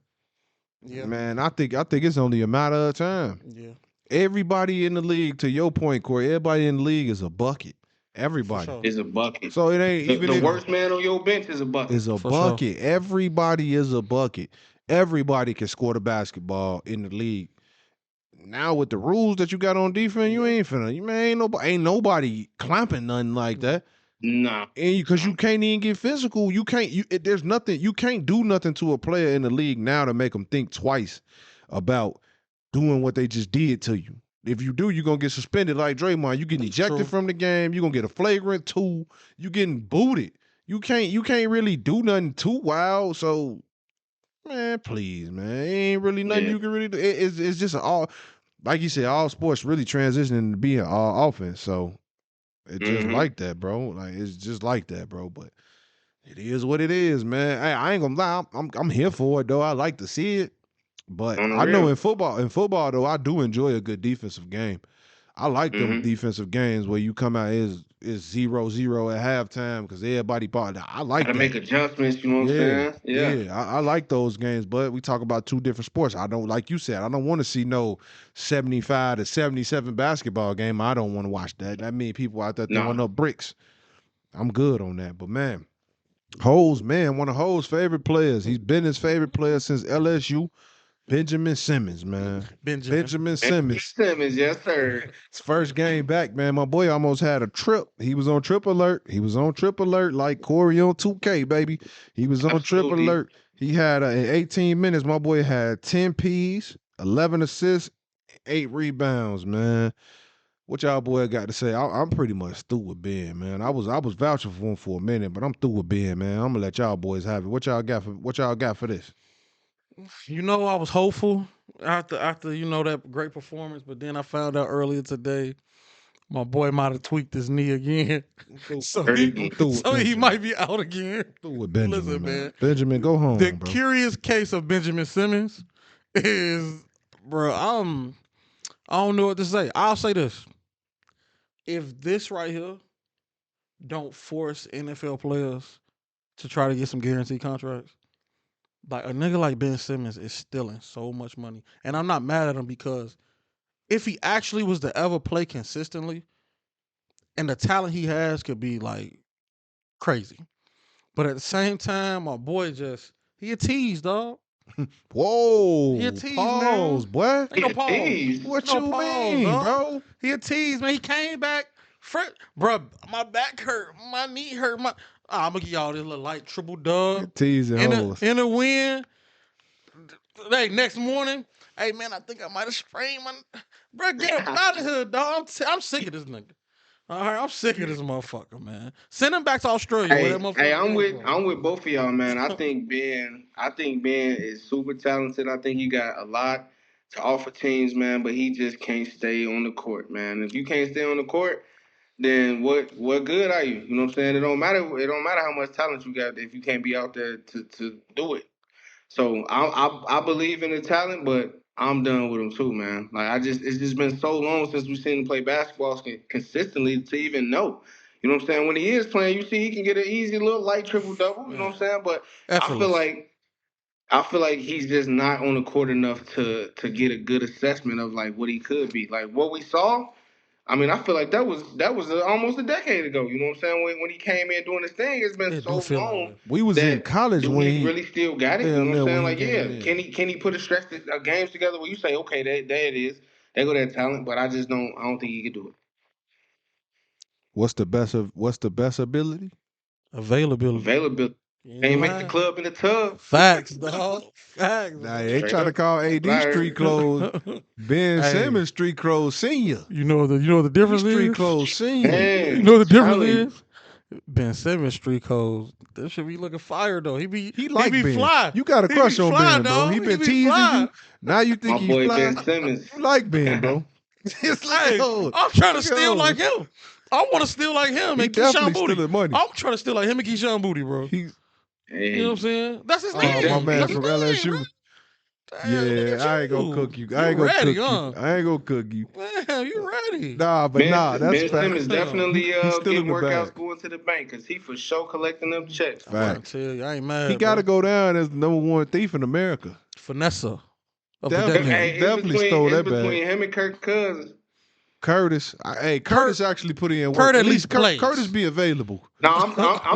yeah, Man, I think it's only a matter of time. yeah. Everybody in the league, to your point, Koree, everybody in the league is a bucket. Everybody. sure. Is a bucket. So it ain't even The if worst man on your bench is a bucket. is a For sure. bucket. Everybody is a bucket. Everybody can score the basketball in the league. Now with the rules that you got on defense, you ain't finna. You man, ain't nobody clamping nothing like that. Nah. And because you can't even get physical, you can't. There's nothing. You can't do nothing to a player in the league now to make them think twice about doing what they just did to you. If you do, you're gonna get suspended like Draymond. You getting ejected True. from the game. You're gonna get a flagrant 2. You getting booted. You can't really do nothing too wild. So, man, please, man, ain't really nothing you can really do. It's just all, like you said, all sports really transitioning to being all offense. So it's just like that, bro. Like it's just like that, bro. But it is what it is, man. Hey, I ain't gonna lie. I'm here for it though. I like to see it. But On the I know real. in football though, I do enjoy a good defensive game. I like them defensive games where you come out is 0-0 at halftime because everybody bought. I like Gotta make that. adjustments, you know what I'm saying? Yeah. I like those games, but we talk about two different sports. I don't, like you said, I don't want to see no 75 to 77 basketball game. I don't want to watch that. That means people out there throwing Nah. up bricks. I'm good on that, but man, Hoes, man, one of Hoes' favorite players. He's been his favorite player since LSU. Benjamin Simmons, man. Benjamin Simmons. Simmons, yes, sir. His first game back, man. My boy almost had a trip. He was on trip alert. He was on trip alert like Koree on 2K, baby. He was on trip Absolutely. alert. He had in 18 minutes, my boy had 10 Ps, 11 assists, 8 rebounds, man. What y'all boy got to say? I'm pretty much through with Ben, man. I was vouching for him for a minute, but I'm through with Ben, man. I'm gonna let y'all boys have it. What y'all got for this? You know, I was hopeful after you know that great performance, but then I found out earlier today my boy might have tweaked his knee again, so he might be out again. Through with Benjamin, Listen, man. Benjamin, go home, The bro. curious case of Benjamin Simmons is, bro. I don't know what to say. I'll say this: if this right here don't force NFL players to try to get some guaranteed contracts, like a nigga like Ben Simmons is stealing so much money, and I'm not mad at him because if he actually was to ever play consistently, and the talent he has could be like crazy, but at the same time, my boy he a tease, dog. Whoa, He a tease, pause, man. boy. Ain't no pause. Tease. What No you pause, mean, dog. bro? He a tease, man. He came back, bro. My back hurt, my knee hurt. I'm gonna give y'all this little light triple dub Teasing hoes. in a win. Hey, next morning, hey man, I think I might have sprained my. Bro, get him out of here, dog. I'm sick of this nigga. All right, I'm sick of this motherfucker, man. Send him back to Australia where that motherfucker I'm with both of y'all, man. I think Ben is super talented. I think he got a lot to offer teams, man, but he just can't stay on the court, man. If you can't stay on the court, then what good are you? You know what I'm saying? It don't matter how much talent you got if you can't be out there to do it. So I believe in the talent, but I'm done with him too, man. Like it's just been so long since we've seen him play basketball consistently to even know. You know what I'm saying? When he is playing, you see he can get an easy little light triple double. You know what I'm saying? But effortless. I feel like he's just not on the court enough to get a good assessment of like what he could be. Like what we saw. I mean, I feel like that was almost a decade ago. You know what I'm saying? When he came in doing his thing, it's been It do so feel like long that. We was in that college do when he he really still got it? You damn know what near I'm saying? when he Like, came yeah, in. can he put a stretch games together where you say, okay, there it is, they go that talent, but I don't think he could do it. What's the best ability? Availability. Availability. You ain't Can't gonna make the lie. club in the tub. Facts, dog. Facts. Nah, Dog. they Straight try to up. call That's AD what I street heard. clothes. Ben Hey, Simmons street clothes senior. you know the He's difference street is. clothes senior. You Man, know the difference telling you. is. Ben Simmons street codes. That should be looking fire though. He He like be Ben. fly. You got a He be crush on fly, Ben, bro. He dog. He been be teasing fly. you. Now you My think he boy fly. Ben Simmons. You like Ben, bro. Just look at Hey, those. I'm trying to Look at steal like those. him. I want to steal like him He and Keyshawn definitely Booty. stealing money. I'm trying to steal like him and Keyshawn Booty, bro. He's You know what I'm Hey, saying? That's his he my name. man That's his from name, bro. LSU. Damn, look at Yeah, I ain't gonna you. cook you. I You ain't gonna ready, cook you. huh? I ain't gonna cook you. Man, you ready. That's Ben Simmons facts. definitely He's still in getting the bag. workouts going to the bank because he for sure collecting them checks. I'm trying Facts. to tell you, I ain't He mad, got to bro. go down as the number one thief in America. Finesse. of the decade. Hey, Definitely stole it's that bag. between him and Kirk Cousins. Curtis, Curtis actually put in work. Kurt at least plays. Curtis be available. No, I'm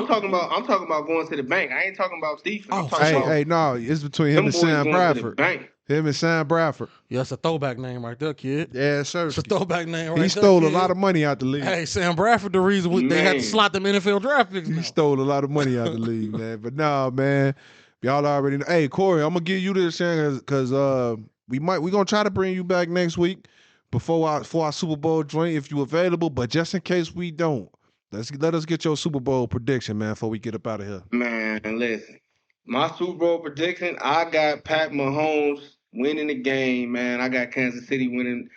talking about going to the bank. I ain't talking about defense. I'm talking about No, it's between him them and boys Sam going Bradford. to the bank. Him and Sam Bradford. Yeah, that's a throwback name right there, kid. Yeah, sir. It's a throwback name right there. He stole kid. a lot of money out the league. Hey, Sam Bradford, the reason they had to slot them NFL draft picks. He stole a lot of money out the league, man. But nah, man, y'all already know. Hey, Koree, I'm gonna give you this chance because we gonna try to bring you back next week before our Super Bowl joint if you available. But just in case we don't, let us get your Super Bowl prediction, man, before we get up out of here. Man, listen. My Super Bowl prediction, I got Pat Mahomes winning the game, man. I got Kansas City winning.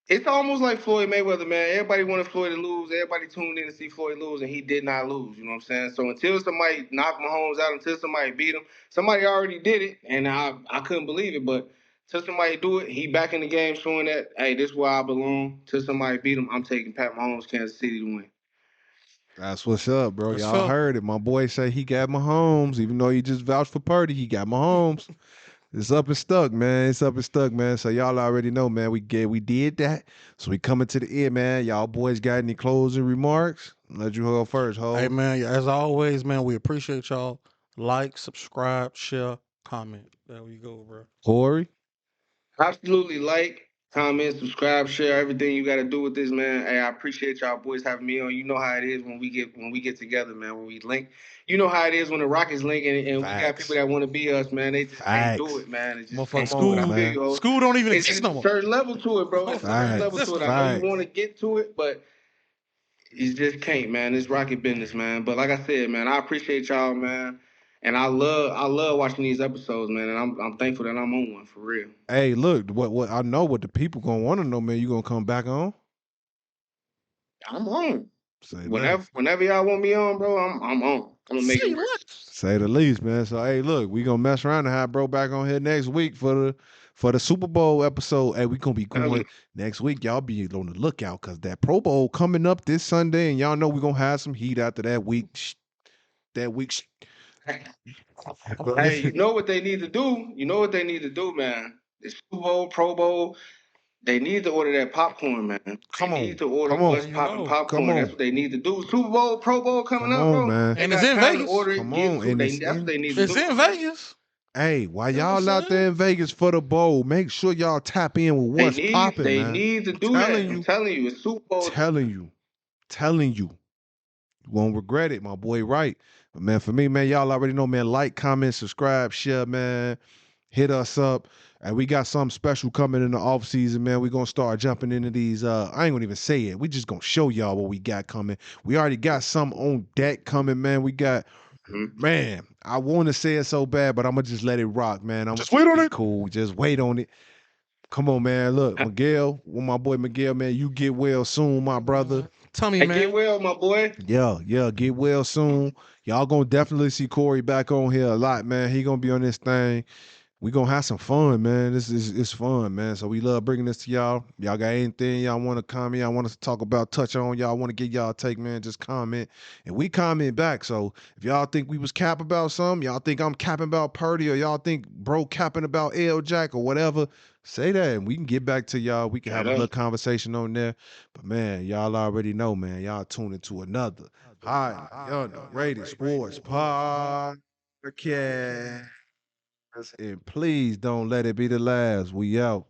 It's almost like Floyd Mayweather, man. Everybody wanted Floyd to lose. Everybody tuned in to see Floyd lose, and he did not lose. You know what I'm saying? So until somebody knocked Mahomes out, until somebody beat him, somebody already did it, and I couldn't believe it. But until somebody do it, he back in the game showing that, hey, this is where I belong. Till somebody beat him, I'm taking Pat Mahomes, Kansas City to win. That's what's up, bro. Y'all heard it. My boy say he got Mahomes, even though he just vouched for Purdy. He got Mahomes. It's up and stuck, man. It's up and stuck, man. So y'all already know, man. We did that. So we coming to the end, man. Y'all boys got any closing remarks? Let you go first, Ho. Hey, man. As always, man, we appreciate y'all. Like, subscribe, share, comment. There we go, bro. Koree? Absolutely like, comment, subscribe, share everything you got to do with this, man. Hey, I appreciate y'all boys having me on. You know how it is when we get together, man. When we link, you know how it is when the Rockets link, and we got people that want to be us, man. They just can't do it, man. It just can't do it. I feel you. School don't even exist no more. It's a certain level to it, bro. It's a certain level to it. I know you want to get to it, but you just can't, man. It's Rocket business, man. But like I said, man, I appreciate y'all, man. And I love watching these episodes, man. And I'm thankful that I'm on one for real. Hey, look, what I know what the people gonna want to know, man. You gonna come back on? I'm on. Say whenever y'all want me on, bro, I'm on. I'm gonna make it work. Say the least, man. So hey, look, we gonna mess around and have bro back on here next week for the Super Bowl episode. Hey, we gonna be going next week. Y'all be on the lookout because that Pro Bowl coming up this Sunday, and y'all know we gonna have some heat after that week. Hey, you know what they need to do? You know what they need to do, man? The Super Bowl, Pro Bowl. They need to order that popcorn, man. They need to order What's Poppin' popcorn. That's what they need to do. Super Bowl, Pro Bowl coming up, bro. Man. And it's in Vegas. That's what they need to do. It's in Vegas. Hey, while y'all out there in Vegas for the bowl, make sure y'all tap in with what's popping, man. They need to do that. I'm telling you, it's Super Bowl. Telling you. You won't regret it, my boy, right? But man, for me, man, y'all already know, man, like, comment, subscribe, share, man. Hit us up. And we got something special coming in the off season, man. We're gonna start jumping into these. I ain't gonna even say it. We just gonna show y'all what we got coming. We already got some on deck coming, man. We got man, I want to say it so bad, but I'm gonna just let it rock, man. I'm just wait on it. Cool. Just wait on it. Come on, man. Look, Miguel, my boy Miguel, man, you get well soon, my brother. Tell me, man. Get well, my boy. Yeah, get well soon. Y'all gonna definitely see Koree back on here a lot, man. He gonna be on this thing. We gonna have some fun, man. It's fun, man. So we love bringing this to y'all. Y'all got anything y'all want to comment? Y'all want us to talk about, touch on? Y'all want to get y'all take, man? Just comment, and we comment back. So if y'all think we was capping about something, y'all think I'm capping about Purdy, or y'all think bro capping about L Jack or whatever, say that, and we can get back to y'all. We can have a little conversation on there. But man, y'all already know, man. Y'all tune into another Underrated Sports Podcast. And please don't let it be the last. We out.